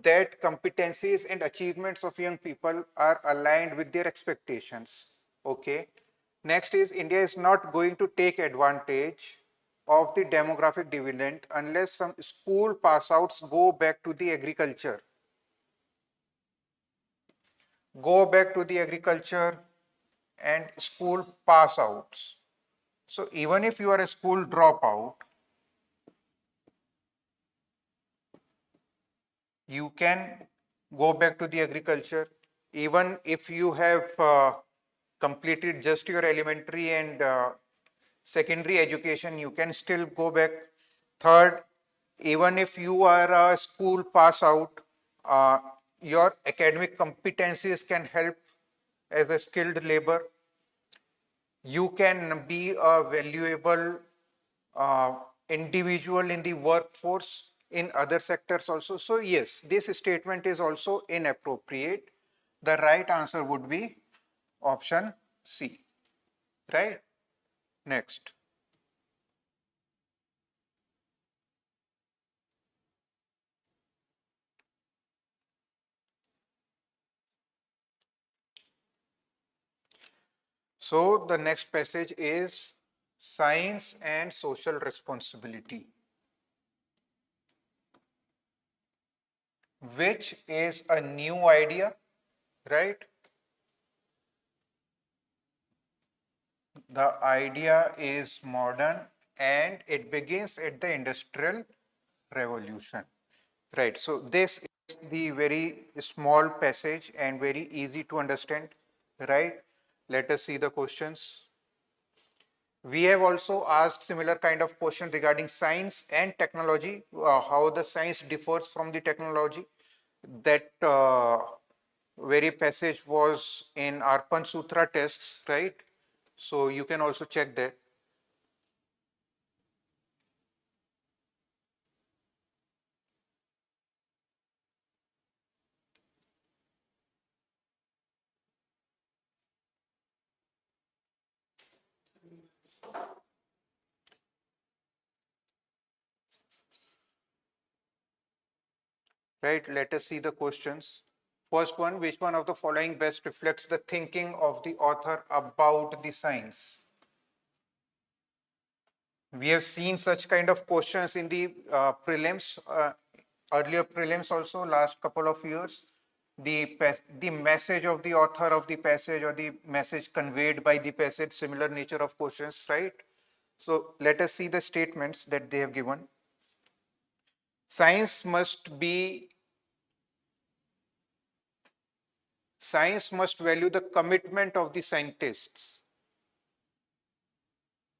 that competencies and achievements of young people are aligned with their expectations. Okay. Next is India is not going to take advantage of the demographic dividend unless some school pass outs go back to the agriculture. Go back to the agriculture and school pass outs. So even if you are a school dropout, you can go back to the agriculture. Even if you have completed just your elementary and secondary education, you can still go back. Third, even if you are a school pass out, your academic competencies can help as a skilled labor. You can be a valuable individual in the workforce in other sectors also. So yes, this statement is also inappropriate. The right answer would be option C, right? Next. So the next passage is science and social responsibility, which is a new idea, right? The idea is modern and it begins at the Industrial Revolution, right? So this is the very small passage and very easy to understand, right? Let us see the questions. We have also asked similar kind of question regarding science and technology, how the science differs from the technology. That very passage was in our Panchsutra tests, right? So you can also check that. Right, let us see the questions. First one, which one of the following best reflects the thinking of the author about the science? We have seen such kind of questions in the prelims, earlier prelims also, last couple of years. The message of the author of the passage or the message conveyed by the passage, similar nature of questions, right? So let us see the statements that they have given. Science must value the commitment of the scientists.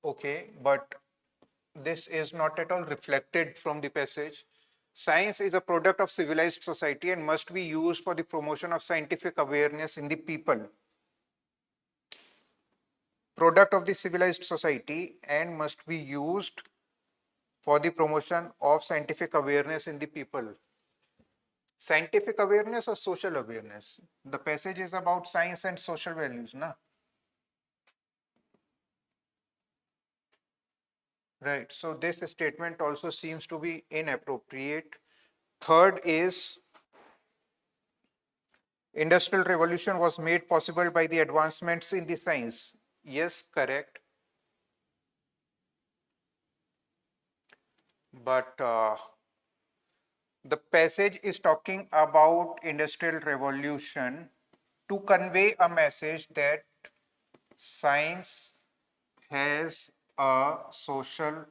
Okay, but this is not at all reflected from the passage. Science is a product of civilized society and must be used for the promotion of scientific awareness in the people. Product of the civilized society and must be used for the promotion of scientific awareness in the people. Scientific awareness or social awareness? The passage is about science and social values, na? Right, so this statement also seems to be inappropriate. Third is Industrial Revolution was made possible by the advancements in the science. Yes, correct. But the passage is talking about Industrial Revolution to convey a message that science has a social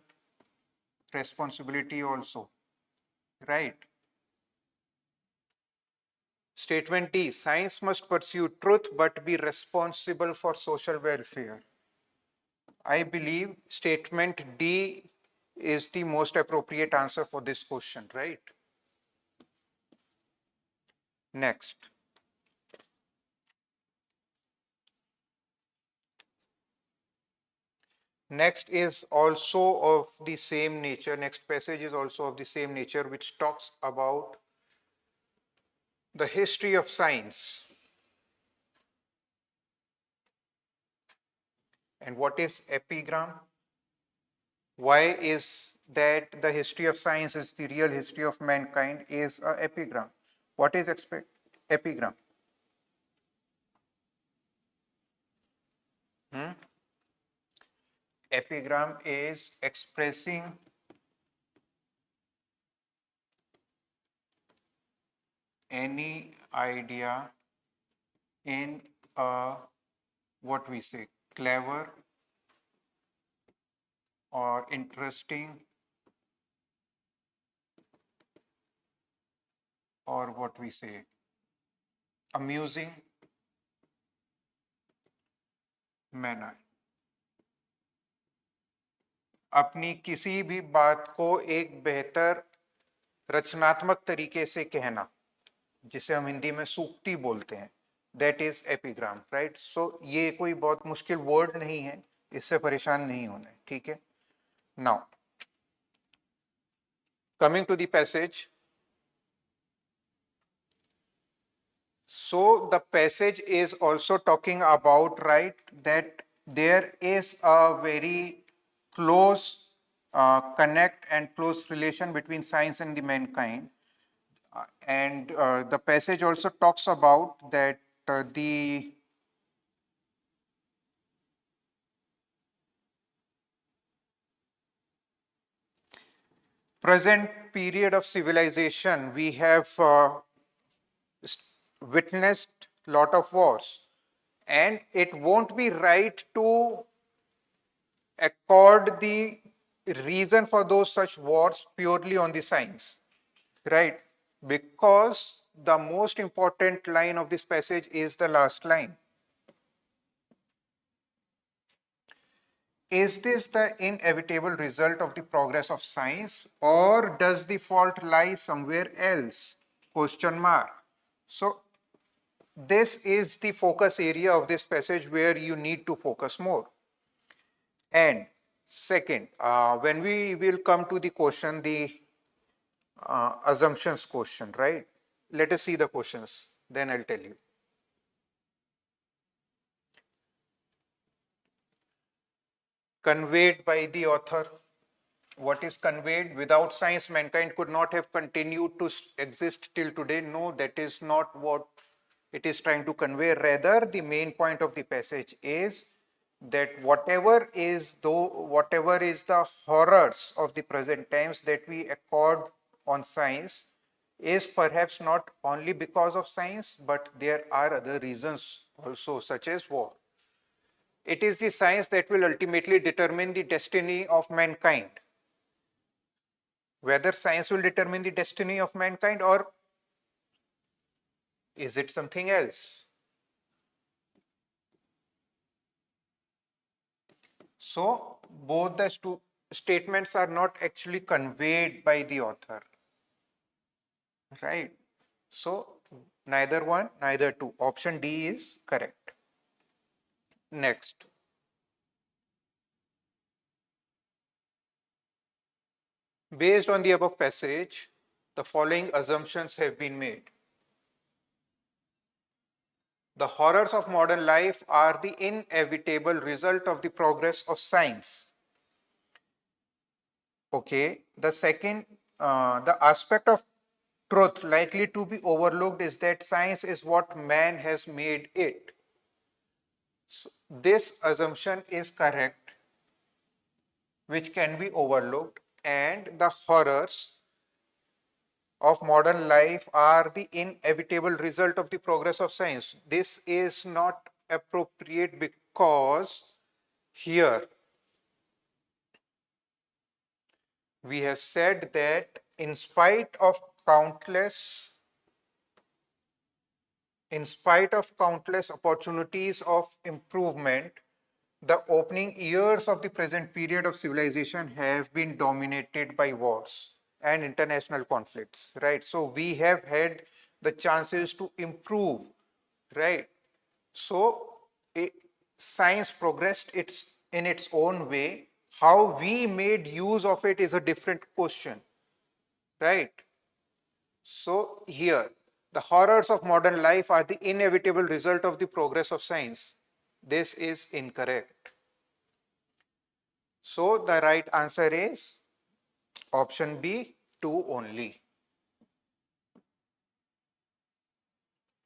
responsibility also, right? Statement D, science must pursue truth but be responsible for social welfare. I believe statement D is the most appropriate answer for this question, right? Next. Next is also of the same nature. Next passage is also of the same nature, which talks about the history of science. And what is epigram? Why is that the history of science is the real history of mankind is a epigram? What is epigram? Epigram is expressing any idea in a, what we say, clever or interesting or what we say, amusing manner. अपनी किसी भी बात को एक बेहतर रचनात्मक तरीके से कहना, जिसे हम हिंदी में सूक्ति बोलते हैं, दैट इज एपिग्राम, राइट? सो ये कोई बहुत मुश्किल वर्ड नहीं है, इससे परेशान नहीं होना है, ठीक है? Now coming to the passage. So the passage is also talking about, right, that there is a very close connect and close relation between science and the mankind. And the passage also talks about that the present period of civilization, we have witnessed lot of wars, and it won't be right to accord the reason for those such wars purely on the science, right? Because the most important line of this passage is the last line. Is this the inevitable result of the progress of science, or does the fault lie somewhere else? Question mark. So this is the focus area of this passage where you need to focus more. And second, when we will come to the question, the assumptions question, right? Let us see the questions, then I'll tell you. Conveyed by the author. What is conveyed? Without science, mankind could not have continued to exist till today. No, that is not what it is trying to convey. Rather, the main point of the passage is that whatever is the horrors of the present times that we accord on science is perhaps not only because of science, but there are other reasons also, such as war. It is the science that will ultimately determine the destiny of mankind. Whether science will determine the destiny of mankind, or is it something else? So both the two statements are not actually conveyed by the author, right? So neither one, neither two. Option D is correct. Next. Based on the above passage, the following assumptions have been made. The horrors of modern life are the inevitable result of the progress of science. Okay. The second, the aspect of truth likely to be overlooked is that science is what man has made it. So this assumption is correct, which can be overlooked, and the horrors of modern life are the inevitable result of the progress of science. This is not appropriate because here we have said that in spite of countless In spite of countless opportunities of improvement, the opening years of the present period of civilization have been dominated by wars and international conflicts, right? So we have had the chances to improve, right? So science progressed in its own way. How we made use of it is a different question, right? So here, the horrors of modern life are the inevitable result of the progress of science. This is incorrect. So the right answer is option B, 2 only.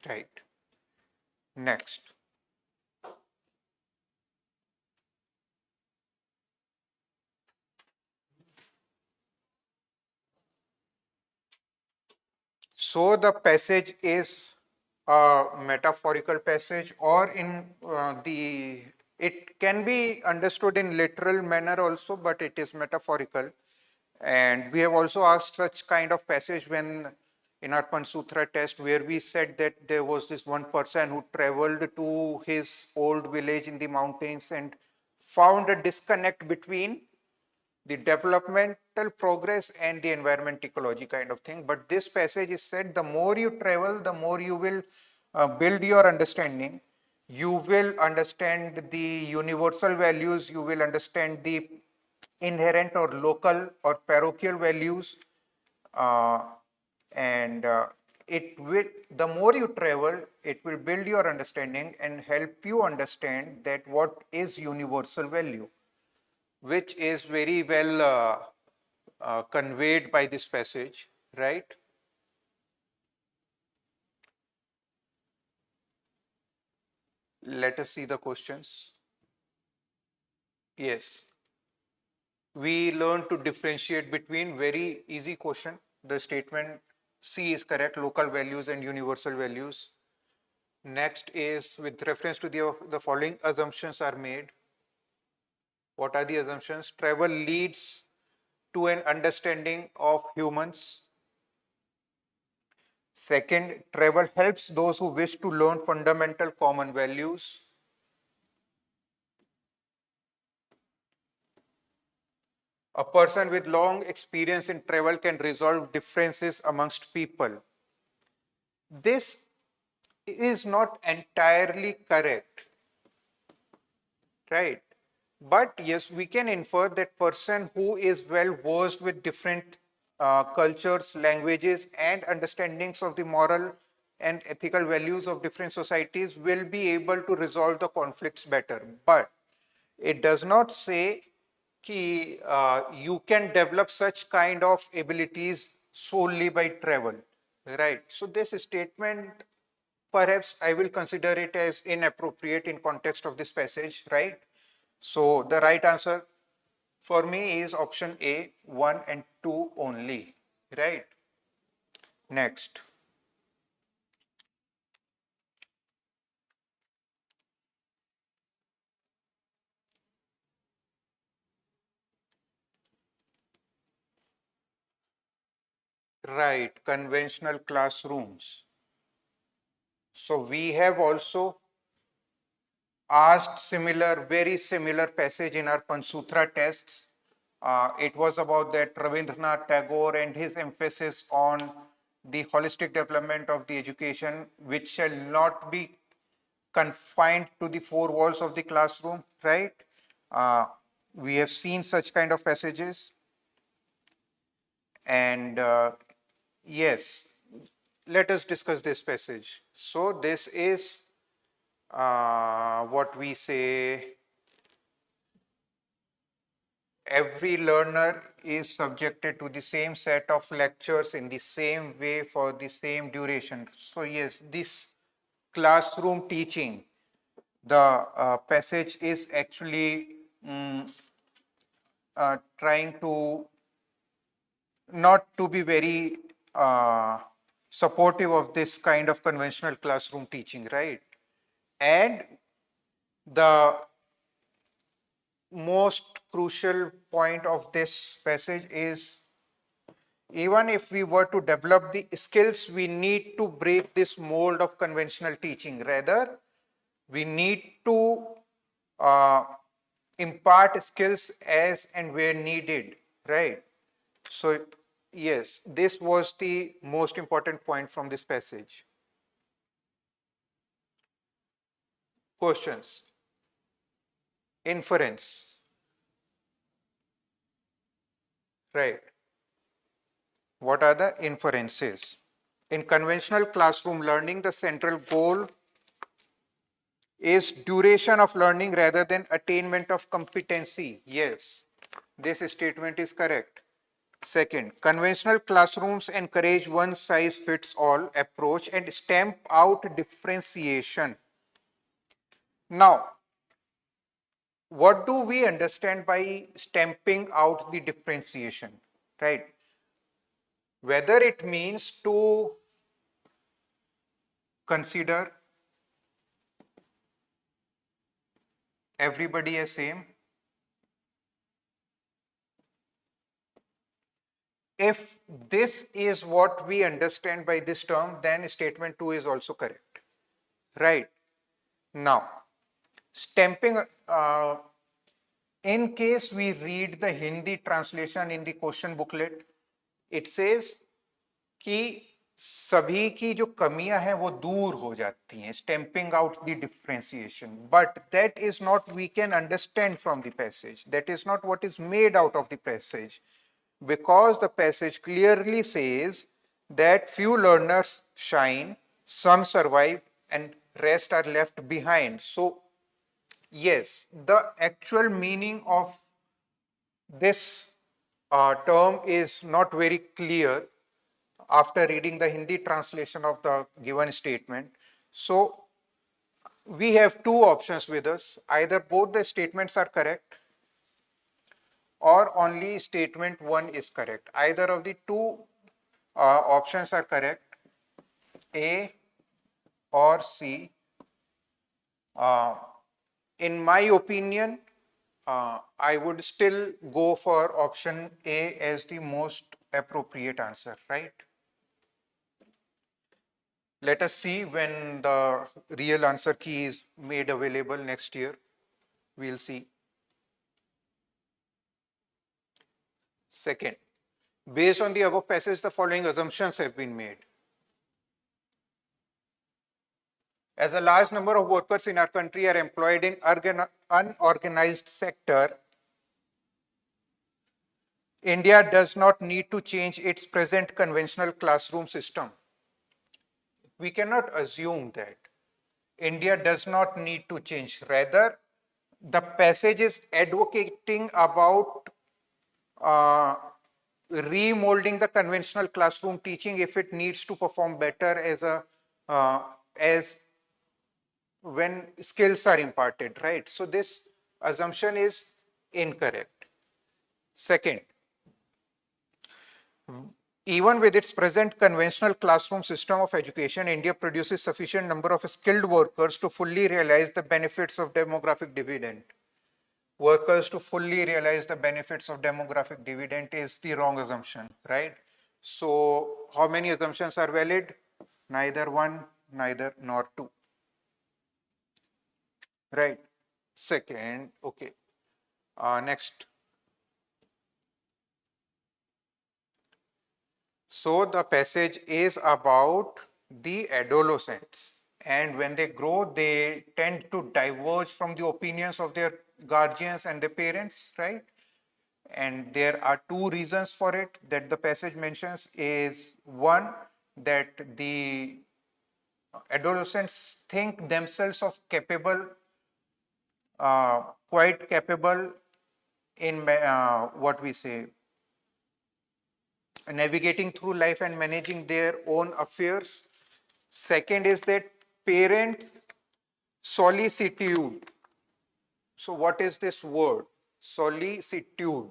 Right. Next. So the passage is a metaphorical passage, or it can be understood in literal manner also, but it is metaphorical. And we have also asked such kind of passage when in our Panchsutra test, where we said that there was this one person who traveled to his old village in the mountains and found a disconnect between the developmental progress and the environment ecology kind of thing. But this passage is said the more you travel, the more you will build your understanding. You will understand the universal values, you will understand the inherent or local or parochial values, uh, and it will, the more you travel, it will build your understanding and help you understand that what is universal value, which is very well conveyed by this passage, right? Let us see the questions. Yes. We learn to differentiate between very easy question. The statement C is correct, local values and universal values. Next is with reference to the following assumptions are made. What are the assumptions? Travel leads to an understanding of humans. Second, travel helps those who wish to learn fundamental common values. A person with long experience in travel can resolve differences amongst people. This is not entirely correct, right? But yes, we can infer that person who is well versed with different cultures, languages, and understandings of the moral and ethical values of different societies will be able to resolve the conflicts better. But it does not say कि you can develop such kind of abilities solely by travel, right? So this statement, perhaps I will consider it as inappropriate in context of this passage, right? So the right answer for me is option A, 1 and 2 only, right? Next. Right, conventional classrooms. So we have also asked very similar passage in our Panchsutra tests. It was about that Rabindranath Tagore and his emphasis on the holistic development of the education, which shall not be confined to the four walls of the classroom, right? We have seen such kind of passages. And yes, let us discuss this passage. So this is what we say, every learner is subjected to the same set of lectures in the same way for the same duration. So yes, this classroom teaching, the passage is actually trying to not to be very supportive of this kind of conventional classroom teaching, right? And the most crucial point of this passage is even if we were to develop the skills, we need to break this mold of conventional teaching. Rather, we need to impart skills as and where needed, right? So yes, this was the most important point from this passage. Questions? Inference, right? What are the inferences? In conventional classroom learning, the central goal is duration of learning rather than attainment of competency. Yes, this statement is correct. Second, conventional classrooms encourage one size fits all approach and stamp out differentiation. Now, what do we understand by stamping out the differentiation, right? Whether it means to consider everybody as same. If this is what we understand by this term, then statement 2 is also correct, right? Now, stamping, in case we read the Hindi translation in the question booklet, it says कि सभी की जो कमियां हैं वो दूर हो जाती हैं, stamping out the differentiation. But that is not we can understand from the passage. That is not what is made out of the passage, because the passage clearly says that few learners shine, some survive, and rest are left behind. So yes, the actual meaning of this term is not very clear after reading the Hindi translation of the given statement. So we have two options with us. Either both the statements are correct or only statement 1 is correct. Either of the two options are correct, A or C. In my opinion, I would still go for option A as the most appropriate answer, right? Let us see when the real answer key is made available next year. We'll see. Second, based on the above passage, the following assumptions have been made. As a large number of workers in our country are employed in unorganized sector, India does not need to change its present conventional classroom system. We cannot assume that India does not need to change. Rather, the passage is advocating about remolding the conventional classroom teaching if it needs to perform better as when skills are imparted, right? So this assumption is incorrect. Second, even with its present conventional classroom system of education, India produces sufficient number of skilled workers to fully realize the benefits of demographic dividend. Workers to fully realize the benefits of demographic dividend is the wrong assumption, right? So how many assumptions are valid? Neither one, neither nor two. Right. Second, okay. Next. So the passage is about the adolescents, and when they grow, they tend to diverge from the opinions of their guardians and their parents, right? And there are two reasons for it that the passage mentions. Is one, that the adolescents think themselves of capable, quite capable in what we say, navigating through life and managing their own affairs. Second is that parents solicitude. So what is this word? Solicitude.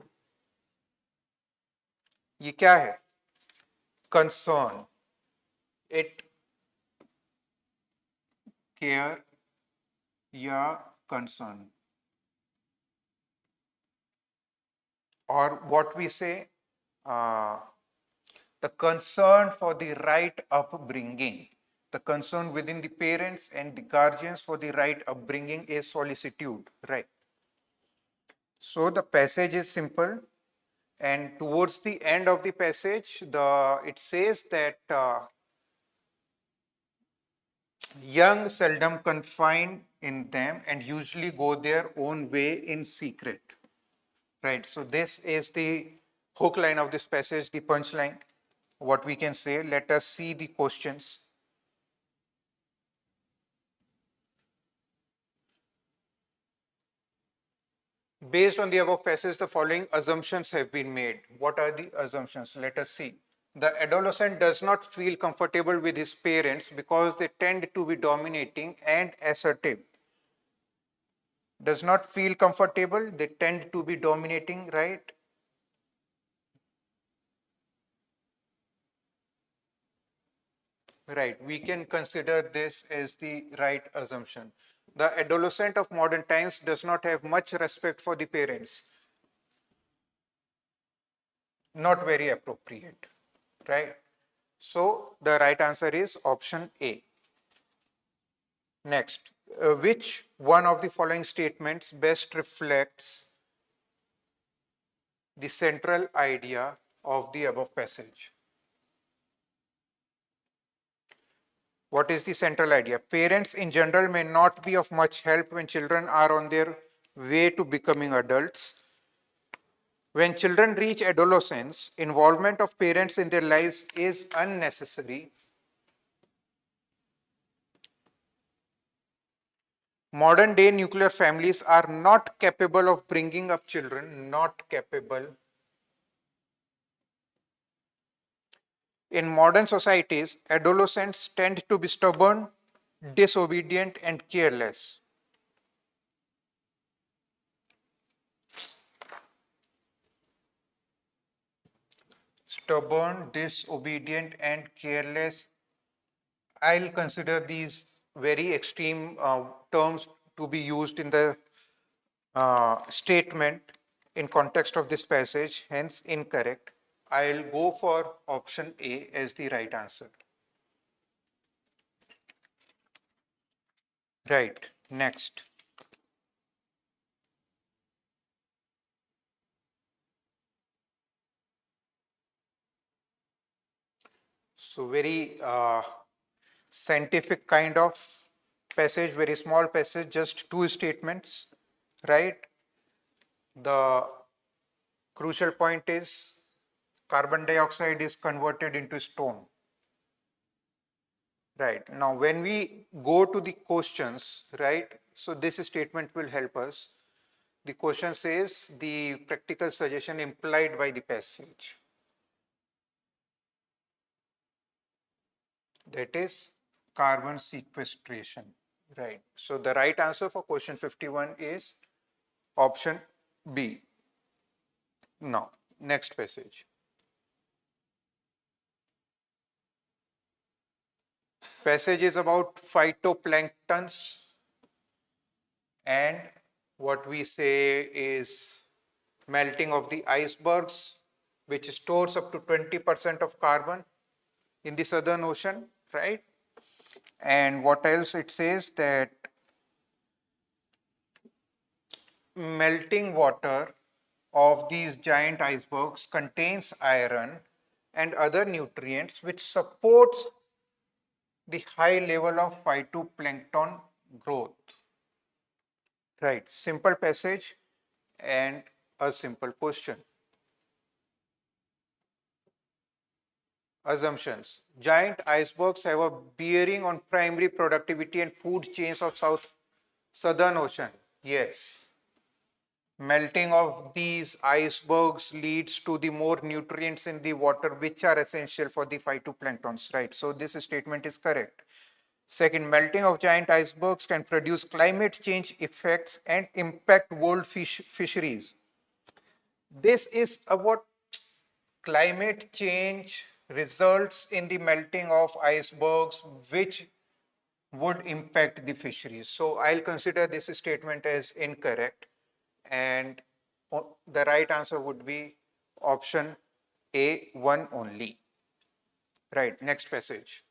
ये क्या है? Concern. It care या concern. Or what we say, the concern for the right upbringing, the concern within the parents and the guardians for the right upbringing is solicitude, right? So the passage is simple, and towards the end of the passage, it says that young seldom confine in them and usually go their own way in secret. Right, so this is the hook line of this passage, the punchline, what we can say. Let us see the questions. Based on the above passage, the following assumptions have been made. What are the assumptions? Let us see. The adolescent does not feel comfortable with his parents because they tend to be dominating and assertive. Does not feel comfortable, they tend to be dominating, right? Right, we can consider this as the right assumption. The adolescent of modern times does not have much respect for the parents. Not very appropriate, right? So the right answer is option A. Next, which one of the following statements best reflects the central idea of the above passage? What is the central idea? Parents in general may not be of much help when children are on their way to becoming adults. When children reach adolescence, involvement of parents in their lives is unnecessary. Modern day nuclear families are not capable of bringing up children, not capable. In modern societies, adolescents tend to be stubborn, disobedient, and careless. Stubborn, disobedient, and careless. I'll consider these very extreme terms to be used in the statement in context of this passage, hence incorrect. I'll go for option A as the right answer. Right, next. So very scientific kind of passage, very small passage, just two statements, right? The crucial point is carbon dioxide is converted into stone. Right, now when we go to the questions, right, so this statement will help us. The question says the practical suggestion implied by the passage. That is carbon sequestration, right? So the right answer for question 51 is option B. Now, next passage. Passage is about phytoplanktons, and what we say is melting of the icebergs, which stores up to 20% of carbon in the Southern Ocean, right? And what else it says that melting water of these giant icebergs contains iron and other nutrients which supports the high level of phytoplankton growth. Right, simple passage and a simple question. Assumptions. Giant icebergs have a bearing on primary productivity and food chains of Southern Ocean. Yes. Melting of these icebergs leads to the more nutrients in the water which are essential for the phytoplanktons, right? So this statement is correct. Second, melting of giant icebergs can produce climate change effects and impact world fisheries. This is about climate change results in the melting of icebergs which would impact the fisheries. So I'll consider this statement as incorrect, and the right answer would be option A, one only. Right, next passage.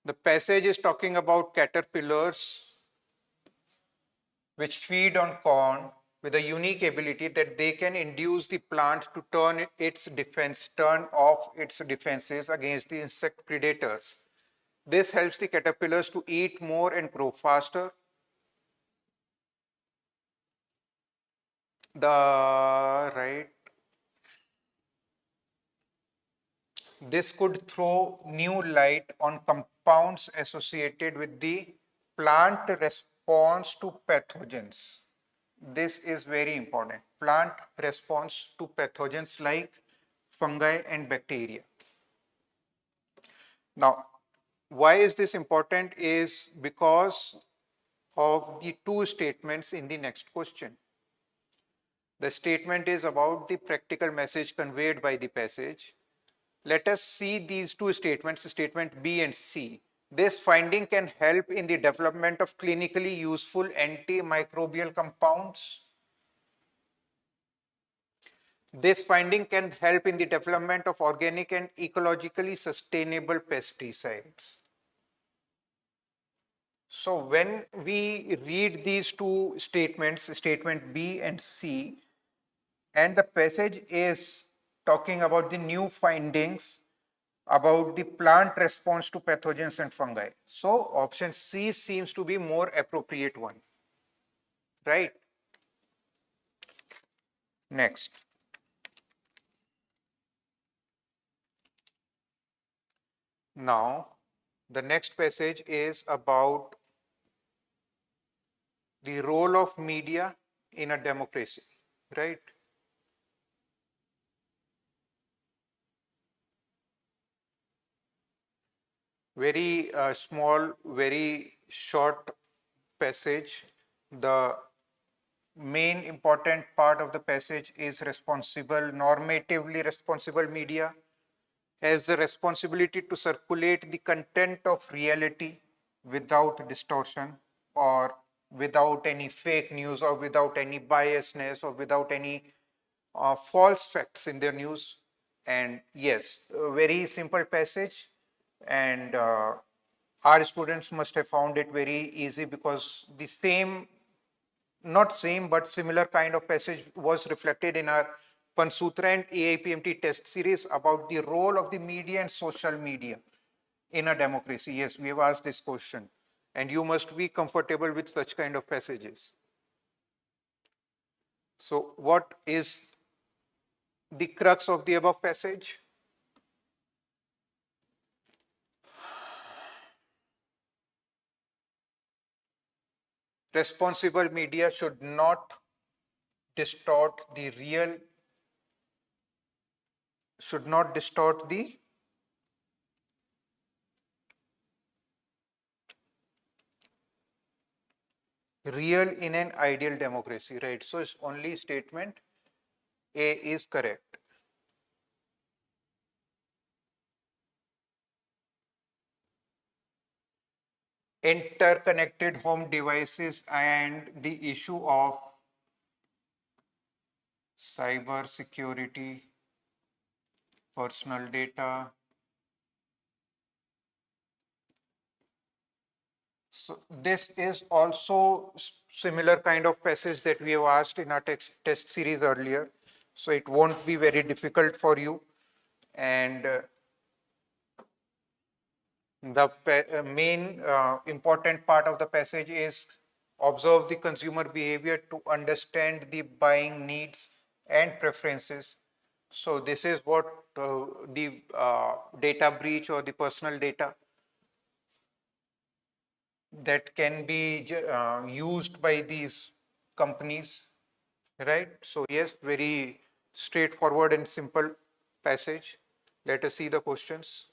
The passage is talking about caterpillars which feed on corn with a unique ability that they can induce the plant to turn off its defenses against the insect predators. This helps the caterpillars to eat more and grow faster. This could throw new light on compounds associated with the plant response to pathogens. This is very important. Plant response to pathogens like fungi and bacteria. Now, why is this important is because of the two statements in the next question. The statement is about the practical message conveyed by the passage. Let us see these two statements, statement B and C. This finding can help in the development of clinically useful antimicrobial compounds. This finding can help in the development of organic and ecologically sustainable pesticides. So when we read these two statements, statement B and C, and the passage is talking about the new findings about the plant response to pathogens and fungi. So option C seems to be more appropriate one, right? Next. Now, the next passage is about the role of media in a democracy, right? Very small, very short passage. The main important part of the passage is normatively responsible media has the responsibility to circulate the content of reality without distortion or without any fake news or without any biasness or without any false facts in their news. And yes, a very simple passage, and our students must have found it very easy because the same, not same, but similar kind of passage was reflected in our Panchsutra and AIPMT test series about the role of the media and social media in a democracy. Yes, we have asked this question, and you must be comfortable with such kind of passages. So what is the crux of the above passage? Responsible media should not distort the real, should not distort the real in an ideal democracy, right? So it's only statement A is correct. Interconnected home devices and the issue of cyber security, personal data. So this is also similar kind of passage that we have asked in our test series earlier. So it won't be very difficult for you. And the main important part of the passage is observe the consumer behavior to understand the buying needs and preferences. So this is what the data breach or the personal data that can be used by these companies, right? So yes, very straightforward and simple passage. Let us see the questions.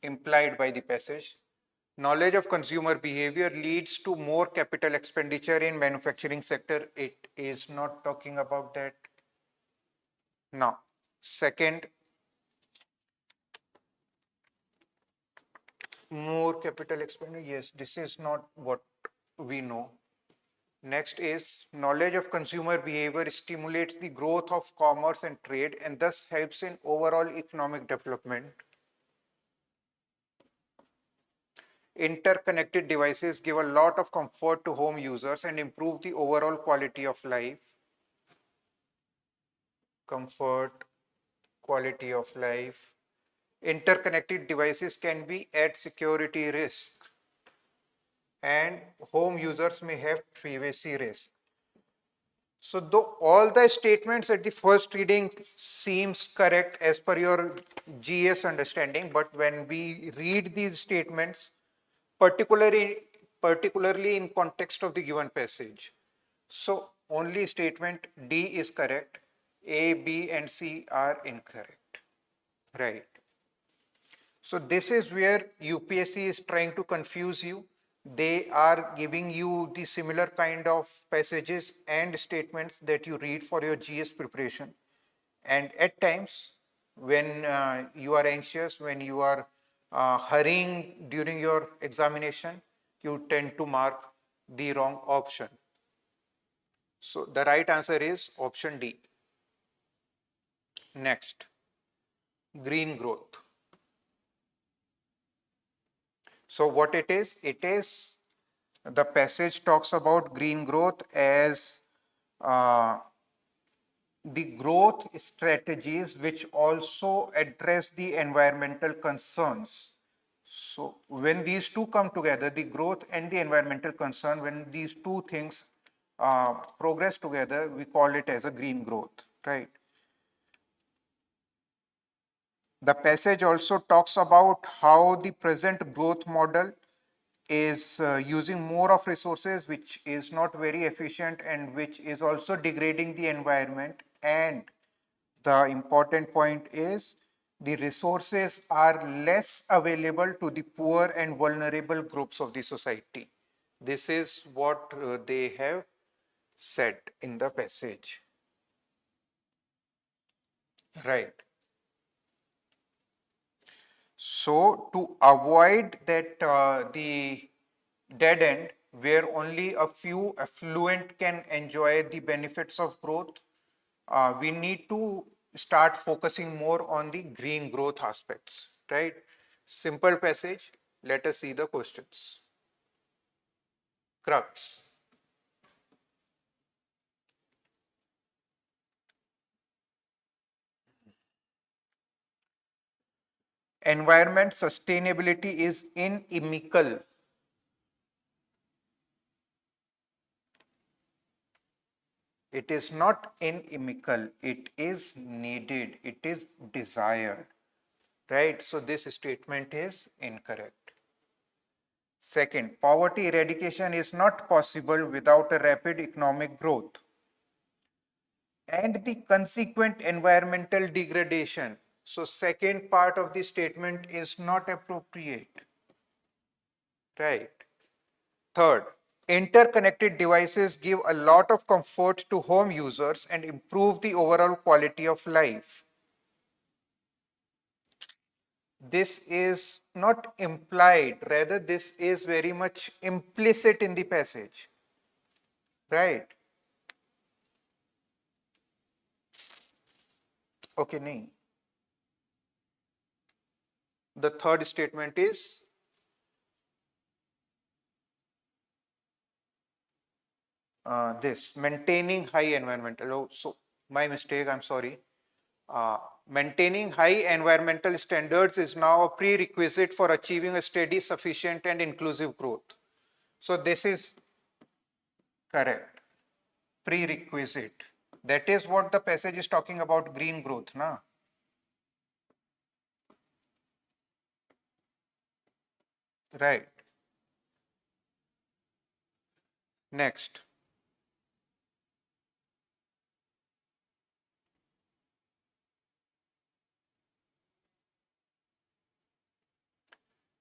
Implied by the passage. Knowledge of consumer behavior leads to more capital expenditure in manufacturing sector. It is not talking about that. Now, second, more capital expenditure. Yes, this is not what we know. Next is knowledge of consumer behavior stimulates the growth of commerce and trade and thus helps in overall economic development. Interconnected devices give a lot of comfort to home users and improve the overall quality of life. Comfort, quality of life. Interconnected devices can be at security risk and home users may have privacy risk. So though all the statements at the first reading seems correct as per your GS understanding, but when we read these statements, particularly in context of the given passage, so only statement D is correct, A, B and C are incorrect, right? So this is where UPSC is trying to confuse you. They are giving you the similar kind of passages and statements that you read for your GS preparation. And at times, when you are anxious, when you are hurrying during your examination, you tend to mark the wrong option. So the right answer is option D. Next, green growth. So what it is the passage talks about green growth as the growth strategies which also address the environmental concerns. So when these two come together, the growth and the environmental concern, when these two things progress together, we call it as a green growth, right? The passage also talks about how the present growth model is using more of resources, which is not very efficient and which is also degrading the environment. And the important point is the resources are less available to the poor and vulnerable groups of the society. This is what they have said in the passage, right? So to avoid that the dead end where only a few affluent can enjoy the benefits of growth, we need to start focusing more on the green growth aspects, right? Simple passage. Let us see the questions. Crux. Environment sustainability is inimical. It is not inimical, it is needed, it is desired, right? So this statement is incorrect. Second, poverty eradication is not possible without a rapid economic growth. And the consequent environmental degradation. So second part of the statement is not appropriate, right? Third, interconnected devices give a lot of comfort to home users and improve the overall quality of life. This is not implied, rather this is very much implicit in the passage, right? Okay, nahi. The third statement is this, maintaining high environmental, oh, so my mistake, I'm sorry. Maintaining high environmental standards is now a prerequisite for achieving a steady, sufficient and inclusive growth. So this is correct, prerequisite. That is what the passage is talking about, green growth, na? Right. Next.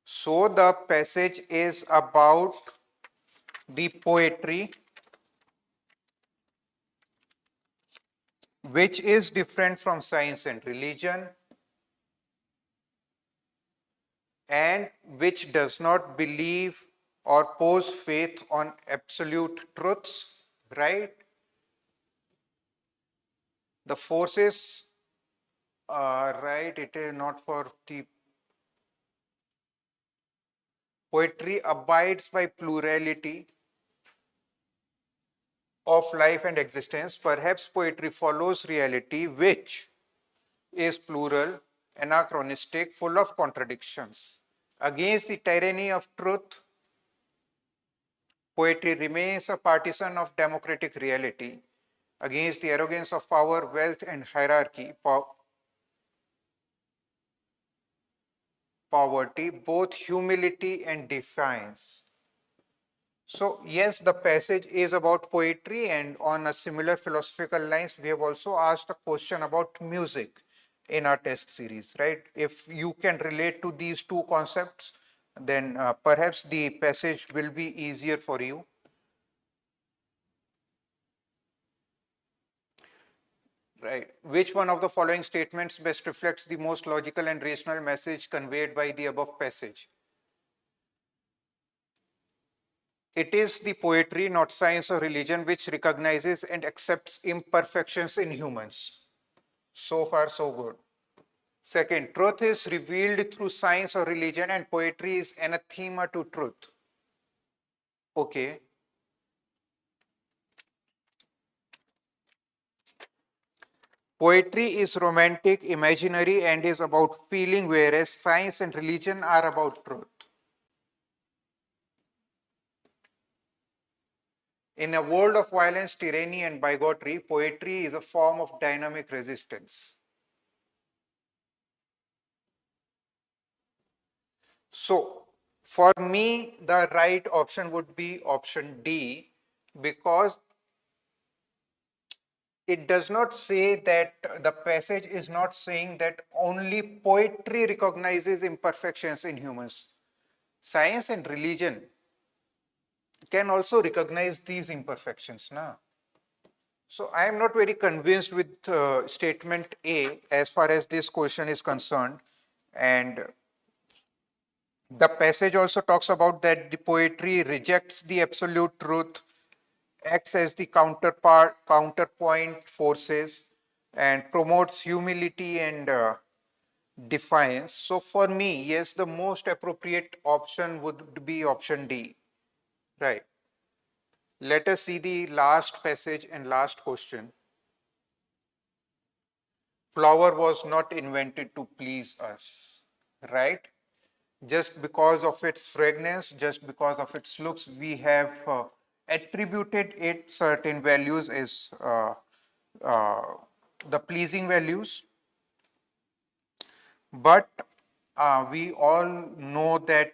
So the passage is about the poetry, which is different from science and religion, and which does not believe or pose faith on absolute truths, right? The forces, right, it is not for the poetry abides by plurality of life and existence. Perhaps poetry follows reality, which is plural, anachronistic, full of contradictions. Against the tyranny of truth, poetry remains a partisan of democratic reality. Against the arrogance of power, wealth, and hierarchy, poverty, both humility and defiance. So yes, the passage is about poetry, and on a similar philosophical lines, we have also asked a question about music in our test series, right? If you can relate to these two concepts, then perhaps the passage will be easier for you. Right. Which one of the following statements best reflects the most logical and rational message conveyed by the above passage? It is the poetry, not science or religion, which recognizes and accepts imperfections in humans. So far, so good. Second, truth is revealed through science or religion, and poetry is anathema to truth. Okay. Poetry is romantic, imaginary, and is about feeling, whereas science and religion are about truth. In a world of violence, tyranny, and bigotry, poetry is a form of dynamic resistance. So, for me, the right option would be option D, because it does not say that the passage is not saying that only poetry recognizes imperfections in humans. Science and religion can also recognize these imperfections. Na? So I am not very convinced with statement A as far as this question is concerned. And the passage also talks about that the poetry rejects the absolute truth, acts as the counterpoint forces, and promotes humility and defiance. So for me, yes, the most appropriate option would be option D. Right. Let us see the last passage and last question. Flower was not invented to please us, right? Just because of its fragrance, just because of its looks, we have attributed it certain values as uh, the pleasing values. But we all know that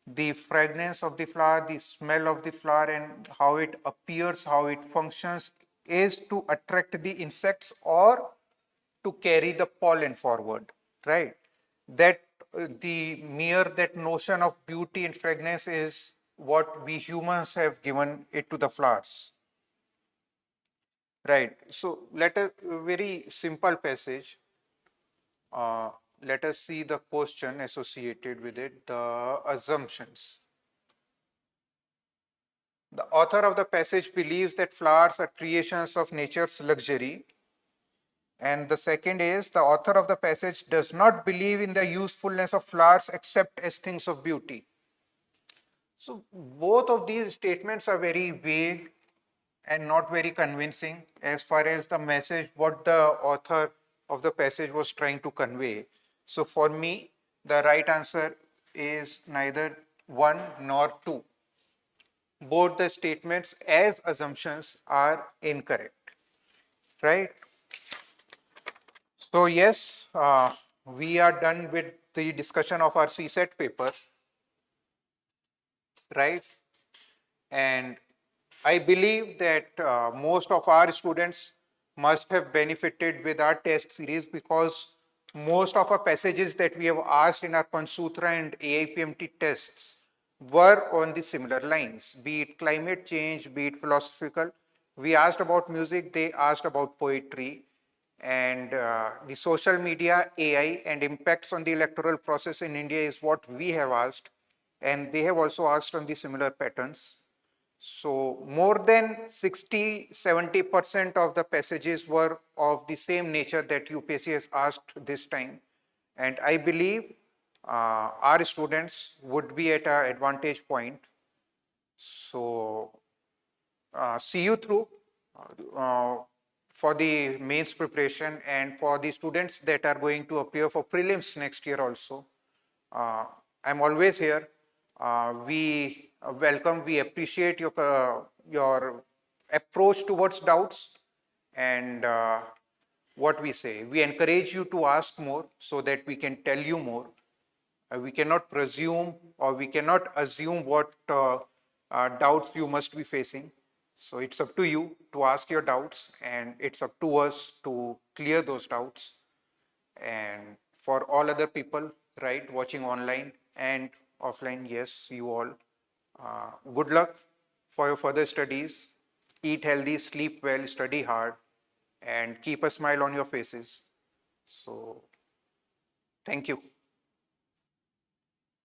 the fragrance of the flower, the smell of the flower, and how it appears, how it functions is to attract the insects or to carry the pollen forward, right? That the mere that notion of beauty and fragrance is what we humans have given it to the flowers, right? So let us, very simple passage. Let us see the question associated with it, the assumptions. The author of the passage believes that flowers are creations of nature's luxury. And the second is, the author of the passage does not believe in the usefulness of flowers except as things of beauty. So both of these statements are very vague and not very convincing as far as the message, what the author of the passage was trying to convey. So for me, the right answer is neither 1 nor 2. Both the statements as assumptions are incorrect, right? So yes, we are done with the discussion of our CSAT paper, right? And I believe that most of our students must have benefited with our test series, because most of our passages that we have asked in our Panchsutra and AIPMT tests were on the similar lines, be it climate change, be it philosophical. We asked about music, they asked about poetry, and the social media, AI, and impacts on the electoral process in India is what we have asked. and they have also asked on the similar patterns. So more than 60-70% of the passages were of the same nature that UPSC has asked this time. And I believe our students would be at an advantage point. So see you through for the mains preparation, and for the students that are going to appear for prelims next year also. I'm always here. We welcome, we appreciate your approach towards doubts, and what we say. We encourage you to ask more so that we can tell you more. We cannot presume or we cannot assume what doubts you must be facing. So it's up to you to ask your doubts, and it's up to us to clear those doubts. And for all other people, right, watching online and offline, yes, you all, good luck for your further studies. Eat healthy, sleep well, study hard, and keep a smile on your faces. So, thank you.